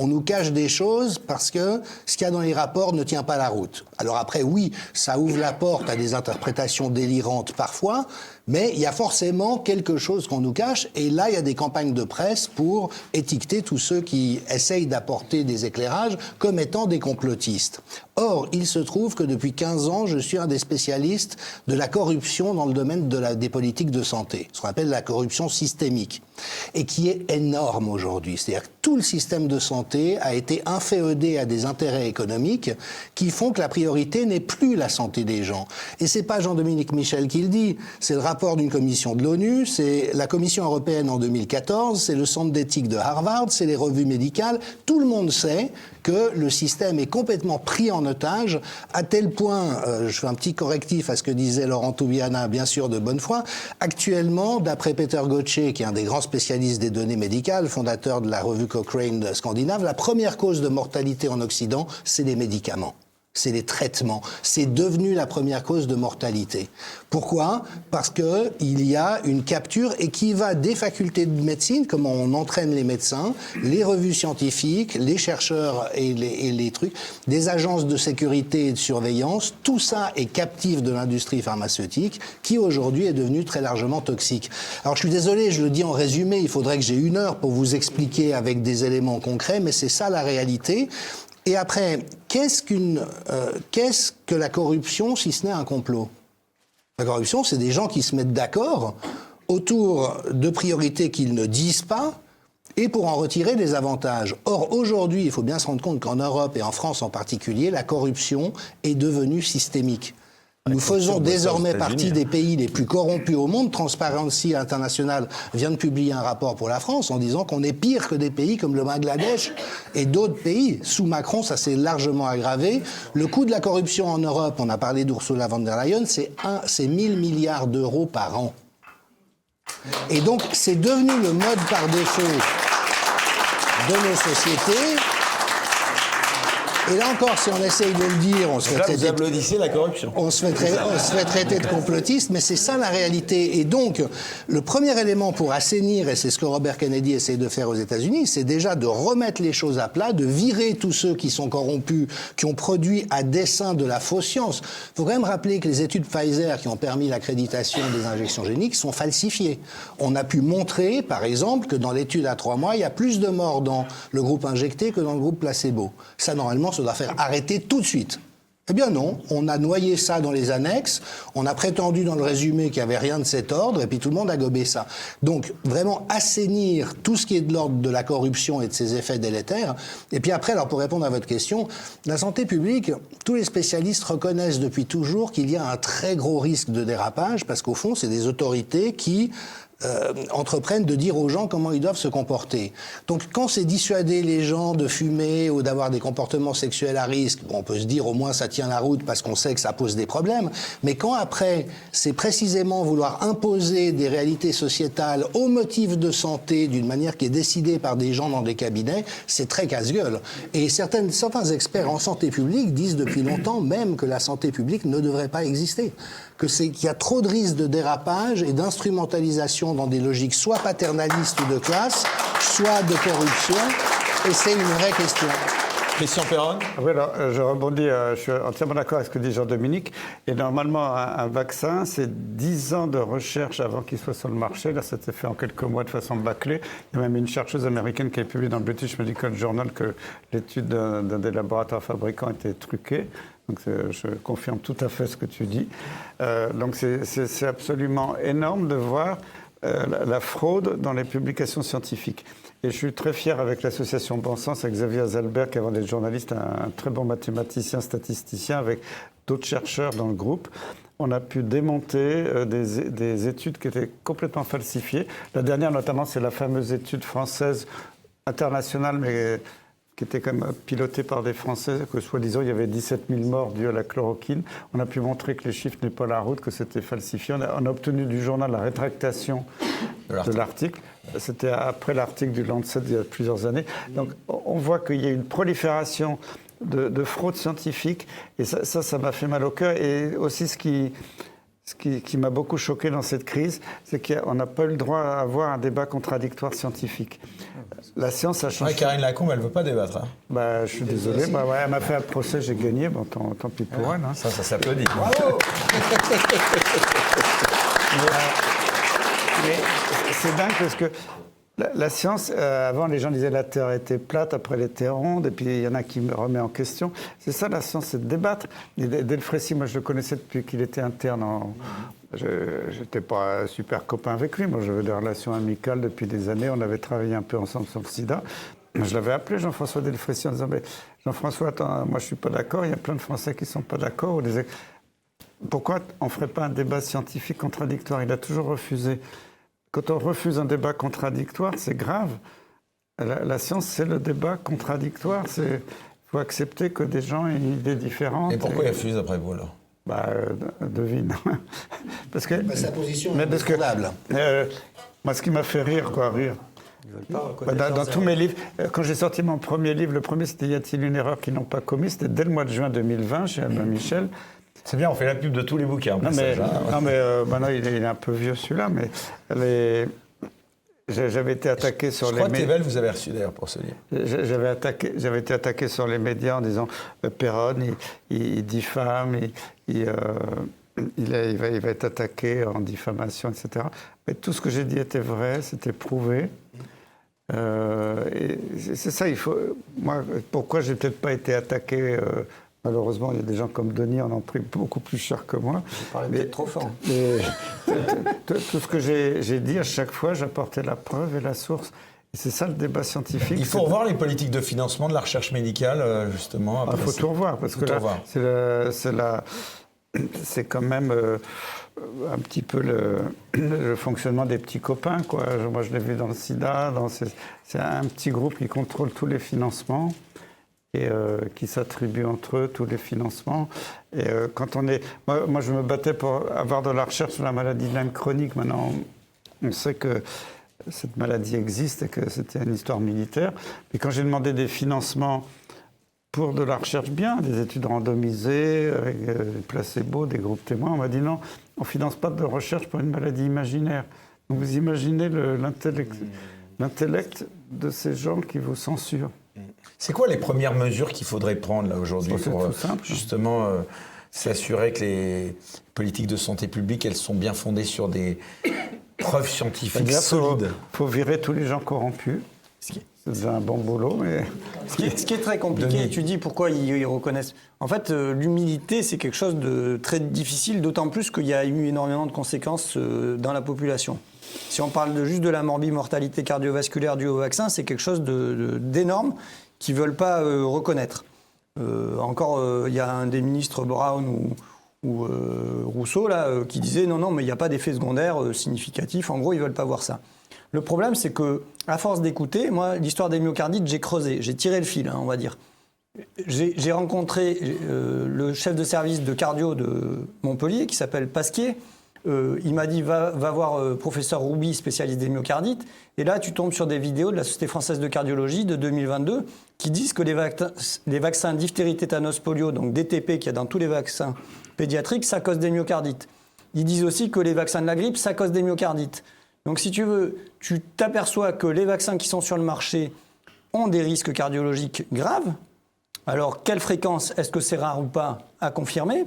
On nous cache des choses parce que ce qu'il y a dans les rapports ne tient pas la route. Alors après, oui, ça ouvre la porte à des interprétations délirantes parfois, mais il y a forcément quelque chose qu'on nous cache, et là, il y a des campagnes de presse pour étiqueter tous ceux qui essayent d'apporter des éclairages comme étant des complotistes. Or, il se trouve que depuis 15 ans, je suis un des spécialistes de la corruption dans le domaine des politiques de santé, ce qu'on appelle la corruption systémique, et qui est énorme aujourd'hui. C'est-à-dire que tout le système de santé a été inféodé à des intérêts économiques qui font que la priorité n'est plus la santé des gens. Et c'est pas Jean-Dominique Michel qui le dit, c'est le rapport d'une commission de l'ONU, c'est la Commission européenne en 2014, c'est le centre d'éthique de Harvard, c'est les revues médicales. Tout le monde sait que le système est complètement pris en otage, à tel point, je fais un petit correctif à ce que disait Laurent Toubiana, bien sûr de bonne foi, actuellement, d'après Peter Gotche, qui est un des grands spécialistes des données médicales, fondateur de la revue Cochrane scandinave, la première cause de mortalité en Occident, c'est les médicaments. C'est les traitements. C'est devenu la première cause de mortalité. Pourquoi? Parce que il y a une capture et qui va des facultés de médecine, comment on entraîne les médecins, les revues scientifiques, les chercheurs et les trucs, des agences de sécurité et de surveillance. Tout ça est captif de l'industrie pharmaceutique qui aujourd'hui est devenue très largement toxique. Alors je suis désolé, je le dis en résumé, il faudrait que j'ai 1 heure pour vous expliquer avec des éléments concrets, mais c'est ça la réalité. Et après, qu'est-ce que la corruption si ce n'est un complot? La corruption, c'est des gens qui se mettent d'accord autour de priorités qu'ils ne disent pas et pour en retirer des avantages. Or, aujourd'hui, il faut bien se rendre compte qu'en Europe et en France en particulier, la corruption est devenue systémique. Nous faisons désormais partie des pays les plus corrompus au monde. Transparency International vient de publier un rapport pour la France en disant qu'on est pire que des pays comme le Bangladesh et d'autres pays. Sous Macron, ça s'est largement aggravé. Le coût de la corruption en Europe, on a parlé d'Ursula von der Leyen, c'est 1 000 milliards d'euros par an. Et donc, c'est devenu le mode par défaut de nos sociétés. Et là encore, si on essaye de le dire, on se fait traiter... Vous applaudissez la corruption. On se fait traiter de complotiste, mais c'est ça la réalité. Et donc, le premier élément pour assainir, et c'est ce que Robert Kennedy essaie de faire aux États-Unis, c'est déjà de remettre les choses à plat, de virer tous ceux qui sont corrompus, qui ont produit à dessein de la fausse science. Il faut quand même rappeler que les études Pfizer qui ont permis l'accréditation des injections géniques sont falsifiées. On a pu montrer, par exemple, que dans l'étude à 3 mois, il y a plus de morts dans le groupe injecté que dans le groupe placebo. Ça, normalement, ça doit faire arrêter tout de suite. Eh bien non, on a noyé ça dans les annexes, on a prétendu dans le résumé qu'il n'y avait rien de cet ordre, et puis tout le monde a gobé ça. Donc, vraiment assainir tout ce qui est de l'ordre de la corruption et de ses effets délétères. Et puis après, alors pour répondre à votre question, la santé publique, tous les spécialistes reconnaissent depuis toujours qu'il y a un très gros risque de dérapage, parce qu'au fond, c'est des autorités qui entreprennent de dire aux gens comment ils doivent se comporter. Donc quand c'est dissuader les gens de fumer ou d'avoir des comportements sexuels à risque, bon, on peut se dire au moins ça tient la route parce qu'on sait que ça pose des problèmes, mais quand après c'est précisément vouloir imposer des réalités sociétales au motif de santé d'une manière qui est décidée par des gens dans des cabinets, c'est très casse-gueule. Et certains experts en santé publique disent depuis longtemps même que la santé publique ne devrait pas exister, qu'il y a trop de risques de dérapage et d'instrumentalisation dans des logiques soit paternalistes ou de classe, soit de corruption, et c'est une vraie question. Christian Perron. Oui, alors, je rebondis, je suis entièrement d'accord avec ce que dit Jean-Dominique. Et normalement, un vaccin, c'est 10 ans de recherche avant qu'il soit sur le marché. Là, ça s'est fait en quelques mois de façon bâclée. Il y a même une chercheuse américaine qui a publié dans le British Medical Journal que l'étude d'un des laboratoires fabricants était truquée. Donc, je confirme tout à fait ce que tu dis. Donc, c'est absolument énorme de voir la fraude dans les publications scientifiques. Et je suis très fier avec l'association Bon Sens, avec Xavier Azalbert, qui avant d'être journaliste, un très bon mathématicien, statisticien, avec d'autres chercheurs dans le groupe. On a pu démonter des études qui étaient complètement falsifiées. La dernière, notamment, c'est la fameuse étude française internationale, mais qui était quand même pilotée par des Français, que soi-disant, il y avait 17 000 morts dues à la chloroquine. On a pu montrer que les chiffres n'est pas la route, que c'était falsifié. On a obtenu du journal la rétractation de l'article. C'était après l'article du Lancet il y a plusieurs années. Donc, on voit qu'il y a une prolifération de fraude scientifique. Et ça m'a fait mal au cœur. Et aussi, ce qui m'a beaucoup choqué dans cette crise, c'est qu'on n'a pas eu le droit à avoir un débat contradictoire scientifique. La science a changé. Ouais, Karine Lacombe, elle ne veut pas débattre. Hein. Bah, je suis désolé. Bah, ouais, elle m'a fait un procès, j'ai gagné. Bon, tant pis pour elle. Hein. Ça s'applaudit. Bravo. Mais c'est dingue parce que la science, avant les gens disaient la Terre était plate, après elle était ronde, et puis il y en a qui me remet en question. C'est ça la science, c'est de débattre. Et Delfrécy, moi je le connaissais depuis qu'il était interne. Je n'étais pas super copain avec lui, moi j'avais des relations amicales depuis des années, on avait travaillé un peu ensemble sur le sida. Je l'avais appelé Jean-François Delfrécy en disant mais Jean-François, attends, moi je ne suis pas d'accord, il y a plein de Français qui ne sont pas d'accord. Pourquoi on ne ferait pas un débat scientifique contradictoire? Il a toujours refusé. Quand on refuse un débat contradictoire, c'est grave. La science, c'est le débat contradictoire. Il faut accepter que des gens aient une idée différente. Et pourquoi il refuse après vous, alors? Devine. Parce que, sa position est indéfendable. Moi, ce qui m'a fait rire, dans tous mes livres, quand j'ai sorti mon premier livre, le premier, c'était « Y a-t-il une erreur qu'ils n'ont pas commise ?» C'était dès le mois de juin 2020, chez Albin Michel. C'est bien, on fait la pub de tous les bouquins. Maintenant, il est un peu vieux celui-là, mais j'avais été attaqué sur les médias. Je crois que vous avez reçu d'ailleurs pour ce livre. J'avais été attaqué sur les médias en disant Perron, il diffame, il va être attaqué en diffamation, etc. Mais tout ce que j'ai dit était vrai, c'était prouvé. Et c'est ça, moi, pourquoi j'ai peut-être pas été attaqué malheureusement, il y a des gens comme Denis en ont pris beaucoup plus cher que moi. Je parlais peut-être trop fort. Tout ce que j'ai dit, à chaque fois, j'apportais la preuve et la source. Et c'est ça le débat scientifique. Il faut revoir les politiques de financement de la recherche médicale, justement. Il faut tout revoir, parce que là, c'est quand même un petit peu le fonctionnement des petits copains, quoi. Moi, je l'ai vu dans le sida. C'est un petit groupe qui contrôle tous les financements et qui s'attribuent entre eux tous les financements. Et quand on est... Moi, je me battais pour avoir de la recherche sur la maladie de Lyme chronique. Maintenant, on sait que cette maladie existe et que c'était une histoire militaire. Mais quand j'ai demandé des financements pour de la recherche bien, des études randomisées, avec des placebos, des groupes témoins, on m'a dit non, on ne finance pas de recherche pour une maladie imaginaire. Donc vous imaginez l'intellect de ces gens qui vous censurent. C'est quoi les premières mesures qu'il faudrait prendre là aujourd'hui pour justement s'assurer que les politiques de santé publique, elles sont bien fondées sur des preuves scientifiques solides? Il faut virer tous les gens corrompus. C'est déjà un bon boulot, mais... Ce qui est très compliqué, tu dis pourquoi ils reconnaissent. En fait, l'humilité, c'est quelque chose de très difficile, d'autant plus qu'il y a eu énormément de conséquences dans la population. Si on parle juste de la morbimortalité cardiovasculaire due au vaccin, c'est quelque chose d'énorme qu'ils ne veulent pas reconnaître. Il y a un des ministres, Brown ou Rousseau, là, qui disait non, mais il n'y a pas d'effet secondaire significatif. En gros, ils ne veulent pas voir ça. Le problème, c'est que, à force d'écouter, moi, l'histoire des myocardites, j'ai creusé, j'ai tiré le fil, on va dire. J'ai rencontré le chef de service de cardio de Montpellier, qui s'appelle Pasquier. Il m'a dit, va voir professeur Rouby, spécialiste des myocardites. Et là, tu tombes sur des vidéos de la Société française de cardiologie de 2022 qui disent que les vaccins diphtérie, tétanos, polio, donc DTP, qu'il y a dans tous les vaccins pédiatriques, ça cause des myocardites. Ils disent aussi que les vaccins de la grippe, ça cause des myocardites. Donc si tu veux, tu t'aperçois que les vaccins qui sont sur le marché ont des risques cardiologiques graves, Alors, quelle fréquence? Est-ce que c'est rare ou pas? À confirmer.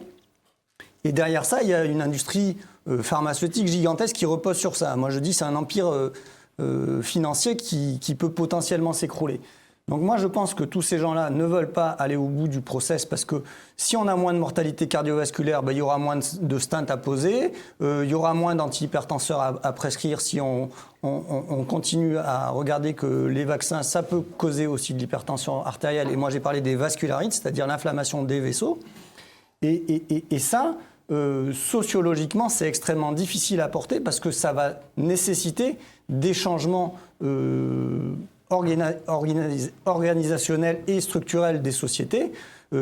Et derrière ça, il y a une industrie pharmaceutique gigantesque qui repose sur ça. Moi, je dis c'est un empire financier qui peut potentiellement s'écrouler. Donc moi, je pense que tous ces gens-là ne veulent pas aller au bout du process parce que si on a moins de mortalité cardiovasculaire, il y aura moins de stents à poser, il y aura moins d'antihypertenseurs à prescrire si on continue à regarder que les vaccins, ça peut causer aussi de l'hypertension artérielle. Et moi, j'ai parlé des vascularites, c'est-à-dire l'inflammation des vaisseaux. Et ça, sociologiquement, c'est extrêmement difficile à porter parce que ça va nécessiter des changements organisationnels et structurels des sociétés.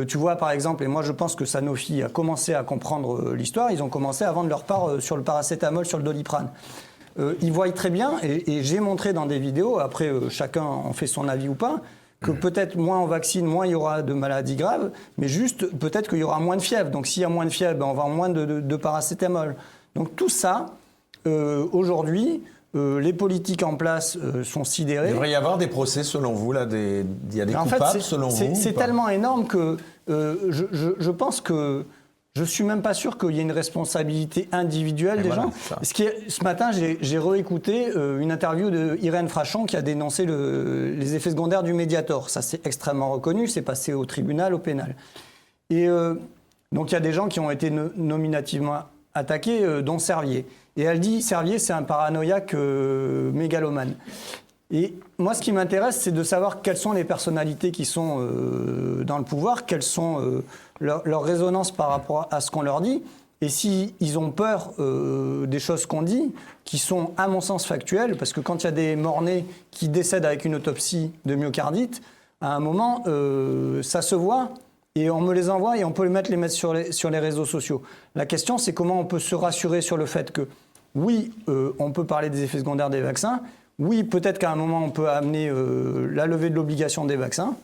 Tu vois, par exemple, et moi je pense que Sanofi a commencé à comprendre l'histoire, ils ont commencé à vendre leur part sur le paracétamol, sur le Doliprane. Ils voient très bien, et j'ai montré dans des vidéos, après chacun en fait son avis ou pas, que peut-être moins on vaccine, moins il y aura de maladies graves, mais juste peut-être qu'il y aura moins de fièvre. Donc s'il y a moins de fièvre, on vend moins de paracétamol. Donc tout ça, aujourd'hui, les politiques en place sont sidérées. Il devrait y avoir des procès selon vous, là, il y a des coupables selon vous? C'est tellement énorme que je pense que je ne suis même pas sûr qu'il y ait une responsabilité individuelle des gens. Ce matin, j'ai réécouté une interview d'Irène Frachon qui a dénoncé les effets secondaires du Mediator. Ça, c'est extrêmement reconnu, c'est passé au tribunal, au pénal. Et donc, il y a des gens qui ont été nominativement attaqués, dont Servier. Et elle dit, Servier, c'est un paranoïaque mégalomane. Et moi, ce qui m'intéresse, c'est de savoir quelles sont les personnalités qui sont dans le pouvoir, quelles sont leurs résonances par rapport à ce qu'on leur dit, et s'ils ont peur des choses qu'on dit, qui sont, à mon sens, factuelles, parce que quand il y a des morts-nés qui décèdent avec une autopsie de myocardite, à un moment, ça se voit, et on me les envoie, et on peut les mettre sur les réseaux sociaux. La question, c'est comment on peut se rassurer sur le fait que, oui, on peut parler des effets secondaires des vaccins, oui, peut-être qu'à un moment, on peut amener la levée de l'obligation des vaccins,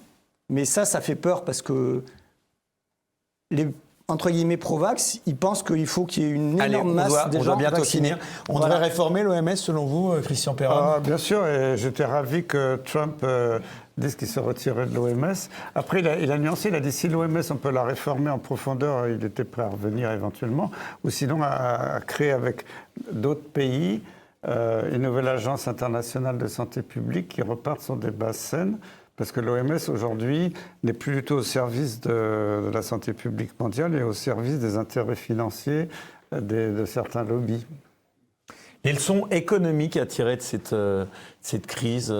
mais ça fait peur parce que les, entre guillemets, pro-vax, ils pensent qu'il faut qu'il y ait une énorme masse de gens vaccinés. On doit bientôt finir. On devrait réformer l'OMS, selon vous, Christian Perrin? Bien sûr, et j'étais ravi que Trump dise qu'il se retirait de l'OMS. Après, il a nuancé, il a dit si l'OMS, on peut la réformer en profondeur, il était prêt à revenir éventuellement, ou sinon à créer avec d'autres pays une nouvelle agence internationale de santé publique qui reparte sur des bases saines, parce que l'OMS aujourd'hui n'est plus du tout au service de la santé publique mondiale et au service des intérêts financiers de certains lobbies. Les leçons économiques à tirer de cette crise,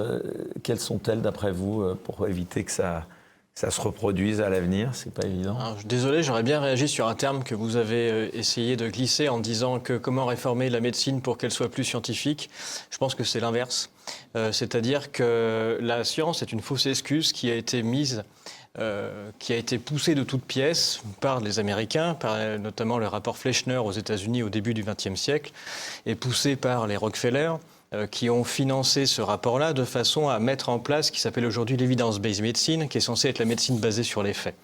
quelles sont-elles d'après vous pour éviter que ça se reproduise à l'avenir? C'est pas évident. Alors, désolé, j'aurais bien réagi sur un terme que vous avez essayé de glisser en disant que comment réformer la médecine pour qu'elle soit plus scientifique. Je pense que c'est l'inverse. C'est-à-dire que la science est une fausse excuse qui a été poussée de toutes pièces par les Américains, par notamment le rapport Fleischner aux États-Unis au début du XXe siècle, et poussée par les Rockefeller, qui ont financé ce rapport-là de façon à mettre en place ce qui s'appelle aujourd'hui l'evidence-based medicine, qui est censée être la médecine basée sur les faits.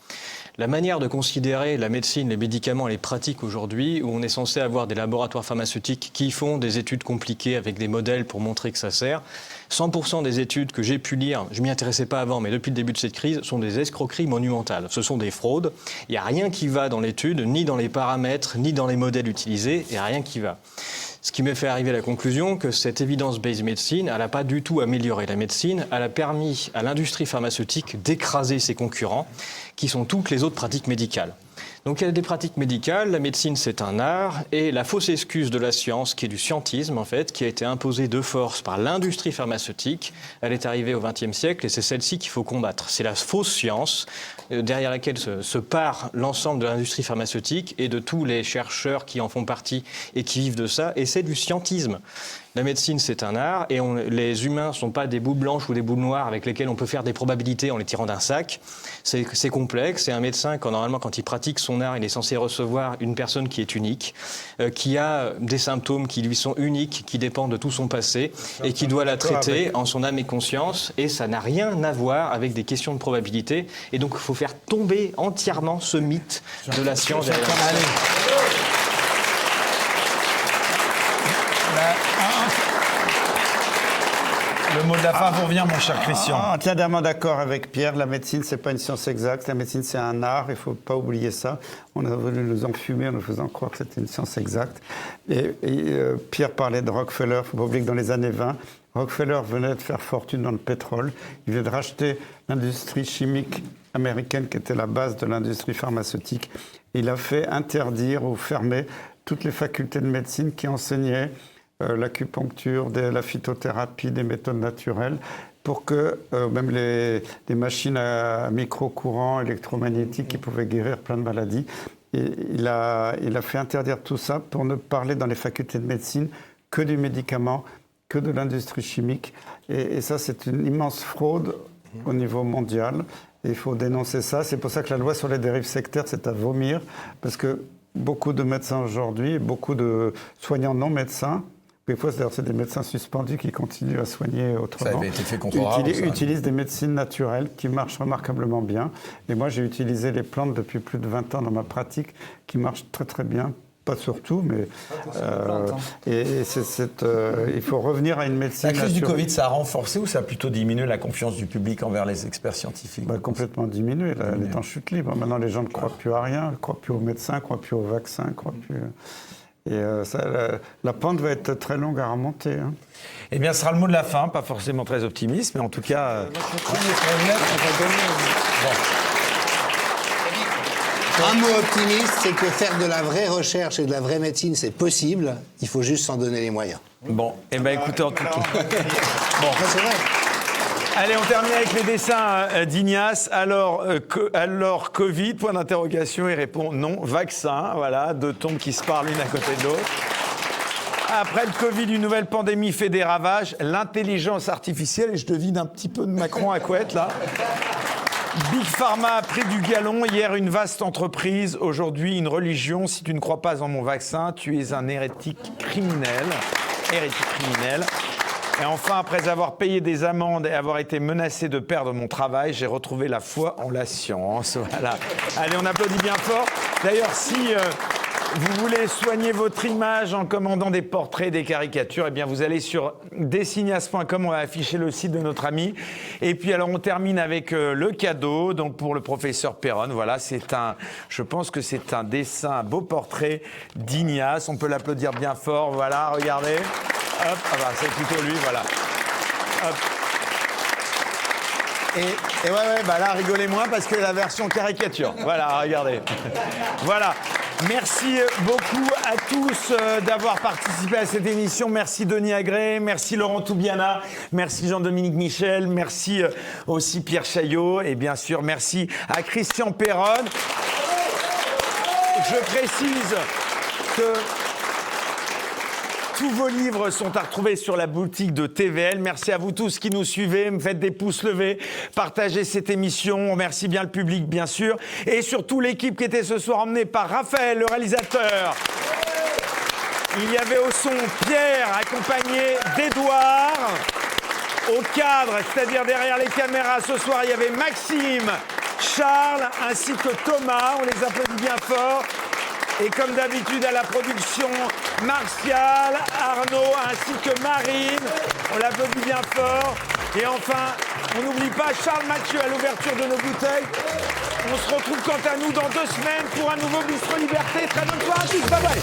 La manière de considérer la médecine, les médicaments, les pratiques aujourd'hui, où on est censé avoir des laboratoires pharmaceutiques qui font des études compliquées avec des modèles pour montrer que ça sert, 100% des études que j'ai pu lire, je ne m'y intéressais pas avant, mais depuis le début de cette crise, sont des escroqueries monumentales. Ce sont des fraudes. Il n'y a rien qui va dans l'étude, ni dans les paramètres, ni dans les modèles utilisés, il n'y a rien qui va. Ce qui me fait arriver à la conclusion que cette evidence-based medicine, elle n'a pas du tout amélioré la médecine, elle a permis à l'industrie pharmaceutique d'écraser ses concurrents, qui sont toutes les autres pratiques médicales. Donc il y a des pratiques médicales, la médecine c'est un art, et la fausse excuse de la science, qui est du scientisme en fait, qui a été imposée de force par l'industrie pharmaceutique, elle est arrivée au XXe siècle et c'est celle-ci qu'il faut combattre. C'est la fausse science derrière laquelle se part l'ensemble de l'industrie pharmaceutique et de tous les chercheurs qui en font partie et qui vivent de ça, et c'est du scientisme. La médecine, c'est un art, et les humains ne sont pas des boules blanches ou des boules noires avec lesquelles on peut faire des probabilités en les tirant d'un sac. C'est complexe, et un médecin, normalement, quand il pratique son art, il est censé recevoir une personne qui est unique, qui a des symptômes qui lui sont uniques, qui dépendent de tout son passé, et qui doit la traiter en son âme et conscience, et ça n'a rien à voir avec des questions de probabilité, et donc il faut faire tomber entièrement ce mythe de la science. Le Le mot de la fin vous revient, mon cher Christian. Entièrement d'accord avec Pierre. La médecine, c'est pas une science exacte. La médecine, c'est un art. Il faut pas oublier ça. On a voulu nous enfumer en nous faisant croire que c'était une science exacte. Pierre parlait de Rockefeller. Il faut pas oublier que dans les années 20, Rockefeller venait de faire fortune dans le pétrole. Il venait de racheter l'industrie chimique américaine qui était la base de l'industrie pharmaceutique. Il a fait interdire ou fermer toutes les facultés de médecine qui enseignaient l'acupuncture, la phytothérapie, des méthodes naturelles, pour que même les machines à micro-courants électromagnétiques qui pouvaient guérir plein de maladies. Et il a fait interdire tout ça pour ne parler dans les facultés de médecine que du médicament, que de l'industrie chimique. Et ça, c'est une immense fraude au niveau mondial. Et il faut dénoncer ça. C'est pour ça que la loi sur les dérives sectaires, c'est à vomir, parce que beaucoup de médecins aujourd'hui, beaucoup de soignants non médecins, des fois, c'est des médecins suspendus qui continuent à soigner autrement. Ça avait été fait contre Raoult, utilisent des médecines naturelles qui marchent remarquablement bien. Et moi, j'ai utilisé les plantes depuis plus de 20 ans dans ma pratique, qui marchent très très bien. Pas surtout, mais il faut revenir à une médecine. La crise du Covid, ça a renforcé ou ça a plutôt diminué la confiance du public envers les experts scientifiques? Complètement diminué. Elle est en chute libre. Maintenant, les gens ne croient plus à rien, ne croient plus aux médecins, ne croient plus aux vaccins, ne croient plus. Et la pente va être très longue à remonter. Hein. Eh bien, ce sera le mot de la fin, pas forcément très optimiste, mais en tout cas. Un mot optimiste, c'est que faire de la vraie recherche et de la vraie médecine, c'est possible. Il faut juste s'en donner les moyens. Bon, eh bien, écoutez, en tout cas. Bon, c'est vrai. Allez, on termine avec les dessins d'Ignace. Alors, Covid, point d'interrogation, il répond non. Vaccin, voilà, deux tombes qui se parlent l'une à côté de l'autre. Après le Covid, une nouvelle pandémie fait des ravages. L'intelligence artificielle, et je devine un petit peu de Macron à couette, là. Big Pharma a pris du galon. Hier, une vaste entreprise. Aujourd'hui, une religion. Si tu ne crois pas en mon vaccin, tu es un hérétique criminel. Hérétique criminel. Et enfin, après avoir payé des amendes et avoir été menacé de perdre mon travail, j'ai retrouvé la foi en la science. Voilà. Allez, on applaudit bien fort. D'ailleurs, si vous voulez soigner votre image en commandant des portraits, des caricatures, eh bien, vous allez sur designas.com, on va afficher le site de notre ami. Et puis, alors, on termine avec le cadeau. Donc, pour le professeur Perron, voilà, je pense que c'est un dessin, un beau portrait d'Ignace. On peut l'applaudir bien fort. Voilà, regardez. Hop, ah bah, c'est plutôt lui, voilà. Hop. Et ouais, bah là, rigolez moins parce que la version caricature. Voilà, regardez. Voilà. Merci beaucoup à tous d'avoir participé à cette émission. Merci Denis Agré, merci Laurent Toubiana, merci Jean-Dominique Michel, merci aussi Pierre Chaillot et bien sûr merci à Christian Perron. Je précise que tous vos livres sont à retrouver sur la boutique de TVL. Merci à vous tous qui nous suivez. Me faites des pouces levés. Partagez cette émission. On remercie bien le public, bien sûr. Et surtout l'équipe qui était ce soir emmenée par Raphaël, le réalisateur. Il y avait au son Pierre, accompagné d'Edouard. Au cadre, c'est-à-dire derrière les caméras, ce soir, il y avait Maxime, Charles, ainsi que Thomas. On les applaudit bien fort. Et comme d'habitude à la production, Martial, Arnaud ainsi que Marine. On l'applaudit bien fort. Et enfin, on n'oublie pas Charles Mathieu à l'ouverture de nos bouteilles. On se retrouve quant à nous dans 2 semaines pour un nouveau Bistro Liberté. Très bonne soirée à tous. Bye bye.